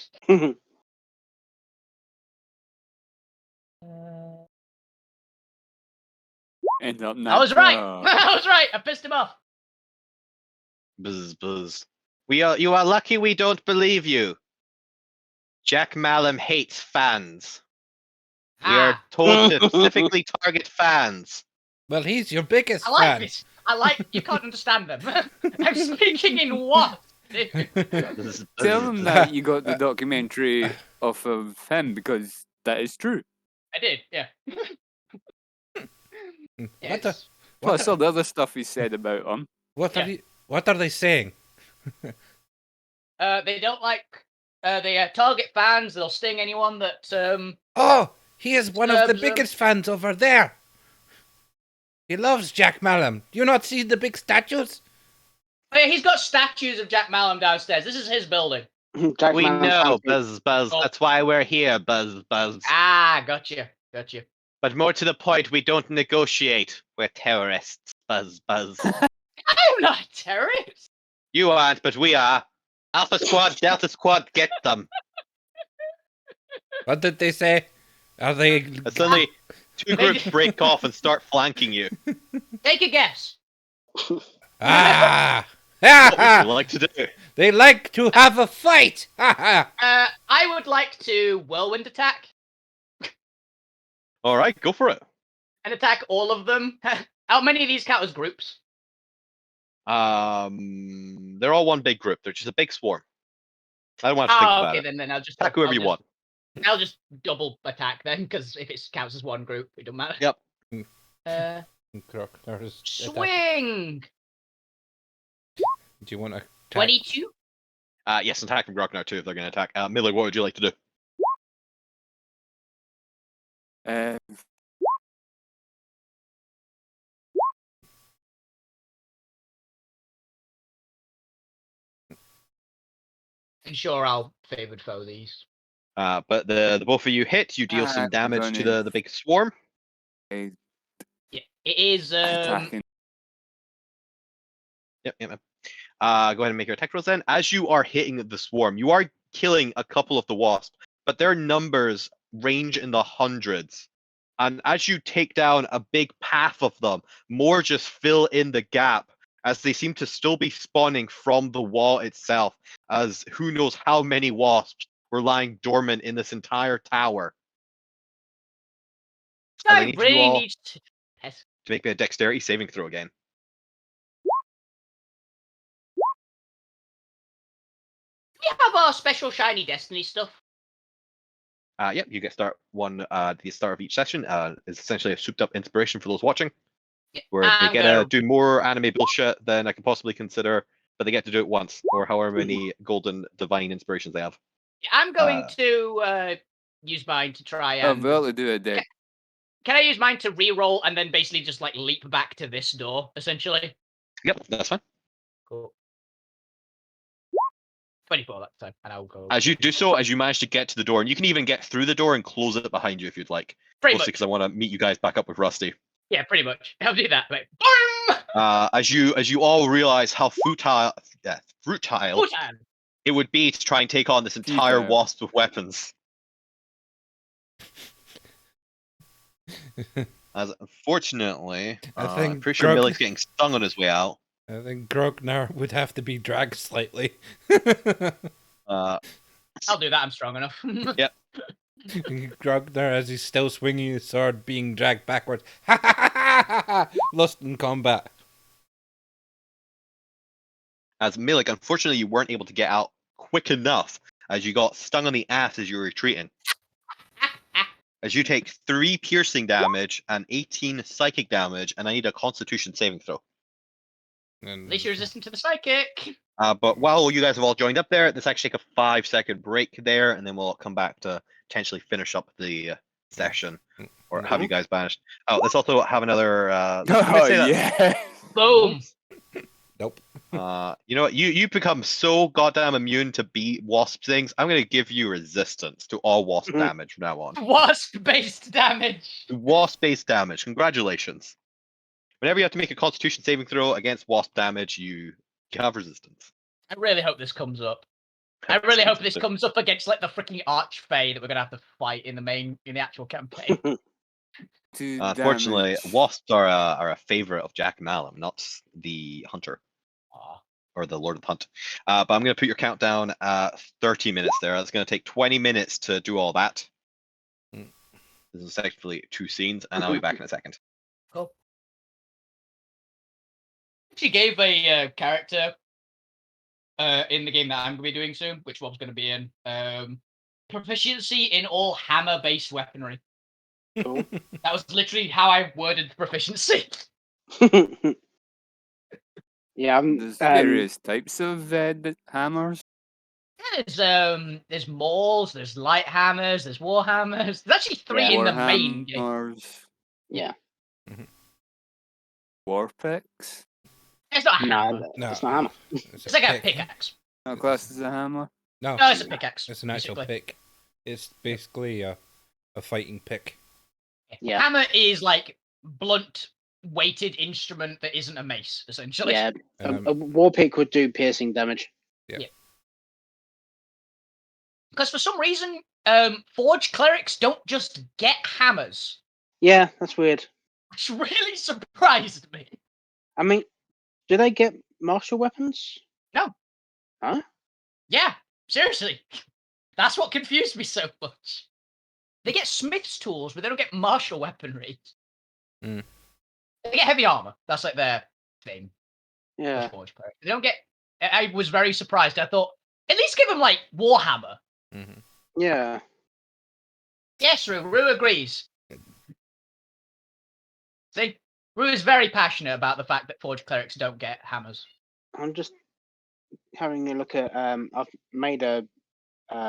End up I was right. I was right. I pissed him off. Buzz, buzz. You are lucky we don't believe you. Jack Malum hates fans. We are told to specifically target fans. Well, he's your biggest I like fan. this. I like. You can't understand them. I'm speaking in what? Tell them that you got the documentary off of him because that is true. I did, yeah. Yes. Plus all the other stuff he said about him. What are they saying? They don't like. They target fans. They'll sting anyone that. Oh, he is one of the Disturbs them. biggest fans over there. He loves Jack Malum. Do you not see the big statues? Oh, yeah, he's got statues of Jack Malum downstairs. This is his building. Jack We Malum know, sounds good. Buzz, buzz. Oh. That's why we're here, Buzz, buzz. Ah, gotcha. But more to the point, we don't negotiate. We're terrorists, Buzz, buzz. I'm not a terrorist. You aren't, but we are. Alpha Squad, Delta Squad, get them. What did they say? Are they? And suddenly, two groups break off and start flanking you. Take a guess. Ah! What would you like to do? They like to have a fight. I would like to whirlwind attack All right, go for it. and attack all of them. How many of these count as groups? They're all one big group. They're just a big swarm. I don't want to think Oh, about okay, it. then I'll just Attack whoever you want. I'll just double attack then, because if it counts as one group, it don't matter. Yep. Swing. Do you want to? 22. Yes, attack from Grognar too if they're going to attack. Miller, what would you like to do? Uh, Ensure I'll favored foe these. But the both of you hit, you deal some damage to running. the big swarm. Yeah, it is. Attacking. Yep. Go ahead and make your attack rolls then. As you are hitting the swarm, you are killing a couple of the wasps, but their numbers range in the hundreds. And as you take down a big path of them, more just fill in the gap as they seem to still be spawning from the wall itself, as who knows how many wasps were lying dormant in this entire tower. I My need you brain all needs to. Yes. to make me a dexterity saving throw again. We have our special shiny destiny stuff. Yep, you get start one at the start of each session. It's essentially a souped up inspiration for those watching, Yeah, where they I'm get gonna- to do more anime bullshit than I can possibly consider, but they get to do it once, or however many golden divine inspirations they have. I'm going to use mine to try Oh, and. we ought to do a deck. Can I use mine to re-roll and then basically just like leap back to this door, essentially? Yep, that's fine. Cool. 24 that time, and I'll go. As you do so, as you manage to get to the door, and you can even get through the door and close it behind you if you'd like. Pretty Mostly much. because I want to meet you guys back up with Rusty. Yeah, pretty much. I'll do that. Like, boom! As you all realize how futile Full time. it would be to try and take on this entire Futile. wasp with weapons. As unfortunately, I I'm think pretty sure Grog- Millic's getting stung on his way out. I think Grognar would have to be dragged slightly. Uh, I'll do that. I'm strong enough. Grognar, as he's still swinging his sword, being dragged backwards. Ha ha ha ha ha! Lost in combat. as Milik, unfortunately, you weren't able to get out quick enough as you got stung on the ass as you were retreating. As you take 3 piercing damage and 18 psychic damage, and I need a Constitution saving throw. And At least you're resistant to the psychic. But while you guys have all joined up there, let's actually take a 5-second break there, and then we'll come back to potentially finish up the session, or have you guys banished. Oh, let's also have another. I'm gonna Oh say that- yeah. Boom. Nope. You know what? You become so goddamn immune to wasp things. I'm gonna give you resistance to all wasp Mhm. damage from now on. Wasp-based damage. Wasp-based damage. Congratulations. Whenever you have to make a Constitution saving throw against wasp damage, you have resistance. I really hope this comes up. I really hope this comes up against like the freaking Archfey that we're gonna have to fight in the actual campaign. Unfortunately, Damage. wasps are a favorite of Jack Malum, not the hunter Aw. or the Lord of the Hunt. But I'm going to put your countdown at 30 minutes there. That's going to take 20 minutes to do all that. Mm. This is effectively 2 scenes, and I'll be back in a second. Cool. She gave a character in the game that I'm going to be doing soon, which Rob's going to be in. Proficiency in all hammer-based weaponry. Cool. That was literally how I worded proficiency. Yeah, There's various types of hammers. There's mauls, there's light hammers, there's war hammers. There's actually 3 Yeah. in the main game. Warhammers, yeah. war picks. It's not a hammer. No, it's not hammer. It's like a pickaxe. Not classed as a hammer. No, No, it's a pickaxe. it's an actual basically. pick. It's basically a fighting pick. Yeah. Hammer is like blunt, weighted instrument that isn't a mace, essentially. Yeah, Um, a war pick would do piercing damage. Because for some reason, forge clerics don't just get hammers. Yeah, that's weird. Which really surprised me. I mean, do they get martial weapons? Yeah, seriously. That's what confused me so much. They get smith's tools, but they don't get martial weaponry. Mm. They get heavy armor. That's like their thing. Yeah. Forge clerics. They don't get. I was very surprised. I thought, at least give them like Warhammer. Mm-hmm. Yeah. Yes, Rue agrees. See, Rue is very passionate about the fact that forge clerics don't get hammers. I'm just having a look at. I've made a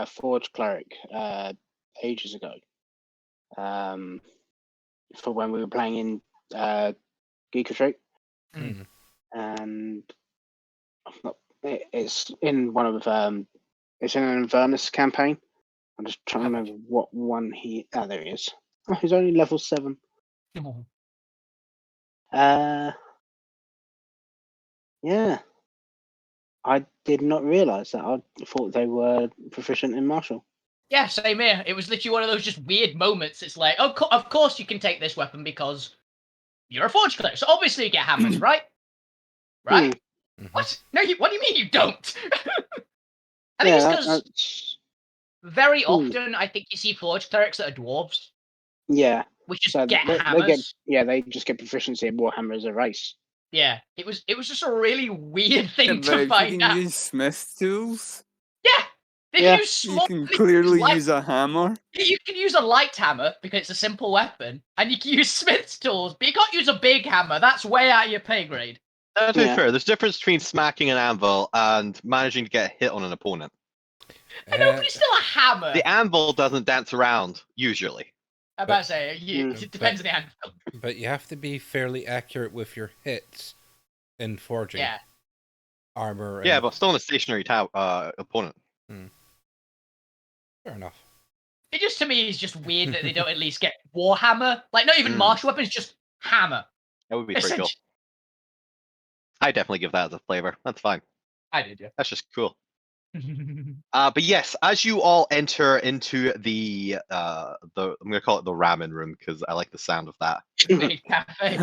forge cleric ages ago. for when we were playing in Geek Retreat, Hmm. and it's in one of it's in an Inverness campaign. I'm just trying to remember what one he. Oh, there he is. Oh, he's only level 7. Yeah. I did not realise that. I thought they were proficient in martial. Yeah, same here. It was literally one of those just weird moments. It's like, of course you can take this weapon because you're a forge cleric, so obviously you get hammers, right? Right? Mhm. What? No, what do you mean you don't? I think Yeah, it's because that's very often I think you see forge clerics that are dwarves, yeah. which just So get they hammers. they just get proficiency in Warhammer as a race. Yeah, it was just a really weird thing Yeah, but to if you find can out. use smith tools, Yeah, they Yeah. can use you small. can they clearly light- use a hammer. You can use a light hammer because it's a simple weapon, and you can use smith's tools, but you can't use a big hammer. That's way out of your pay grade. To be Yeah. fair, there's a difference between smacking an anvil and managing to get a hit on an opponent. I know, but it's still a hammer. The anvil doesn't dance around, usually. I'm about to say, it depends on the anvil. But you have to be fairly accurate with your hits in forging Yeah. armor. Yeah, and- but still in a stationary opponent. fair enough. It just, to me, is just weird that they don't at least get Warhammer. Like, not even martial weapons, just hammer. That would be pretty cool. I definitely give that as a flavor. That's fine. I did, yeah. That's just cool. But yes, as you all enter into the I'm gonna call it the ramen room because I like the sound of that. Big cafe.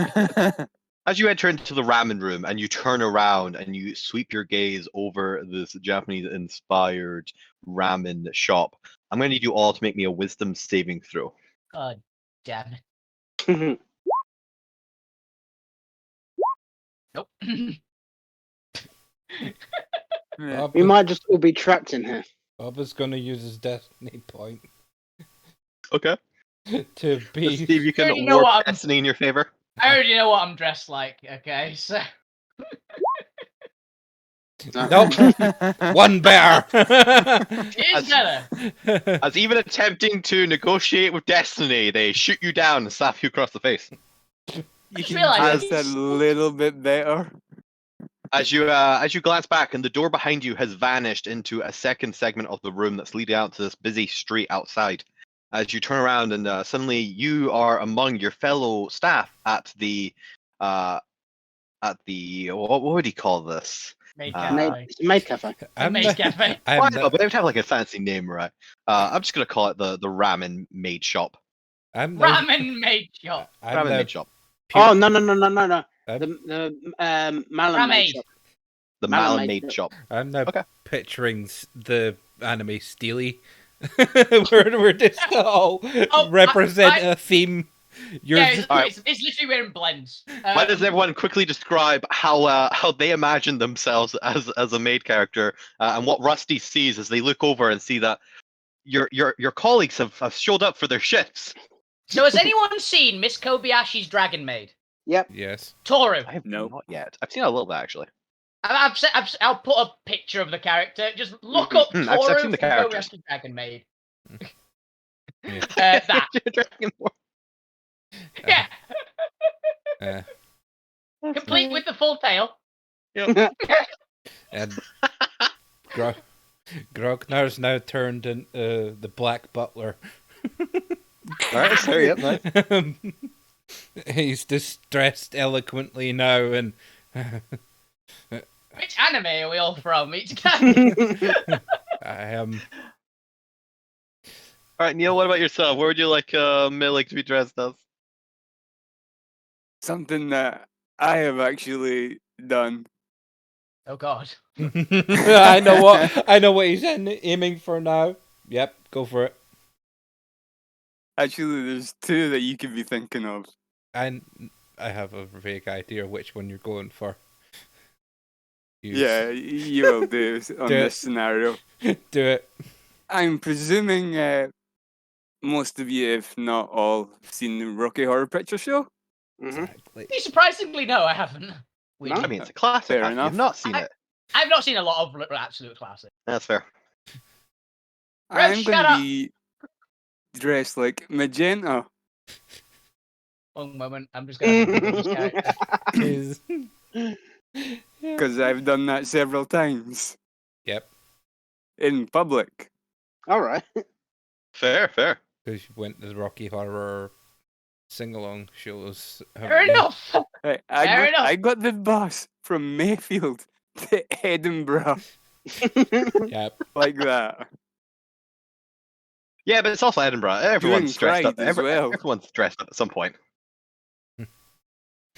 As you enter into the ramen room and you turn around and you sweep your gaze over this Japanese-inspired ramen shop, I'm gonna need you all to make me a wisdom saving throw. God damn it. Nope. Yeah. Bob, We might just all be trapped in here. Bob is going to use his destiny point Okay. to Let's be. see if you can already know warp what I'm- destiny in your favor. I already know what I'm dressed like, okay? So, Nope. One better. here's better. As even attempting to negotiate with destiny, they shoot you down and slap you across the face. You just can realised dress a little bit better. As you glance back, and the door behind you has vanished into a second segment of the room that's leading out to this busy street outside. As you turn around, and suddenly you are among your fellow staff at the what would he call this? Maid Uh, cafe. It's a maid cafe. Maid cafe. I'm Why the- not? But they would have like a fancy name, right? I'm just gonna call it the ramen maid shop. I'm the- Ramen maid shop. I'm Ramen the maid shop. pure- Oh no! I'm- The Malin maid Ramen. shop. The Malin Malin maid maid shop. shop. I'm now Okay. picturing the anime Steely, where this all represent a theme. You're Yeah, it's, Alright. it's literally wearing blends. Why does everyone quickly describe how they imagine themselves as a maid character, and what Rusty sees as they look over and see that your colleagues have showed up for their shifts. So has anyone seen Miss Kobayashi's Dragon Maid? Yep. yes. Toru. I have Nope. not yet. I've seen a little bit actually. I'll put a picture of the character. Just look Mhm. up I've Toru seen the from characters. Kobayashi's Dragon Maid. Yeah. That. Dragon Ball. Yeah. Uh, Complete with the full tail. and Grognar's now turned into the Black Butler. Alright, fair, yep, nice. He's distressed eloquently now, and Which anime are we all from? Each guy. I am. Alright, Neil, what about yourself? What would you like Milik to be dressed as? Something that I have actually done. Oh God. I know what he's aiming for now. Yep, go for it. Actually, there's two that you could be thinking of. And I have a vague idea which one you're going for. Yeah, you will do on Do it. this scenario. Do it. I'm presuming most of you, if not all, have seen the Rocky Horror Picture Show. Mhm. Exactly. Surprisingly, no, I haven't. Weirdly. I mean, it's a classic. Fair Have you enough. not seen it? I've not seen a lot of absolute classics. That's fair. Red, I'm shut going up. to be dressed like magenta One moment, I'm just gonna Google this character. Is- because I've done that several times Yep, in public. All right. Fair, fair. because you went to the Rocky Horror sing-along shows. Fair haven't you? enough. Hey, Fair enough. I got the bus from Mayfield to Edinburgh Yep. like that. Yeah, but it's also Edinburgh. Everyone's Doing dressed up. Pride as well. Everyone's dressed up at some point. If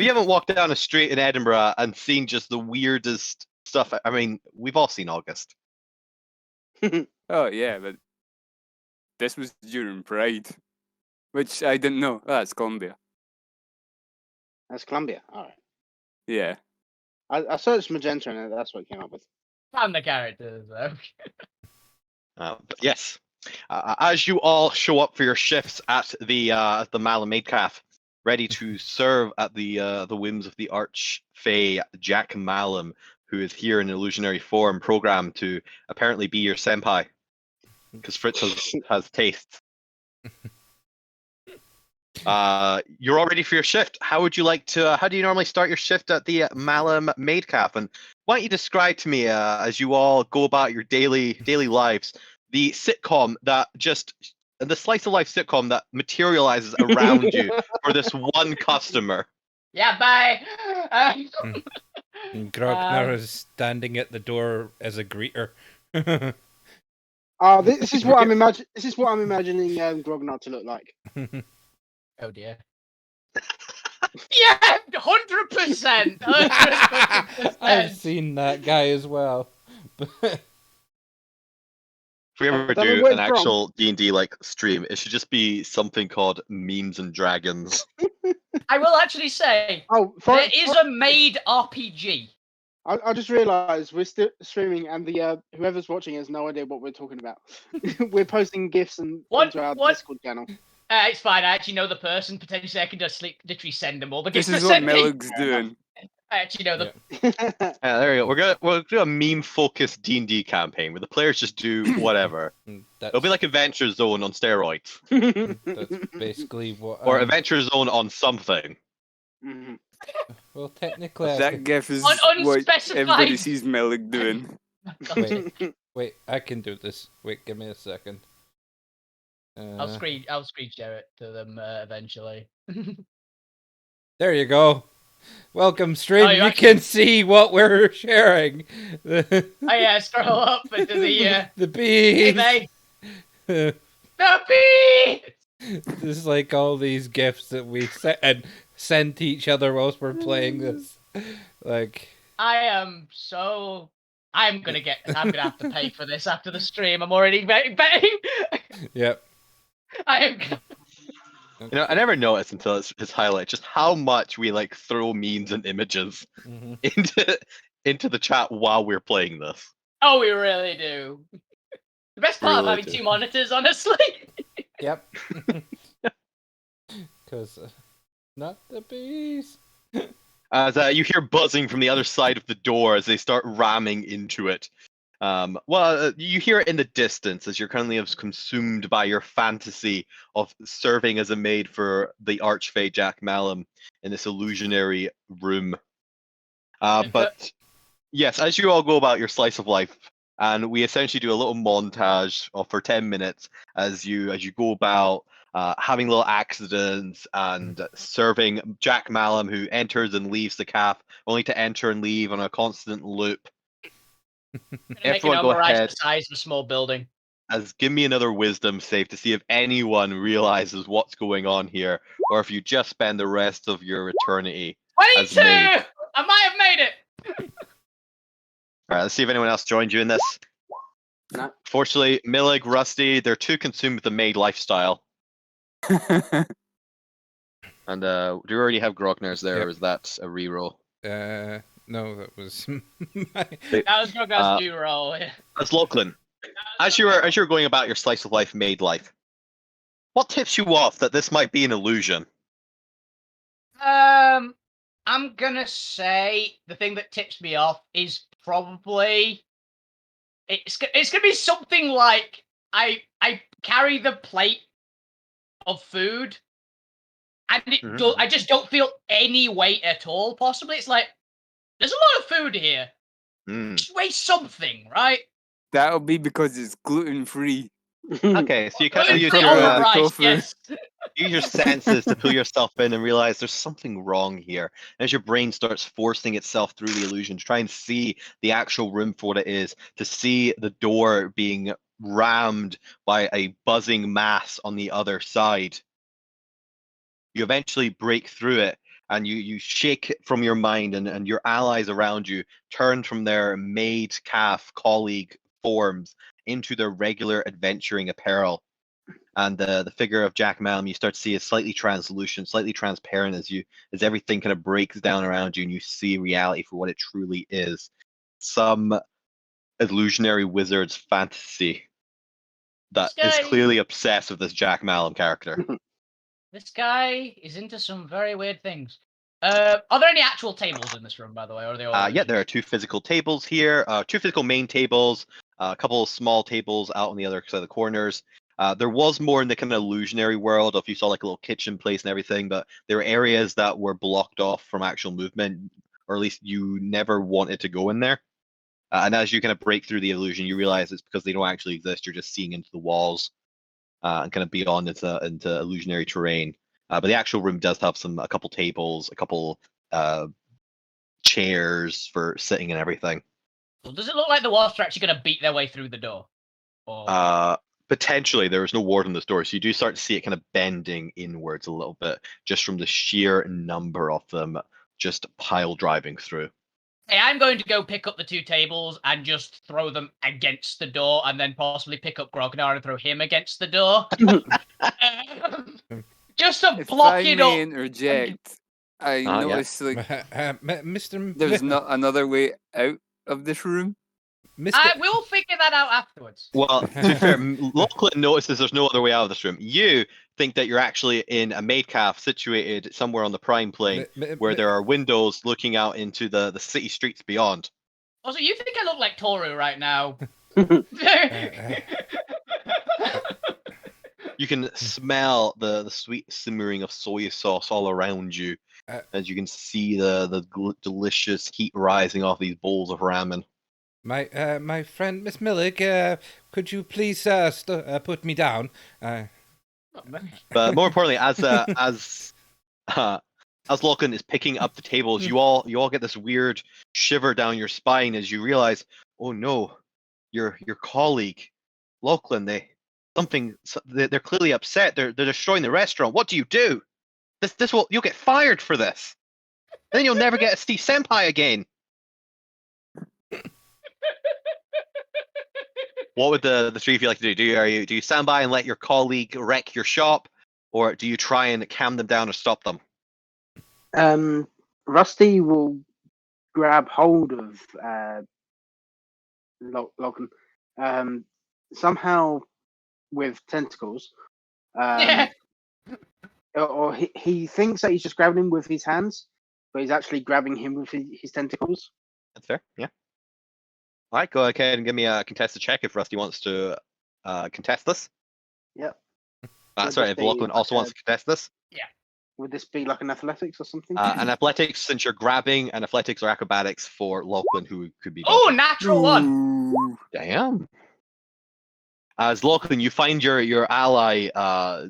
you haven't walked down a street in Edinburgh and seen just the weirdest stuff, I mean, we've all seen August. Oh yeah, but this was during Pride, which I didn't know. Oh, that's Columbia. That's Columbia. All right. Yeah. I searched magenta and that's what it came up with. Found the characters though. But yes, as you all show up for your shifts at the Malum Maid Calf, ready to serve at the whims of the Archfey Jack Malum, who is here in illusionary form, programmed to apparently be your senpai, because Fritz has tastes. You're all ready for your shift. How would you like to? How do you normally start your shift at the Malum Maid Calf? And why don't you describe to me, as you all go about your daily lives, the sitcom that the slice of life sitcom that materializes around you for this one customer? Yeah, bye. And Grognar is standing at the door as a greeter. Oh, this is what I'm imagining. This is what I'm imagining Grognard to look like. Oh dear. Yeah, 100%. 100%. I've seen that guy as well. If we ever That do went an from- actual D&D like stream, it should just be something called Memes and Dragons. I will actually say Oh, there is a made RPG. I just realised we're still streaming, and the whoever's watching has no idea what we're talking about. We're posting gifs and What- into our what? Discord channel. It's fine. I actually know the person. Potentially, I can just literally send them all the This gifts. is what Millig's doing. I actually know them. There we go. We'll do a meme-focused D&D campaign where the players just do whatever. It'll be like Adventure Zone on steroids, That's basically what. or Adventure Zone on something. Mhm. Well, technically, I That can, gif is Un- what unspecified. everybody sees Millig doing. wait. I can do this. Wait, give me a second. I'll screen share it to them eventually. There you go. Welcome, stream. Oh, you you actually- can see what we're sharing. Oh yeah, scroll up into the the hey, bees. mate. The bee. There's like all these gifts that we send to each other whilst we're playing this. Like, I'm gonna have to pay for this after the stream. I'm already betting. yep. I am. You know, I never noticed until it's highlight just how much we like throw memes and images Mhm. into the chat while we're playing this. Oh, we really do. The best part of Really having do. two monitors, honestly. Yep. Because not the bees. As you hear buzzing from the other side of the door as they start ramming into it. You hear it in the distance as you're currently consumed by your fantasy of serving as a maid for the Archfey Jack Malum in this illusionary room. But yes, as you all go about your slice of life, and we essentially do a little montage for 10 minutes as you go about having little accidents and serving Jack Malum, who enters and leaves the calf, only to enter and leave on a constant loop. Everyone go ahead. The size of a small building. As give me another wisdom save to see if anyone realizes what's going on here, or if you just spend the rest of your eternity. 22. maid. I might have made it. All right, let's see if anyone else joined you in this. No. Fortunately, Millig, Rusty, they're too consumed with the maid lifestyle. And do you already have Grognar's there, Yep. or is that a reroll? No, that was my... That was Groggar's new roll. That's Lachlan. As you're going about your slice of life maid life, what tips you off that this might be an illusion? I'm gonna say the thing that tips me off is probably it's gonna be something like I carry the plate of food, and Mhm. I just don't feel any weight at all. Possibly, it's like there's a lot of food here. Mm. Just weigh something, right? That'll be because it's gluten free. Okay, so you kind of Gluten's use probably your have the overpriced, tofu. yes. use your senses to pull yourself in and realize there's something wrong here. As your brain starts forcing itself through the illusion to try and see the actual room for what it is, to see the door being rammed by a buzzing mass on the other side. You eventually break through it and you shake it from your mind, and your allies around you turn from their maid calf colleague forms into their regular adventuring apparel. And the figure of Jack Malum you start to see is slightly translucent, slightly transparent as everything kind of breaks down around you and you see reality for what it truly is. Some illusionary wizard's fantasy that This is guy- clearly obsessed with this Jack Malum character. This guy is into some very weird things. Are there any actual tables in this room, by the way, or are they all? Yeah, there are 2 physical tables here, 2 physical main tables, a couple of small tables out on the other side of the corners. There was more in the kind of illusionary world if you saw like a little kitchen place and everything, but there were areas that were blocked off from actual movement, or at least you never wanted to go in there. And as you kind of break through the illusion, you realize it's because they don't actually exist. You're just seeing into the walls and kind of beyond into illusionary terrain. But the actual room does have a couple tables, a couple chairs for sitting and everything. So does it look like the wasps are actually going to beat their way through the door? Or... Potentially, there is no ward on this door, so you do start to see it kind of bending inwards a little bit, just from the sheer number of them just pile driving through. Hey, I'm going to go pick up the 2 tables and just throw them against the door, and then possibly pick up Grognar and throw him against the door. Just to If block I it may up. interject, I yeah. noticed like Mr. there's not another way out of this room. Mr. We'll figure that out afterwards. Well, to be fair, Lachlan notices there's no other way out of this room. You think that you're actually in a maid calf situated somewhere on the prime plane, where there are windows looking out into the city streets beyond. Also, you think I look like Toru right now? You can smell the sweet simmering of soy sauce all around you, as you can see the delicious heat rising off these bowls of ramen. My friend Miss Millig, could you please put me down? But more importantly, as Lachlan is picking up the tables, you all get this weird shiver down your spine as you realize, oh no, your colleague, Lachlan, they're clearly upset. They're destroying the restaurant. What do you do? You'll get fired for this. Then you'll never get to see Senpai again. What would the 3 of you like to do? Do you stand by and let your colleague wreck your shop, or do you try and calm them down or stop them? Rusty will grab hold of Logan, somehow with tentacles, or he thinks that he's just grabbing him with his hands, but he's actually grabbing him with his tentacles. That's fair. Yeah. All right, go ahead and give me a contested check if Rusty wants to contest this. Yep. Sorry, if Lachlan also wants to contest this. Would this be like an athletics or something? An athletics, since you're grabbing, and athletics or acrobatics for Lachlan, who could be. Oh, natural 1. Damn. As Lachlan, you find your ally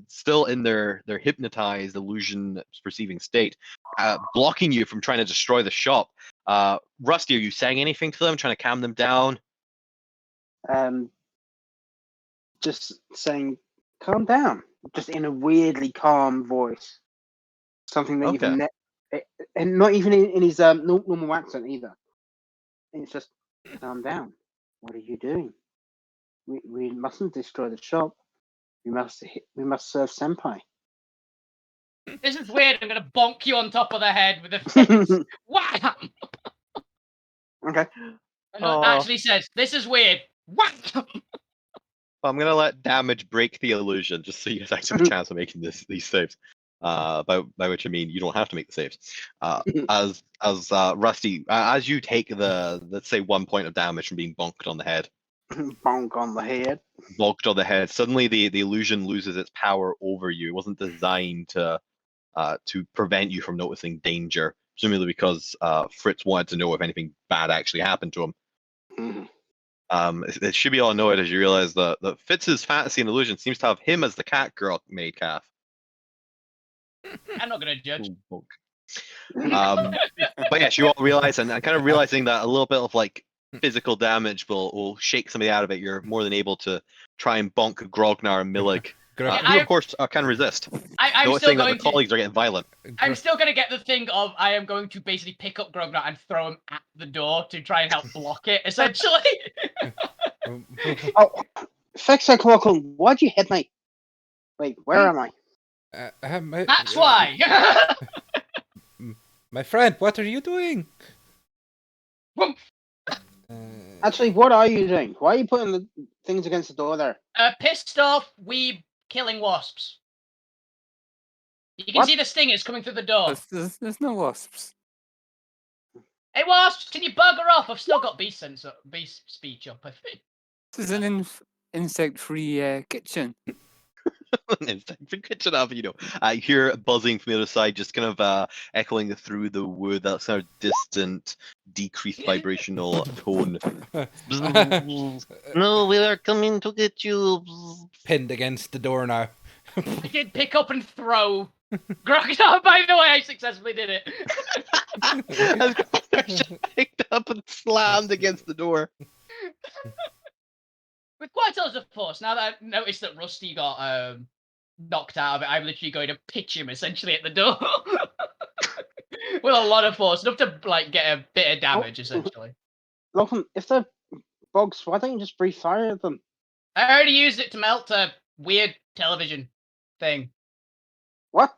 still in their hypnotized, illusion perceiving state, blocking you from trying to destroy the shop. Rusty, are you saying anything to them, trying to calm them down? Just saying, calm down, just in a weirdly calm voice. Something that you've and not even in his normal accent either. It's just, calm down. What are you doing? We mustn't destroy the shop. We must serve Senpai. This is weird. I'm gonna bonk you on top of the head with a fist. Wham! Okay. And it actually says, "This is weird." Wham! I'm gonna let damage break the illusion, just so you guys have a chance of making these saves. By which I mean you don't have to make the saves. As Rusty, as you take let's say 1 point of damage from being bonked on the head, Bonk on the head. Bonked on the head. Suddenly, the illusion loses its power over you. It wasn't designed to prevent you from noticing danger, presumably because Fritz wanted to know if anything bad actually happened to him. Mhm. It should be all noted as you realize that Fitz's fantasy and illusion seems to have him as the cat girl made calf. I'm not gonna judge. But yes, you all realize, and kind of realizing that a little bit of like physical damage will shake somebody out of it. You're more than able to try and bonk Grognar and Millig, who of course can resist. I'm Noticing still that going the colleagues are getting violent. I'm still gonna get the thing of I am going to basically pick up Grognar and throw him at the door to try and help block it, essentially. Oh, fix it, Clockle. Why'd you hit me? Wait, where am I? That's why. My friend, what are you doing? Actually, what are you doing? Why are you putting the things against the door there? Pissed off weeb killing wasps. You can What? see the stingers coming through the door. There's no wasps. Hey wasps, can you bugger off? I've still got beast speech up, I think. This is an insect-free kitchen. Instant kitchen up, I hear buzzing from the other side, just kind of echoing through the wood, that sort of distant, decreased vibrational tone. No, we are coming to get you. Pinned against the door now. I did pick up and throw Grognar, by the way, I successfully did it. Just picked up and slammed against the door. With quite a lot of force, now that I've noticed that Rusty got knocked out of it, I'm literally going to pitch him essentially at the door. With a lot of force, enough to like get a bit of damage essentially. Lachlan, if they're bugs, why don't you just breathe fire at them? I already used it to melt a weird television thing. What?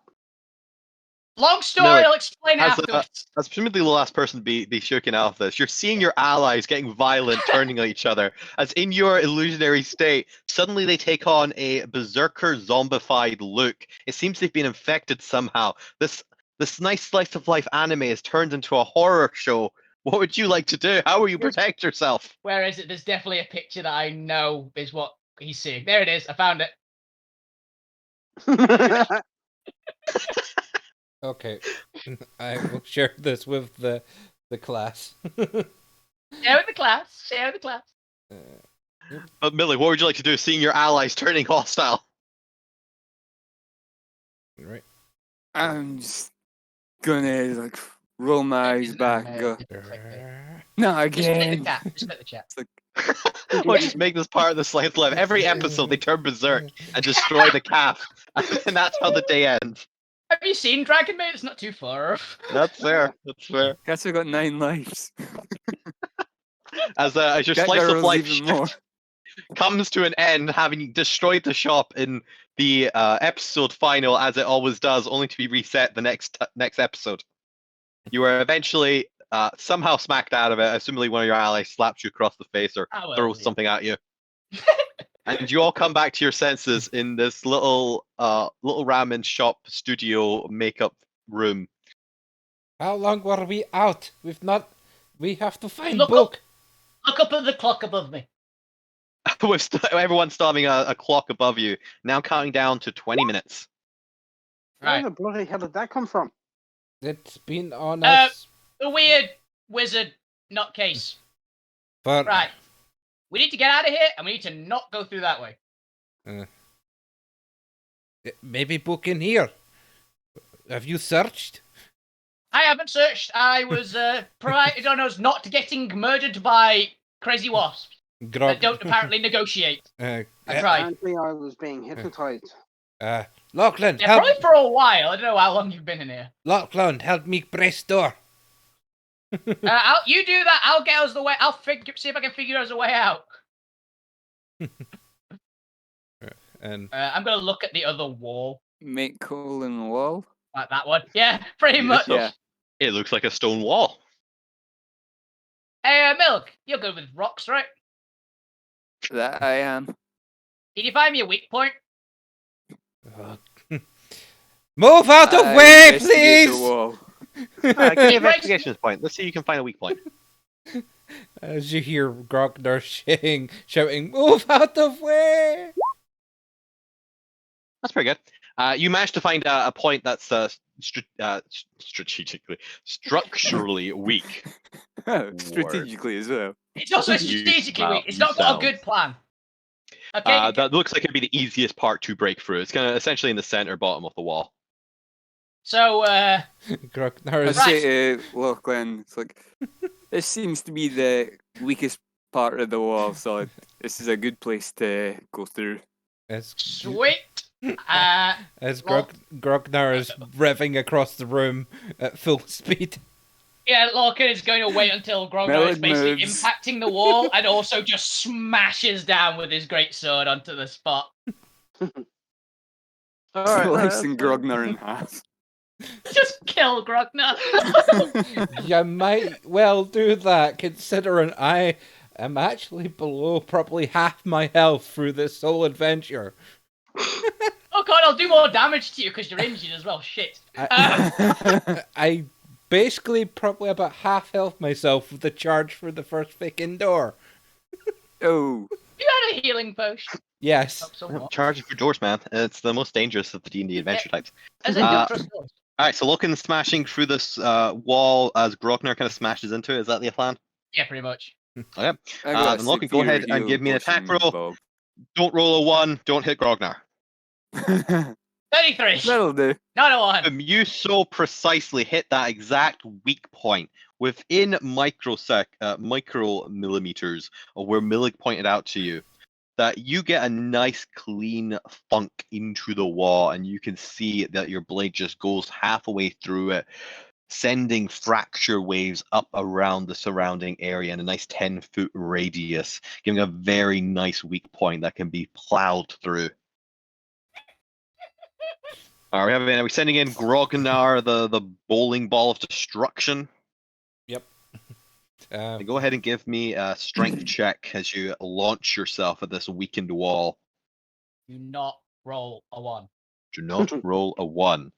Long story, Millie, I'll explain it as afterwards. As presumably the last person to be shaken off this, you're seeing your allies getting violent, turning on each other. As in your illusionary state, suddenly they take on a berserker zombified look. It seems they've been infected somehow. This nice slice of life anime has turned into a horror show. What would you like to do? How will you protect yourself? Where is it? There's definitely a picture that I know is what he's seeing. There it is. I found it. Okay, I will share this with the class. Share with the class. Share with the class. But Millie, what would you like to do seeing your allies turning hostile? Right. I'm just gonna like roll my eyes back and go, not Just split the again. chat. Just split the chat. Or just make this part of the slice live. Every episode they turn berserk and destroy the calf. And that's how the day ends. Have you seen Dragon Maid? It's not too far off. That's fair. That's fair. Guess I got 9 lives. As your That slice of girl's life even more. comes to an end, having destroyed the shop in the episode final, as it always does, only to be reset the next episode. You are eventually somehow smacked out of it. Assumably one of your allies slaps you across the face or throws something at you. And you all come back to your senses in this little ramen shop studio makeup room. How long were we out? We have to find Look book. Look up at the clock above me. With everyone still having a clock above you, now counting down to 20 minutes. Where Right. the bloody hell did that come from? It's been on us The weird wizard nutcase. for Right. We need to get out of here, and we need to not go through that way. maybe book in here. Have you searched? I haven't searched. I was provided on us not getting murdered by crazy wasps that don't apparently negotiate. I tried. Apparently, I was being hypnotized. Lachlan, Yeah, help! probably for a while. I don't know how long you've been in here. Lachlan, help me press door. You do that. I'll get us the way. I'll see if I can figure us a way out. And I'm gonna look at the other wall, Make hole in the wall. like that one. Yeah, pretty much. Yeah. It looks like a stone wall. Hey, Milk, you're good with rocks, right? That I am. Can you find me a weak point? move out of I way, investigate the please. wall. Give me an Right. investigation point. Let's see if you can find a weak point. As you hear Grognar shouting, "Move out the way!" That's pretty good. You managed to find a point that's strategically, structurally weak. Strategically as well. It's also You strategically smell- weak. It's you not got a sound. good plan. Okay. That looks like it'd be the easiest part to break through. It's kind of essentially in the center bottom of the wall. So, Grognar I is Right. say to Lachlan, it's like, this seems to be the weakest part of the wall, so this is a good place to go through. as, sweet. as well- Grognar is revving across the room at full speed. Yeah, Lorcan is going to wait until Grognar is Melon basically moves. impacting the wall and also just smashes down with his great sword onto the spot. All right, no, Slicing that's fine. Grognar in half. Just kill Grognar. You might well do that, considering I am actually below probably half my health through this whole adventure. Oh god, I'll do more damage to you because you're injured as well. Shit. I basically probably about half health myself with the charge for the first fucking door. Oh, You had a healing potion. Yes. Oh, somewhat. Charging for doors, man. It's the most dangerous of the D&D adventure types. As in, don't trust doors. All right, so Loken's smashing through this wall as Grognar kind of smashes into it. Is that the plan? Yeah, pretty much. Okay. I got Then a Loken, go severe ahead and give healing me an attack potion, roll. Don't roll a 1. Don't hit Grognar. Bob. 33. That'll do. Not a 1. You so precisely hit that exact weak point within micromillimeters of where Milik pointed out to you, that you get a nice clean thunk into the wall, and you can see that your blade just goes halfway through it, sending fracture waves up around the surrounding area in a nice 10-foot radius, giving a very nice weak point that can be plowed through. Are we sending in Grognar, the bowling ball of destruction? Go ahead and give me a strength check as you launch yourself at this weakened wall. Do not roll a 1. Do not roll a 1.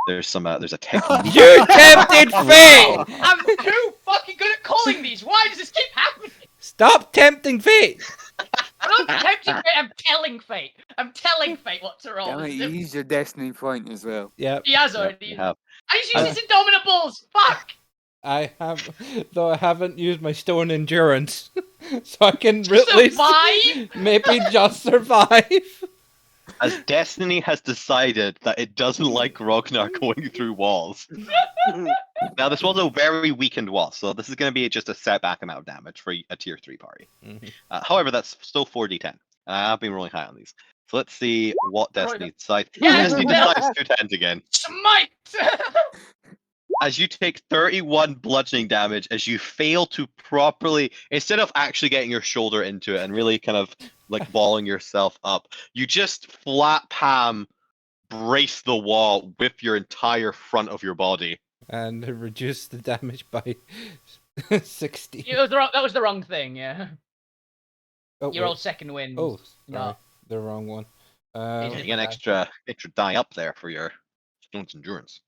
There's a technique. You tempted fate! I'm too fucking good at calling these. Why does this keep happening? Stop tempting fate! I'm not tempting fate. I'm telling fate. I'm telling fate what to roll. Damn it, There's you no- used your destiny point as well. Yep, He has Yep, already. you have. I just used his Indomitables. Fuck. I have, though I haven't used my stone endurance, so I can at least Survive. maybe just survive. As Destiny has decided that it doesn't like Grognar going through walls. Now, this was a very weakened wall, so this is going to be just a setback amount of damage for a tier 3 party. However, that's still 4d10. I've been rolling high on these. So let's see what Destiny decides. Yeah, Destiny Bill. decides 2 10s again. Smite. As you take 31 bludgeoning damage, as you fail to properly, instead of actually getting your shoulder into it and really kind of like balling yourself up, you just flat palm brace the wall with your entire front of your body. And reduce the damage by 60. That was the wrong thing. Yeah. Oh, You wait. rolled second wind. Oh, No. sorry. The wrong one. Is You it? get an extra die up there for your stone's endurance.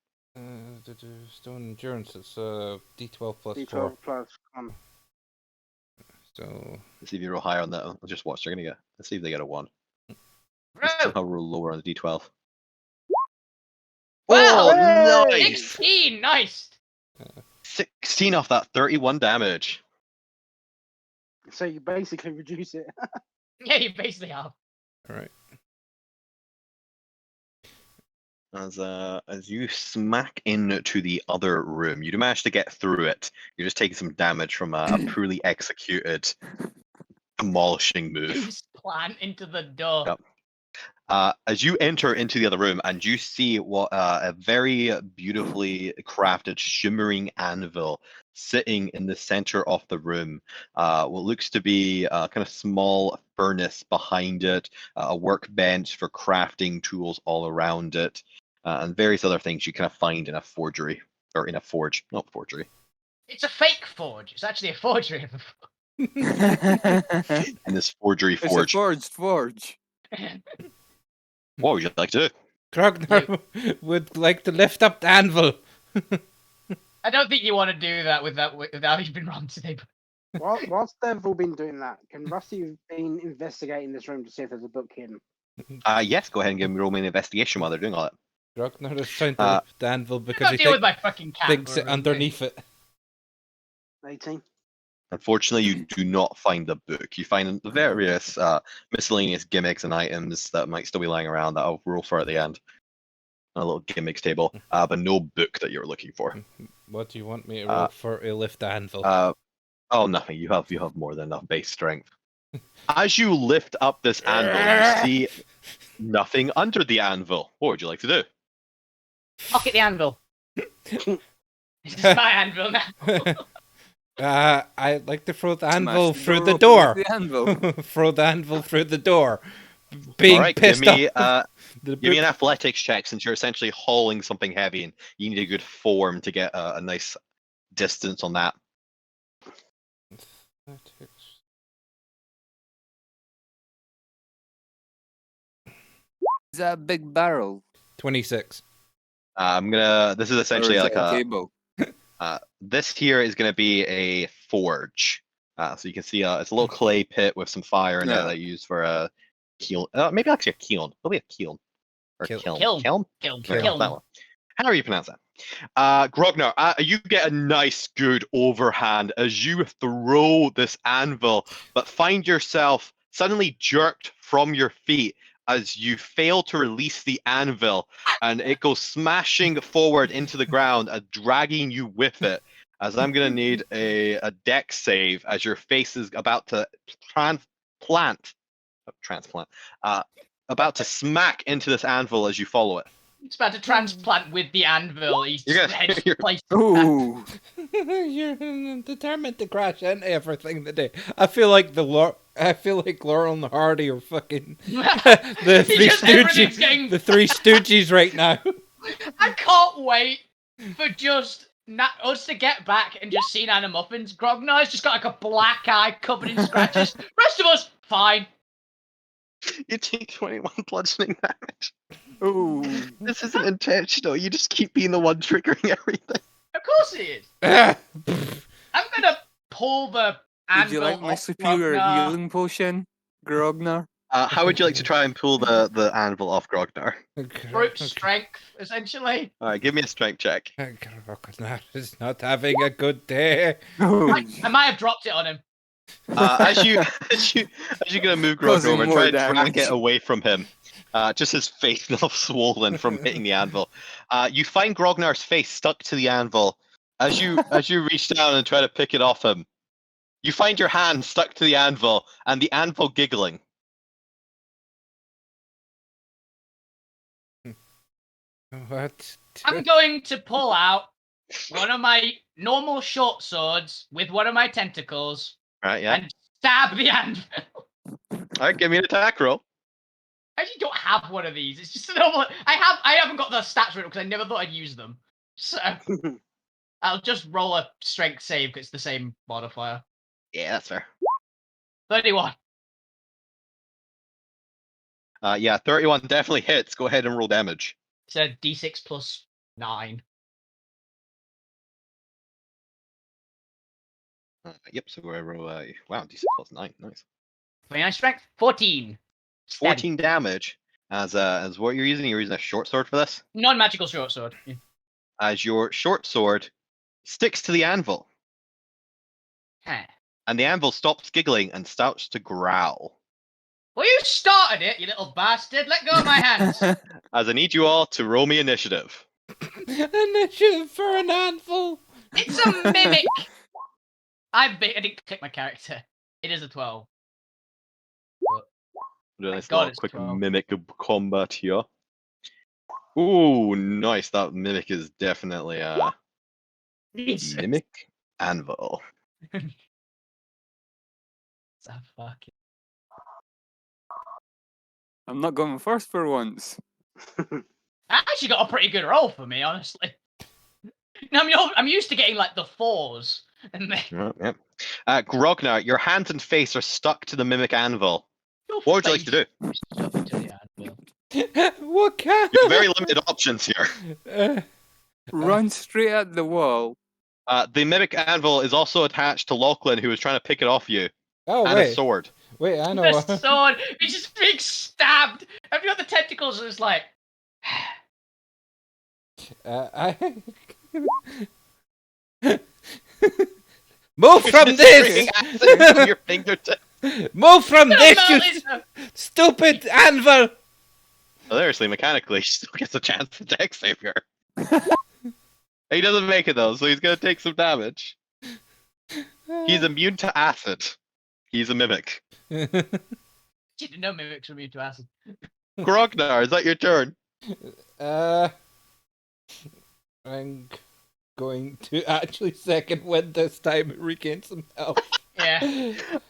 Stone endurance, it's D12 plus 4. D12 plus 1. So, Let's see if you roll higher on that. I'll just watch. They're gonna get. Let's see if they get a 1. Bro, Somehow roll lower on the D12. Well, Oh, nice! 16. Nice. 16 off that 31 damage. So you basically reduce it. Yeah, you basically have. alright. As you smack into the other room, you do manage to get through it. You're just taking some damage from a poorly executed, demolishing move. Use plant into the door. Yep. As you enter into the other room and you see what a very beautifully crafted shimmering anvil sitting in the center of the room, what looks to be a kind of small furnace behind it, a workbench for crafting tools all around it, and various other things you kind of find in a forgery, or in a forge, not forgery. It's a fake forge. It's actually a forgery. In this forgery It's a forge. forged forge. What would you like to do? Grognar would like to lift up the anvil. I don't think you want to do that with how you've been wrong today. But Whilst they've all been doing that, can Rusty have been investigating this room to see if there's a book hidden? Yes, go ahead and roll me an investigation while they're doing all that. Grognar is trying to Uh, lift the anvil I because got he to deal with my fucking cat. thinks for a it minute. underneath it. 18. Unfortunately, you do not find the book. You find the various miscellaneous gimmicks and items that might still be lying around that I'll roll for at the end. A little gimmicks table, but no book that you're looking for. What do you want me to roll for to lift the anvil? Oh, nothing. You have more than enough base strength. As you lift up this anvil, you see nothing under the anvil. What would you like to do? Pocket the anvil. This is my anvil now. I'd like to throw the Smash anvil the through door the open door. with the anvil. Throw the anvil through the door. Being All right, pissed give me off. give me an athletics check since you're essentially hauling something heavy and you need a good form to get a nice distance on that. Is that a big barrel? 26. This is essentially or is like it a table? this here is gonna be a forge. So you can see it's a little clay pit with some fire in it Yeah. that you use for a kiln. Maybe actually a kiln. Probably a kiln. Or kiln. Kiln. Kiln? Kiln. Yeah, Kiln. that one. How do you pronounce that? Grognar, you get a nice, good overhand as you throw this anvil, but find yourself suddenly jerked from your feet as you fail to release the anvil, and it goes smashing forward into the ground, dragging you with it. As I'm gonna need a dex save as your face is about to transplant, about to smack into this anvil as you follow it. It's about to transplant with the anvil. He's You're gonna- head you're- placed. Ooh. You're determined to crash into everything today. I feel like Laurel and Hardy are fucking the He Three just- everything's Stooges. getting- The Three Stooges right now. I can't wait for just us to get back and just see Nana Muffins. Grognar's just got like a black eye covered in scratches. Rest of us, fine. You take 21 bludgeoning damage. Ooh. This isn't intentional. You just keep being the one triggering everything. Of course it is. I'm gonna pull the Would anvil you like my off superior Grognar. healing potion, Grognar? How would you like to try and pull the anvil off Grognar? Brute strength, essentially. All right, give me a strength check. Grognar is not having a good day. Ooh. I might have dropped it on him. As you gonna move Grognar Causing over and more try to drag damage. it away from him, just his face all swollen from hitting the anvil. You find Grognar's face stuck to the anvil. As you reach down and try to pick it off him, you find your hand stuck to the anvil and the anvil giggling. What? I'm going to pull out one of my normal short swords with one of my tentacles Right? Yeah. and stab the anvil. All right, give me an attack roll. I actually don't have one of these. It's just a normal. I haven't got the stats for it because I never thought I'd use them. So I'll just roll a strength save because it's the same modifier. Yeah, that's fair. 31. Yeah, 31 definitely hits. Go ahead and roll damage. It's a d6 plus 9. Yep, so we're wow, D6 plus 9, nice. 29 strength. 14. Stab. 14 damage. As what you're using a short sword for this. Non-magical short sword. Yeah. As your short sword sticks to the anvil, Huh. and the anvil stops giggling and starts to growl. Well, you started it, you little bastard. Let go of my hands. As I need you all to roll me initiative. Initiative for an anvil. It's a mimic. I didn't click my character. It is a 12. Do a nice God, little it's quick 12. mimic combat here. Ooh, nice. That mimic is definitely Jesus. mimic anvil. It's a fucking... I'm not going first for once. That actually got a pretty good roll for me, honestly. I'm used to getting like the 4s. And then Yep. Grognar, your hands and face are stuck to the mimic anvil. your What would you like to do? face is stuck into the anvil. What kind You have very limited options here. of... Run straight at the wall The mimic anvil is also attached to Lachlan, who is trying to pick it off you, Oh and a wait, sword. wait, I know. The sword, it's just being stabbed. Have you got the tentacles? And it's like, I move from this. Acid into your fingertip. Move from this, no, you listen. stupid anvil. Hilariously, mechanically, she still gets a chance to deck save her. He doesn't make it though, so he's gonna take some damage. He's immune to acid. He's a mimic. You didn't know mimics were immune to acid. Grognar, is that your turn? I'm going to actually second wind this time and regain some health. Yeah.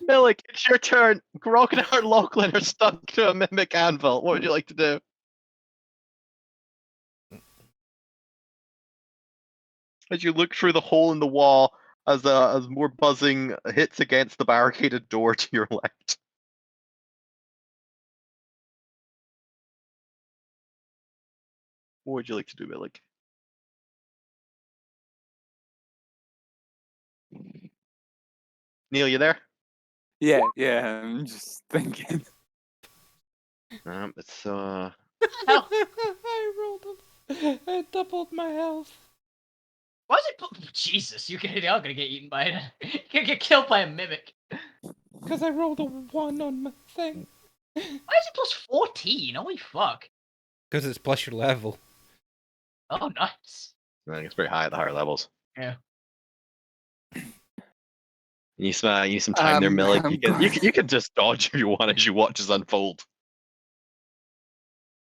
Milik, it's your turn. Grognar and Lachlan are stuck to a mimic anvil. What would you like to do? As you look through the hole in the wall, as more buzzing hits against the barricaded door to your left. What would you like to do, Milik? Neil, you there? Yeah, I'm just thinking. It's Hell, I rolled I doubled my health. why is it? Jesus, they are gonna get eaten by it. You're gonna get killed by a mimic. Because I rolled a 1 on my thing. Why is it plus 14? Holy fuck. Because it's plus your level. Oh, nice. I think it's pretty high at the higher levels. Yeah. You need some time there, Milik. You can just dodge if you want as you watch this unfold.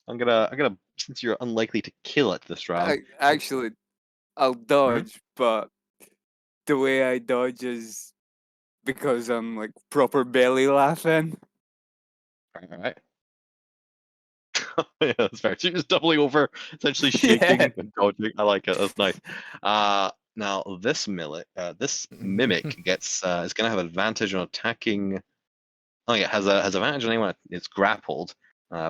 I'm gonna since you're unlikely to kill it this round. Actually, I'll dodge, but the way I dodge is because I'm like proper belly laughing. Alright. Yeah, that's fair. So you're just doubling over, essentially shaking Yeah. and dodging. I like it. That's nice. Now this mimic gets is gonna have advantage on attacking. Oh yeah, has advantage on anyone it's grappled,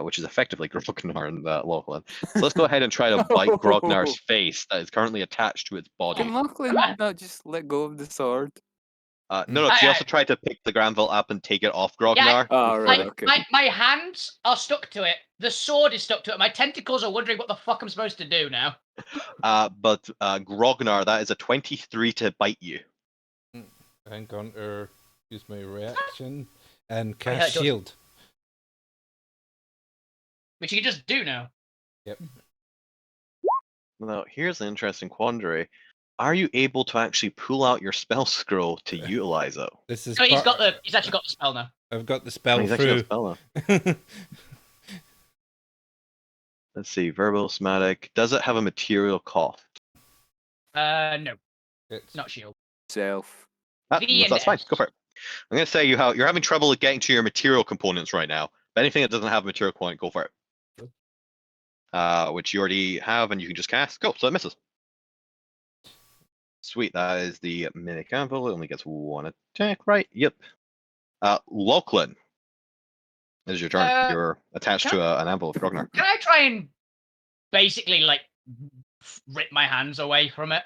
which is effectively Grognar and Lachlan. So let's go ahead and try to bite Grognar's face that is currently attached to its body. Can Lachlan not just let go of the sword? No, she also tried to pick the Granville up and take it off Grognar. Oh, right, Like, okay. my hands are stuck to it. The sword is stuck to it. My tentacles are wondering what the fuck I'm supposed to do now. But Grognar, that is a 23 to bite you. I'm going to use my reaction and yeah, cast it does. shield. Which you can just do now. Yep. Now, here's an interesting quandary. Are you able to actually pull out your spell scroll to utilize it? This is So he's actually got the spell now. I've got the Oh, spell he's actually through. got a spell now. Let's see, verbal somatic. Does it have a material cost? No, It's not shield. Self. That's fine. Go for it. I'm gonna say you're having trouble getting to your material components right now. But anything that doesn't have a material component, go for it. Which you already have, and you can just cast. Go. So it misses. Sweet. That is the mimic anvil. It only gets one attack. Right. Yep. Lachlan. This is your turn. You're attached to an anvil of Grognar. Can I try and basically like rip my hands away from it?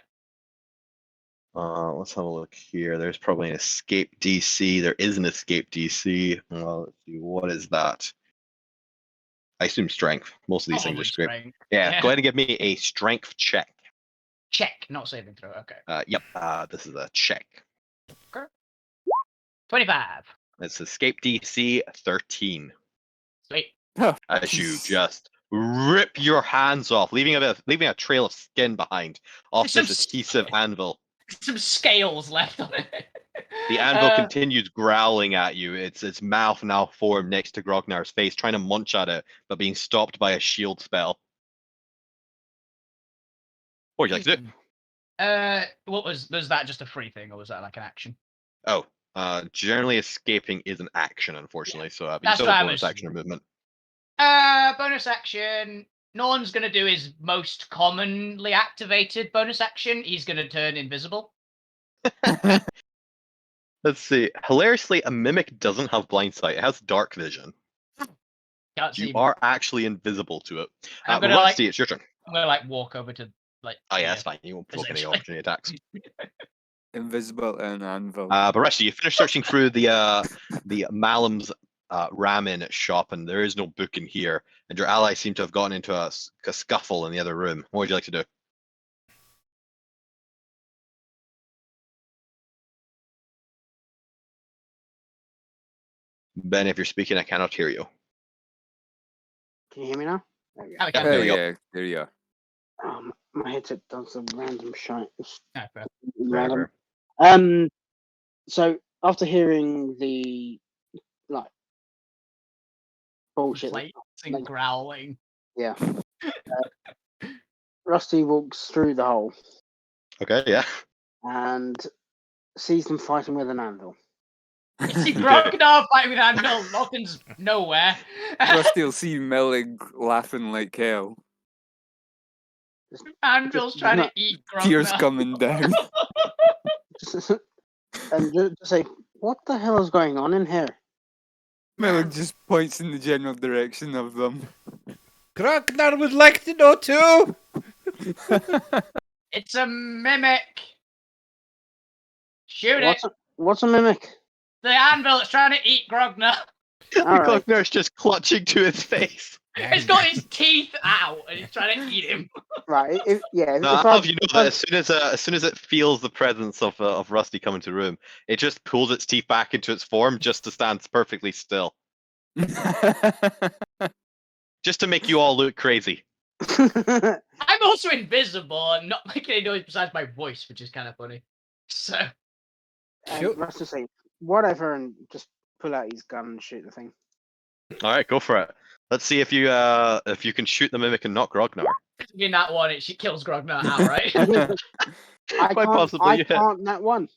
Let's have a look here. There's probably an escape DC. There is an escape DC. Well, let's see. What is that? I assume strength. Most of these things are strength. Strength. Yeah, go ahead and give me a strength check. Check, not saving throw. Okay. Yep. This is a check. 25. It's escape DC 13. Sweet. As you just rip your hands off, leaving a trail of skin behind off Some this adhesive anvil. Some scales left on it. The anvil continues growling at you. Its mouth now formed next to Grognar's face, trying to munch at it, but being stopped by a shield spell. What would you like to do? What was that just a free thing, or was that like an action? Oh, generally escaping is an action, unfortunately. So you That's still what have I bonus was- action or movement. Bonus action. Norn's gonna do his most commonly activated bonus action. He's gonna turn invisible. Let's see. Hilariously, a mimic doesn't have blind sight. It has dark vision. Can't see You him. are actually invisible to it. I'm gonna Rusty, it's your turn. I'm gonna like walk over to Like, Oh yeah, that's fine. You won't provoke any essentially. opportunity attacks. Invisible and anvil. But Rusty, you finish searching through the Malum's ramen shop, and there is no book in here. And your allies seem to have gotten into a scuffle in the other room. What would you like to do? Ben, if you're speaking, I cannot hear you. Can you hear me now? There we go. Oh, okay. there we go. Yeah, there you are. My headset does some random shit. It's No, fair. random. Fair. So after hearing the like bullshit, Complaints and like- growling. yeah, Rusty walks through the hole Okay, yeah. and sees them fighting with an anvil. You see Grognard fighting with Anvil. Locken's nowhere. Rusty will see Millig laughing like hell. Anvil's trying to eat Grognard. Tears coming down. And just say, what the hell is going on in here? Millig just points in the general direction of them. Grognar would like to know too. It's a mimic. Shoot it. What's a mimic? The anvil that's trying to eat Grognar. All right. Grognar's just clutching to his face. It's got his teeth out and it's trying to eat him. Right. No, I'll have you know that as soon as it feels the presence of Rusty coming to the room, it just pulls its teeth back into its form just to stand perfectly still, just to make you all look crazy. I'm also invisible and not making any noise besides my voice, which is kind of funny. So, Shoot. Rusty say, whatever, and just pull out his gun and shoot the thing. All right, go for it. Let's see if you can shoot the mimic and not Grognar. in that one, she kills Grognar outright. I Quite can't, possibly, I yeah. can't nat one.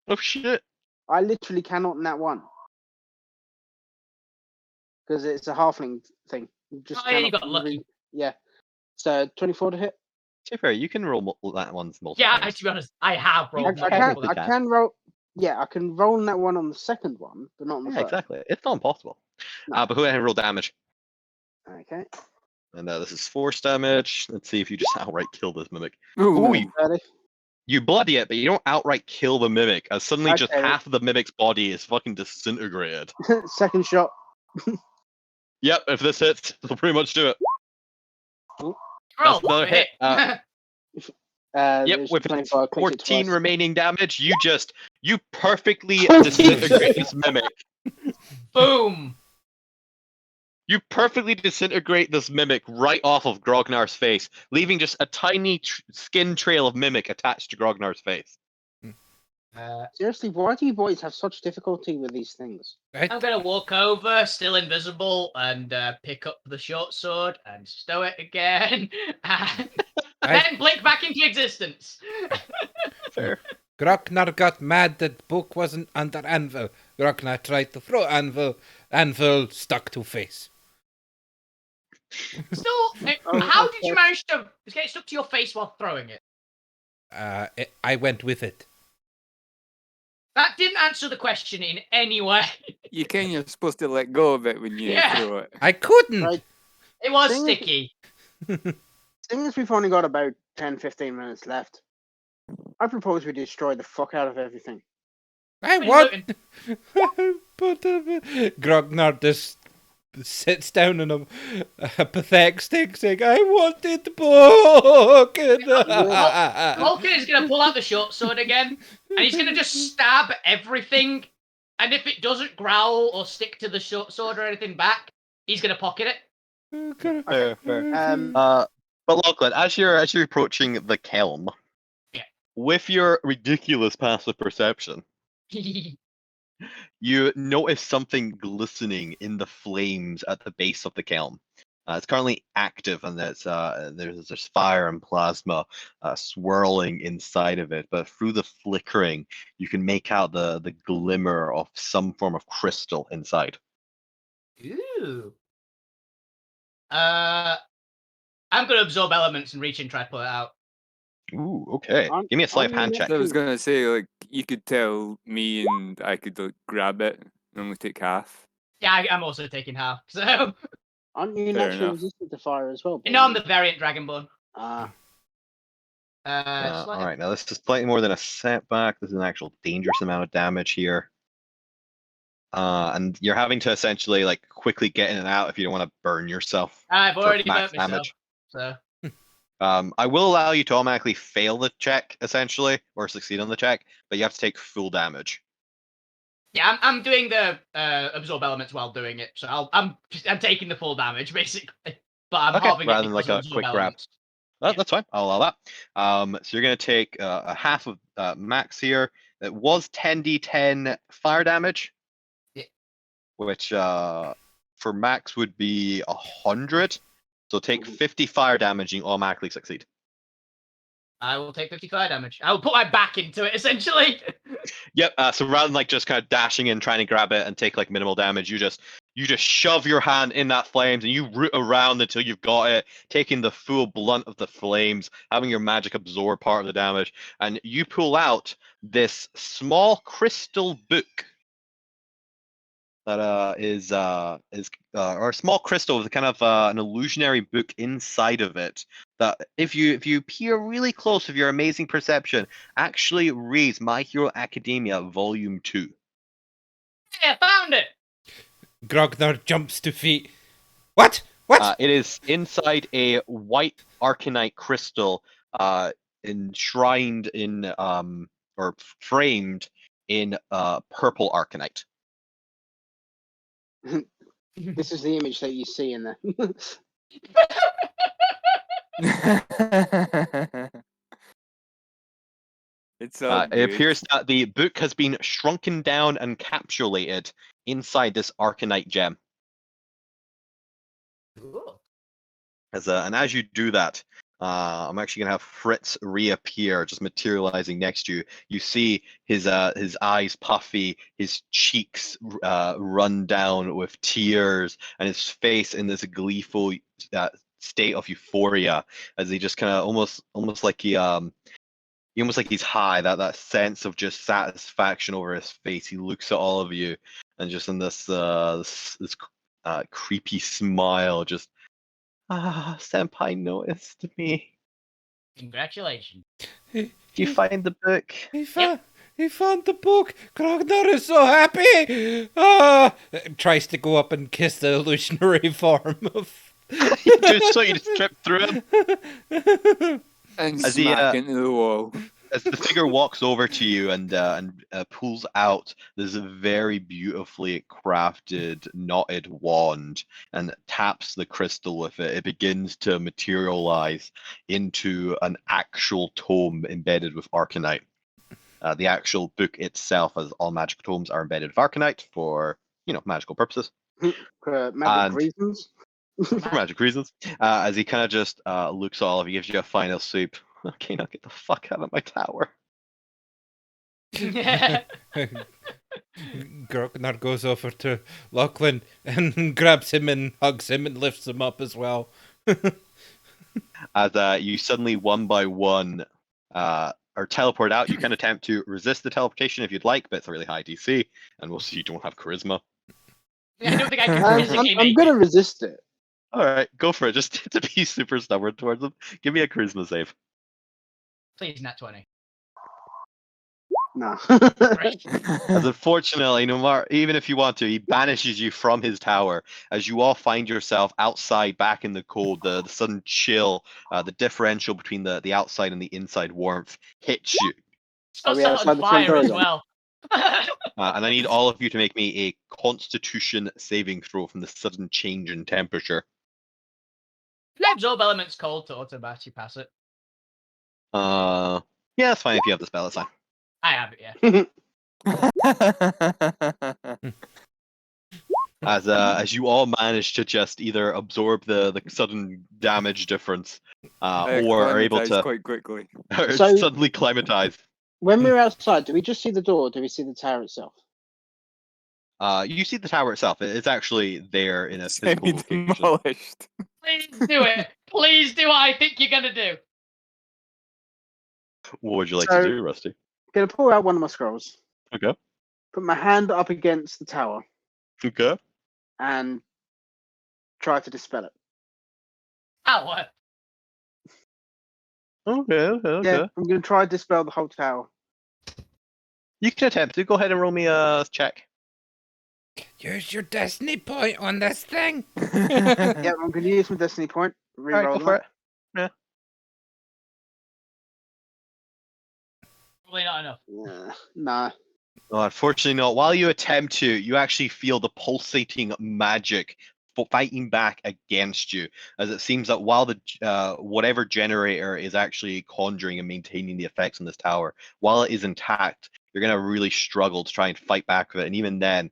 Oh shit! I literally cannot nat one. Because it's a halfling thing. You just Oh, yeah, you cannot got lucky. Yeah. So 24 to hit. To be fair, you can roll that one's multiple Yeah, times. to be honest, I have rolled. I probably can, I can roll. Yeah, I can roll that one on the second one, but not on the Yeah, first. exactly. It's not impossible. No. But go ahead and roll damage. Okay. And this is force damage. Let's see if you just outright kill this mimic. Ooh, Ooh, 30. you bloody it, but you don't outright kill the mimic. As suddenly just Okay. half of the mimic's body is fucking disintegrated. Second shot. Yep, if this hits, it'll pretty much do it. Roll That's another the hit. Yep, There's with 24, click it 14 twice. remaining damage, you perfectly 14. disintegrate this mimic. Boom. You perfectly disintegrate this mimic right off of Grognar's face, leaving just a tiny skin trail of mimic attached to Grognar's face. Seriously, why do you boys have such difficulty with these things? I'm gonna walk over, still invisible, and pick up the short sword and stow it again, and then blink back into existence. Fair. Grognar got mad that book wasn't under anvil. Grognar tried to throw anvil stuck to face. Still, how did you manage to get it stuck to your face while throwing it? I went with it. That didn't answer the question in any way. you kind of supposed to let go of it when you Yeah. throw it. I couldn't. Right. It was Thing is- sticky. Seeing as we've only got about 10-15 minutes left, I propose we destroy the fuck out of everything. I What are want. you But Grognar just sits down in a pathetic state, saying, "I wanted the book." Vulcan is going to pull out the short sword again, and he's going to just stab everything. And if it doesn't growl or stick to the short sword or anything back, he's going to pocket it. Fair, fair. But Lachlan, as you're approaching the Kelm, Yeah. with your ridiculous passive perception, you notice something glistening in the flames at the base of the Kelm. It's currently active, and there's fire and plasma swirling inside of it. But through the flickering, you can make out the glimmer of some form of crystal inside. Ooh. I'm going to absorb elements and reach in and try to pull it out. Ooh, okay. On- Give me a sleight of on hand the check. So I was gonna say, like, you could tell me and I could like, grab it and only take half. Yeah, I'm also taking half. So, Aren't you Fair naturally enough. resistant to fire as well? no, I'm Billy? the variant Dragonborn. Ah, All right, now this is slightly more than a setback. This is an actual dangerous amount of damage here. And you're having to essentially like quickly get in and out if you don't want to burn yourself. I've for already max burnt myself. damage. So I will allow you to automatically fail the check essentially, or succeed on the check, but you have to take full damage. yeah, I'm doing the absorb elements while doing it. So I'm taking the full damage basically, but I'm Okay, halving it rather than because like of a absorb quick grab. elements. Oh, Yeah. that's fine. I'll allow that. So you're going to take a half of max here. It was 10d10 fire damage, Yeah. which for max would be 100. So take Mhm. 50 fire damage and you automatically succeed. I will take 55 damage. I will put my back into it essentially. Yep. So rather than like just kind of dashing in, trying to grab it and take like minimal damage, you just shove your hand in that flames and you root around until you've got it, taking the full blunt of the flames, having your magic absorb part of the damage, and you pull out this small crystal book that is or a small crystal with kind of an illusionary book inside of it that if you peer really close with your amazing perception actually reads My Hero Academia Volume 2. Yeah, found it. Grognar jumps to feet. What? What? It is inside a white arcanite crystal enshrined in or framed in purple arcanite. This is the image that you see in there. It's all It good. appears that the book has been shrunken down and encapsulated inside this arcanite gem. Cool. And as you do that, I'm actually gonna have Fritz reappear, just materializing next to you. You see his eyes puffy, his cheeks run down with tears, and his face in this gleeful state of euphoria as he just kind of almost like he almost like he's high. That sense of just satisfaction over his face. He looks at all of you, and just in this creepy smile, just. Senpai noticed me. Congratulations. Did you find the book? He found the book. Grognar is so happy. Ah, tries to go up and kiss the illusionary form of. You do so, you just trip through him. And As he, smack into the wall. As the figure walks over to you and pulls out this very beautifully crafted knotted wand and taps the crystal with it, it begins to materialize into an actual tome embedded with arcanite. The actual book itself, as all magic tomes, are embedded with arcanite for magical purposes. For magic And- reasons. For magic reasons. As he kind of just looks at all of you, gives you a final sweep. Okay, now get the fuck out of my tower. Grognar goes over to Lachlan and grabs him and hugs him and lifts him up as well. As you suddenly, one by one, are teleported out. You can attempt to resist the teleportation if you'd like, but it's a really high DC, and we'll see you don't have charisma. I don't think I can I'm physically I'm make gonna it. resist it. All right, go for it. Just to be super stubborn towards them. Give me a charisma save. Please, nat 20. No. Great. As unfortunately, no matter, even if you want to, he banishes you from his tower. As you all find yourself outside, back in the cold, the sudden chill, the differential between the outside and the inside warmth hits you. Are we Got outside on the front fire door as again? well. And I need all of you to make me a Constitution saving throw from the sudden change in temperature. Absorb element's cold to automatically pass it. Yeah, that's fine if you have the spell. That's fine. I have it, yeah. As you all manage to just either absorb the sudden damage difference, or are able Acclimatise to quite quickly. or So- suddenly climatize. When we're outside, do we just see the door or do we see the tower itself? You see the tower itself. It's actually there in a physical location. Semi-demolished. Please do it. Please do what I think you're gonna do. What would you like So- to do, Rusty? Gonna pull out one of my scrolls, Okay. put my hand up against the tower, Okay. and try to dispel it. Ow, what? Okay. Yeah, I'm going to try to dispel the whole tower. You can attempt to. Go ahead and roll me a check. Use your destiny point on this thing. Yeah, I'm going to use my destiny point. All right, go Reroll for that. it. Probably not enough. Nah. Oh, unfortunately not. While you attempt to, you actually feel the pulsating magic fighting back against you, as it seems that while the whatever generator is actually conjuring and maintaining the effects on this tower, while it is intact, you're gonna really struggle to try and fight back with it, and even then,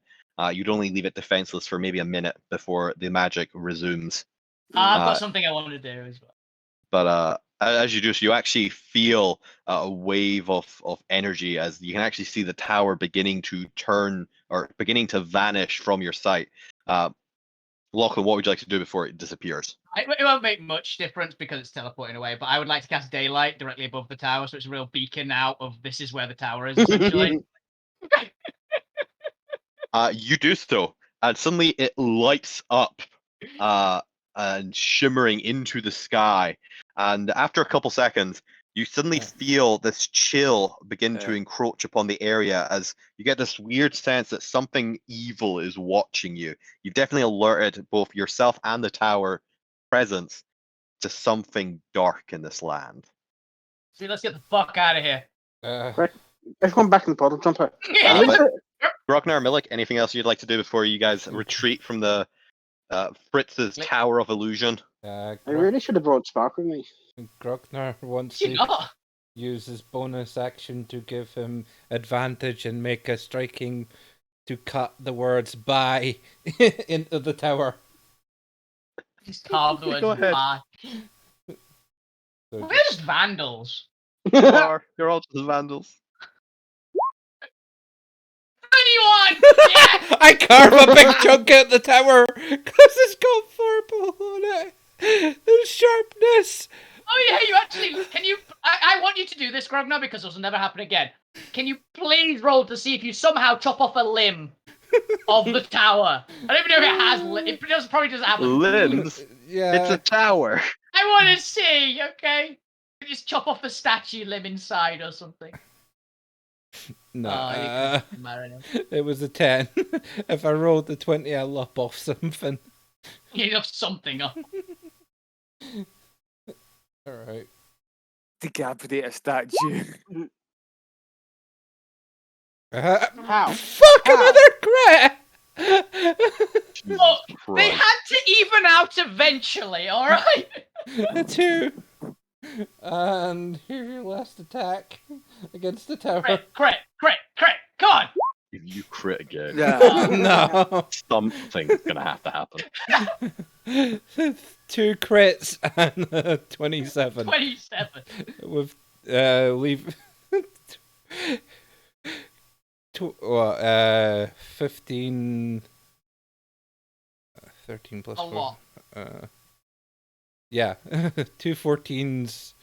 you'd only leave it defenseless for maybe a minute before the magic resumes. I've got something I want to do as well. But as you do so, you actually feel a wave of energy as you can actually see the tower beginning to turn or beginning to vanish from your sight. Lachlan, what would you like to do before it disappears? It won't make much difference because it's teleporting away, but I would like to cast daylight directly above the tower, so it's a real beacon out of this is where the tower is, essentially. You do so, and suddenly it lights up and shimmering into the sky. And after a couple seconds, you suddenly feel this chill begin to encroach upon the area as you get this weird sense that something evil is watching you. You've definitely alerted both yourself and the tower presence to something dark in this land. See, let's get the fuck out of here. Everyone back in the pod. I'll jump out. But Grocknar, Milik, anything else you'd like to do before you guys retreat from the Fritz's Tower of Illusion? I really should have brought Spark with me. Grocknar wants You to not? use his bonus action to give him advantage and make a striking to cut the words "bye" into the tower. Just carve the words Go ahead. bye. So We're just vandals. You are. You're all just vandals. 31! Yeah! I carve a big chunk out the tower because it's got 4 on it. The sharpness. Oh yeah, you actually can you? I want you to do this, Grognar, because this will never happen again. Can you please roll to see if you somehow chop off a limb of the tower? I don't even know if it has. It probably doesn't have Limbs? Yeah. It's a tower. I want to see. Okay, you just chop off a statue limb inside or something. No, Oh, you can it was a 10. If I rolled the 20, I'll lop off something. you have something up. Alright. Decapitate a statue. How? Fuck, How? another crit! Look, they Christ. had to even out eventually. All right. A 2. And here's your last attack against the tower. Crit. Come on. If you crit again, Yeah. No. something's gonna have to happen. 2 crits and 27. 27. With leave 15 13 plus A 4. lot. Yeah. 2 14s.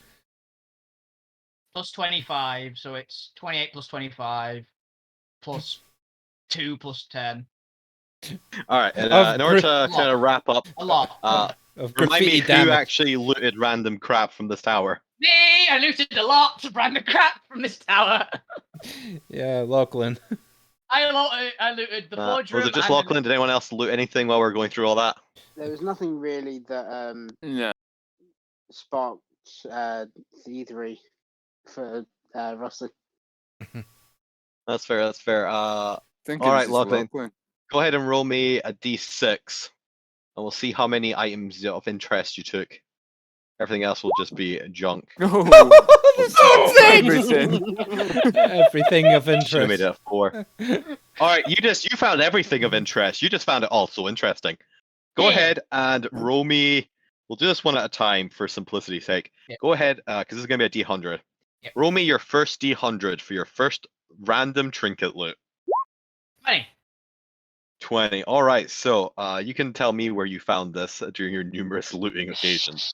Plus 25, so it's 28 plus 25 plus 2 plus 10. All right, and Of in order to lot. kind of wrap up, A lot. Of remind me graffiti who damage. actually looted random crap from this tower. Me, I looted a lot of random crap from this tower. Yeah, Lachlan. I looted the forge room. Was it just and Lachlan? Did anyone else loot anything while we were going through all that? There was nothing really that No. sparked thievery for Rusty. That's fair. That's fair. Think All it was right, just Lachlan. Go ahead and roll me a d6, and we'll see how many items of interest you took. Everything else will just be junk. Oh, This is everything. Everything of Should have made interest. it a 4. All right, you found everything of interest. You just found it all so interesting. Go Yeah. ahead and roll me. We'll do this one at a time for simplicity's sake. Yep. Go ahead, because this is gonna be a D100. Yep. Roll me your first D100 for your first random trinket loot. 20. 20. All right, so you can tell me where you found this during your numerous looting occasions.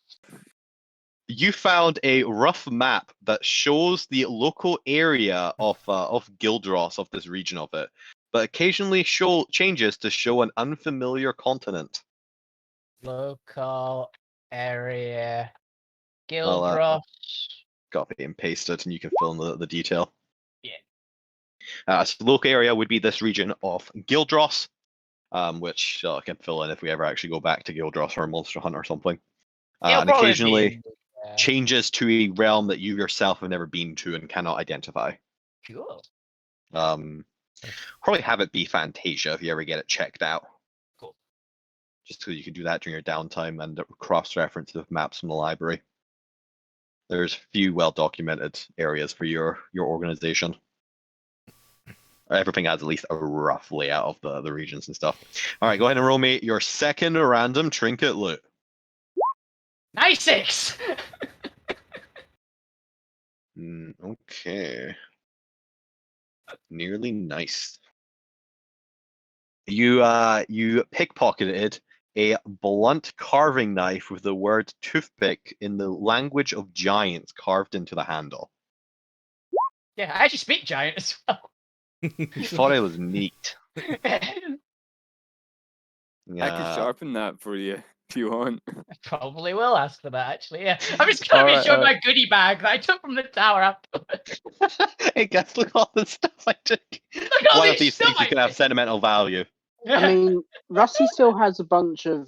You found a rough map that shows the local area of Gildros, of this region of it, but occasionally changes to show an unfamiliar continent. Local area. Well, Gildros. copy and paste it, and you can fill in the detail. Yeah. So the local area would be this region of Gildross, which I can fill in if we ever actually go back to Gildross or Monster Hunt or something. It'll And probably be occasionally in the, changes to a realm that you yourself have never been to and cannot identify. Cool. Probably have it be Fantasia if you ever get it checked out. Cool. Just so you can do that during your downtime and cross-reference with maps from the library. There's few well-documented areas for your organization. Everything has at least a rough layout of the regions and stuff. All right, go ahead and roll me your second random trinket loot. Nice 6. Okay. Nearly nice. You pickpocketed a blunt carving knife with the word toothpick in the language of giants carved into the handle. Yeah, I actually speak giant as well. You thought it was neat. I can sharpen that for you if you want. I probably will ask for that, actually. Yeah, I'm just gonna be showing my goodie bag that I took from the tower afterwards. Hey guys, look at all the stuff I took. Look at all One of this these stuff things you I can have took. sentimental value. I mean, Rusty still has a bunch of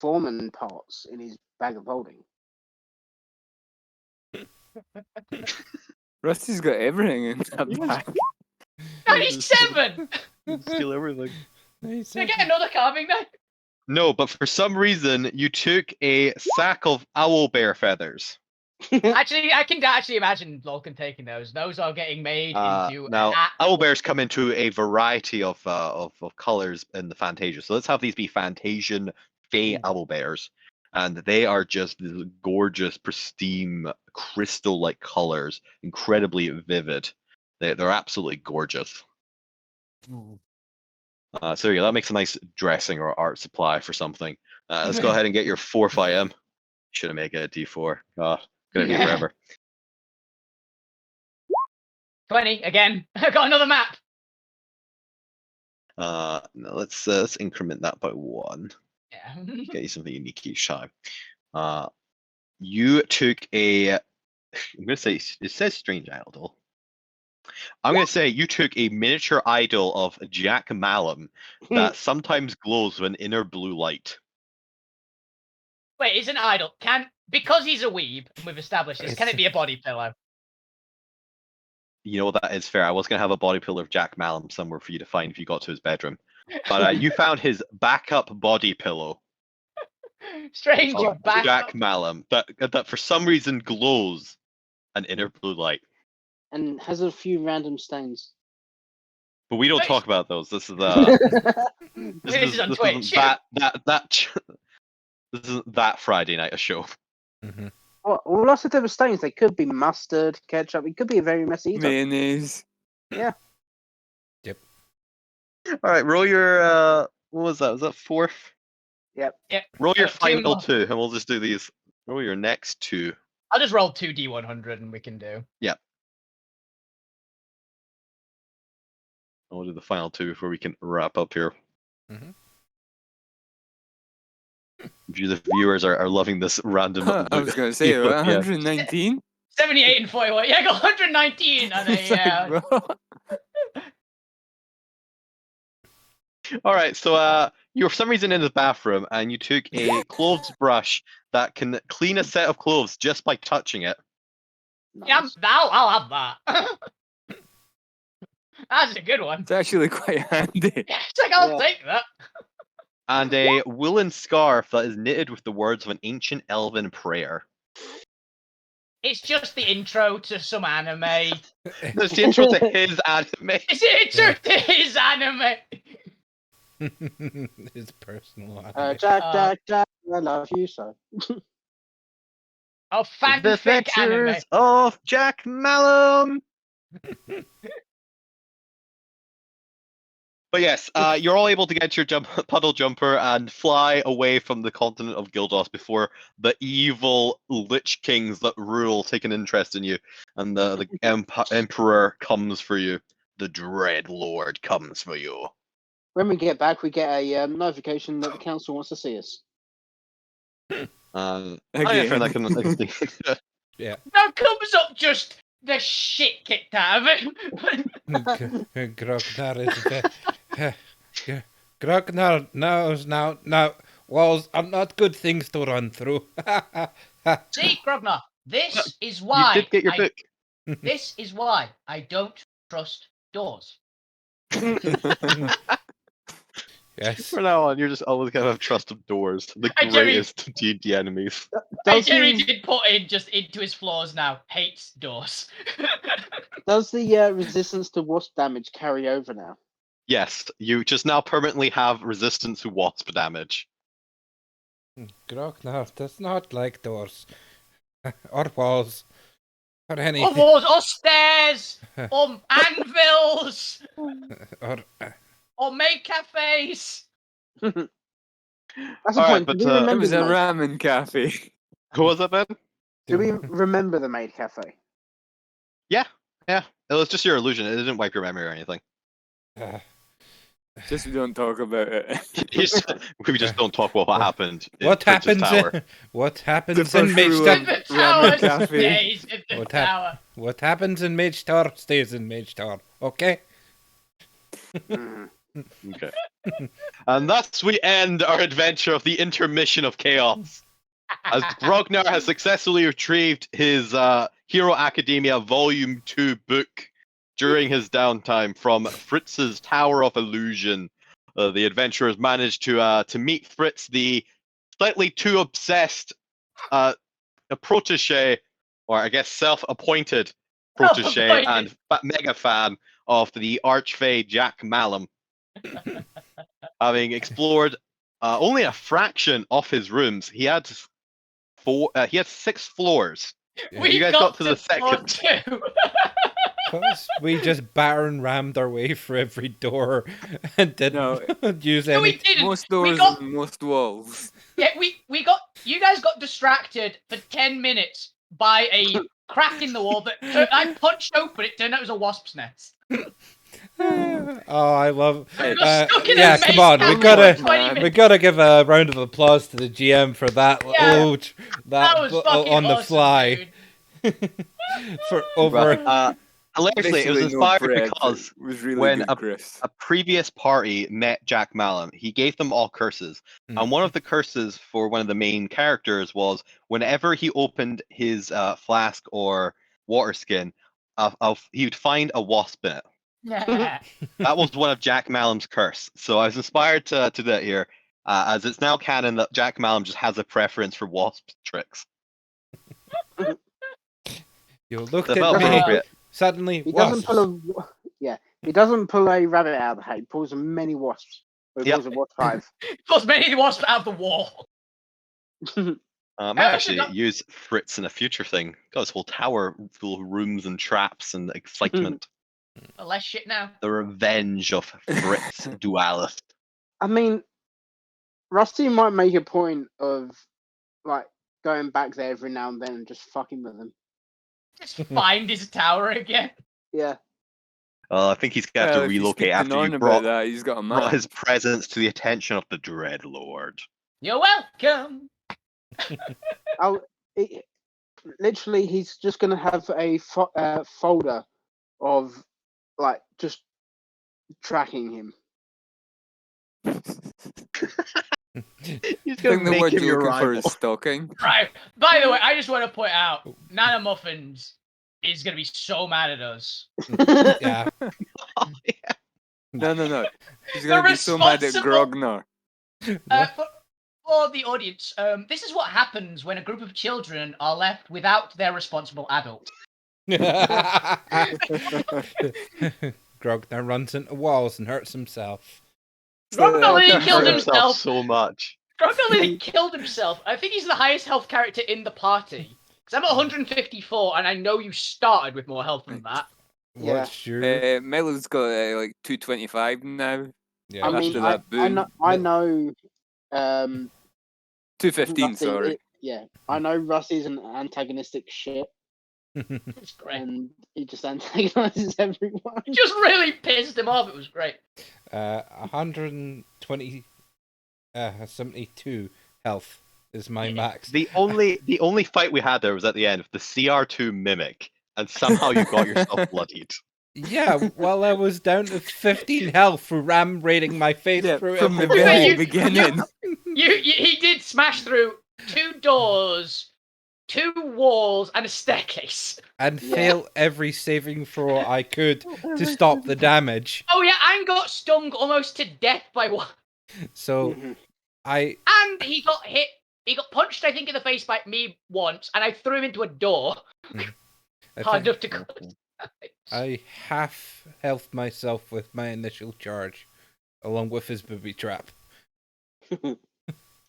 foreman parts in his bag of holding. Rusty's got everything in that bag. 97. Steal everything. Did I get another carving knife? No, but for some reason you took a sack of owl bear feathers. Actually, I can actually imagine Vulcan taking those. Those are getting made into Now, an owl bears come into a variety of colors in the Fantasia. So let's have these be Fantasian Fey owl bears, and they are just these gorgeous, pristine, crystal-like colors, incredibly vivid. They're absolutely gorgeous. So yeah, that makes a nice dressing or art supply for something. Let's go ahead and get your 4-5M. Should have made it a D4. God, gonna be forever. 20 again. I got another map. No, let's increment that by 1. Yeah. Get you something unique each time. You took a. I'm gonna say it says strange idol. I'm gonna say you took a miniature idol of Jack Malum that sometimes glows with an inner blue light. Wait, he's an idol. Because he's a weeb, and we've established this, can it be a body pillow? You know, that is fair. I was gonna have a body pillow of Jack Malum somewhere for you to find if you got to his bedroom, but you found his backup body pillow. Strange of backup. Jack Malum that for some reason glows an inner blue light. And has a few random stains. But we don't Nice. talk about those. This is This is on Twitch. this isn't that Friday night a show. Mm-hmm. Well, lots of different stains. They could be mustard, ketchup. It could be a very messy eater. Mayonnaise. Yeah. Yep. All right, roll your what was that? Was that 4th? Yep. Roll your Two final more. 2, and we'll just do these. Roll your next 2. I'll just roll 2d100 and we can do. We'll do the final 2 before we can wrap up here. Mhm. The viewers are loving this random. I was going to say, Yeah. 119? 78 and 41. Yeah, I got 119 on It's a. like, bro. All right, so you're for some reason in the bathroom and you took a clothes brush that can clean a set of clothes just by touching it. Yeah, Nice. I'll have that. That's a good one. It's actually quite handy. Yeah, it's like, I'll Yeah. take that. And a woolen scarf that is knitted with the words of an ancient elven prayer. It's just the intro to some anime. That's the intro to his anime. It's the intro to his anime. His personal. Jack, I love you so. Oh, The fanfic anime. Adventures of Jack Malum. But yes, you're all able to get your puddle jumper and fly away from the continent of Gildos before the evil Lich Kings that rule take an interest in you, and the Emperor comes for you. The Dread Lord comes for you. When we get back, we get a notification that the council wants to see us. Hi, Again. friend. I can think. Yeah. Now comes up just the shit kicked out of him. Grognar is Grognar knows now walls are not good things to run through. See, Grognar, this is You why did get your book. this is why I don't trust doors. Yes. From now on, you're just always gonna have trust of doors. The I generally- greatest D&D enemies. I Does generally the, did put in just into his flaws now. Hates doors. does the resistance to wasp damage carry over now? Yes, you just now permanently have resistance to wasp damage. Grognar does not like doors or walls or or anything. walls, or stairs, or anvils, Or or maid cafes. That's the Alright, point. but, Do we It remember was the a maid? ramen cafe. Who was that, Ben? Do we remember the maid cafe? Yeah. It was just your illusion. It didn't wipe your memory or anything. Just don't talk about it. We just don't talk about what happened. in what Fritz's happens? Tower. What happens The in first Mage rule Tower? In the Ramen tower cafe. stays in the What tower. What happens in Mage Tower stays in Mage Tower. Okay. Mm. Okay. And thus we end our adventure of the Intermission of Chaos. As Grognar has successfully retrieved his Hero Academia Volume 2 book during his downtime from Fritz's Tower of Illusion. The adventurers managed to meet Fritz, the slightly too obsessed a protege, or I guess self-appointed protege Self-appointed. and mega fan of the Archfey Jack Malum. Having explored only a fraction of his rooms, he had he had 6 floors. We You guys got to the floor second. 2. Because we just baron rammed our way through every door and didn't use No, we any. didn't. Most doors got- and most walls. Yeah, we got. You guys got distracted for 10 minutes by a crack in the wall that I punched open. It turned out it was a wasp's nest. Oh, I love. We got stuck in a Yeah, maze come on, we for gotta. 20 man. We minutes. gotta give a round of applause to the GM for that. Yeah, That was fucking on the awesome, fly dude. for over. Hilariously, it was Basically, inspired no bread. because It was really when good, Chris. a previous party met Jack Malum, he gave them all curses. And one of the curses for one of the main characters was whenever he opened his flask or water skin, he would find a wasp in it. Yeah. That was one of Jack Malum's curse. So I was inspired to do that here, as it's now canon that Jack Malum just has a preference for wasp tricks. You looked That felt at me. appropriate. Suddenly, He doesn't wasps. pull a he doesn't pull a rabbit out of the hat. He pulls many wasps. Or he Yep. pulls a wasp hive. Plus, many wasps out of the wall. I I might also actually got- use Fritz in a future thing. Got his whole tower full of rooms and traps and excitement. Less shit now. The revenge of Fritz Dualist. I mean, Rusty might make a point of like going back there every now and then and just fucking with them. Just find his tower again. Yeah. I think he's going to have Well, to if he's relocate keeping after on you about brought, that. He's got a brought map. his presence to the attention of the Dread Lord. You're welcome. Literally, he's just gonna have a folder of like just tracking him. He's I going think to the make word him your you're looking for rival. is stalking. Right. By the way, I just want to point out, Nana Muffins is gonna be so mad at us. Yeah. No. He's going to be so mad at responsible- Grognar. For the audience, this is what happens when a group of children are left without their responsible adult. Grognar runs into walls and hurts himself. Grognar He Lee hurt killed himself himself. so much. Grognar Lee killed himself. I think he's the highest health character in the party. Because I'm at 154, and I know you started with more health than that. Yeah. What's your? Melo's got like 225 now. Yeah. I mean, after that I boon. know. 215, Rusty, sorry. I know Rusty's an antagonistic shit, It's great. and he just antagonizes everyone. Just really pissed him off. It was great. 120, 72 health. is my max. The only fight we had there was at the end of the CR2 mimic, and somehow you got yourself bloodied. Yeah, while I was down to 15 health for ram raiding my face Yeah, through from the every very wall. beginning. He did smash through 2 doors, 2 walls, and a staircase. And Yeah. fail every saving throw I could to stop the damage. Oh yeah, and got stung almost to death by one. So Mhm. And he got hit. He got punched, I think, in the face by me once, and I threw him into a door. I Hard think enough to. I half health myself with my initial charge, along with his booby trap.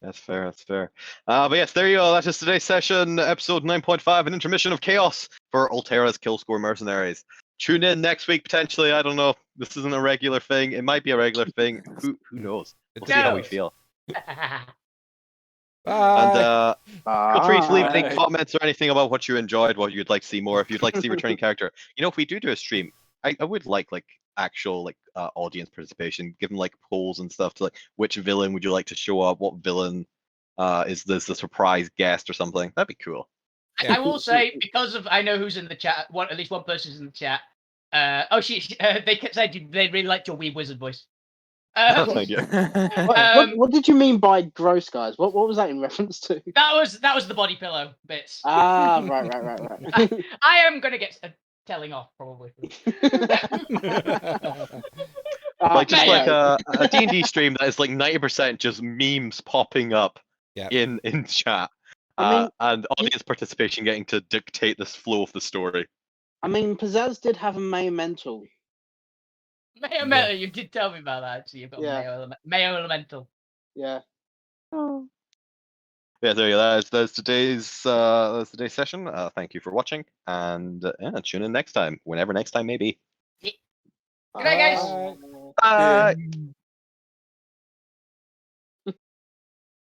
That's fair, that's fair. But yes, there you go. That is today's session, episode 9.5, an intermission of chaos for Altera's Kill Score Mercenaries. Tune in next week, potentially. I don't know. This isn't a regular thing. It might be a regular thing. Who knows? We'll see how we knows? feel. Bye. And feel free to leave any Bye. comments or anything about what you enjoyed, what you'd like to see more. If you'd like to see returning character, if we do a stream, I would like actual audience participation, give them polls and stuff to which villain would you like to show up, what villain is this the surprise guest or something. That'd be cool. I will say, because of I know who's in the chat. At least one person's in the chat. They said they really liked your wee wizard voice. Thank you. What did you mean by gross, guys? What was that in reference to? That was the body pillow bits. Ah, right. I am gonna get a telling off probably. Just yeah. a D&D stream that is 90% just memes popping up Yeah. in chat. I mean, and audience participation getting to dictate this flow of the story. I mean, Pizzazz did have a Mayo Mental. Mayo Elemental, you did tell me about that actually. You've got Yeah. Mayo Elemental. Yeah. Yeah, there you go. That's today's session. Thank you for watching, and tune in next time, whenever next time may be. Good night, guys. Bye. Bye. Yeah.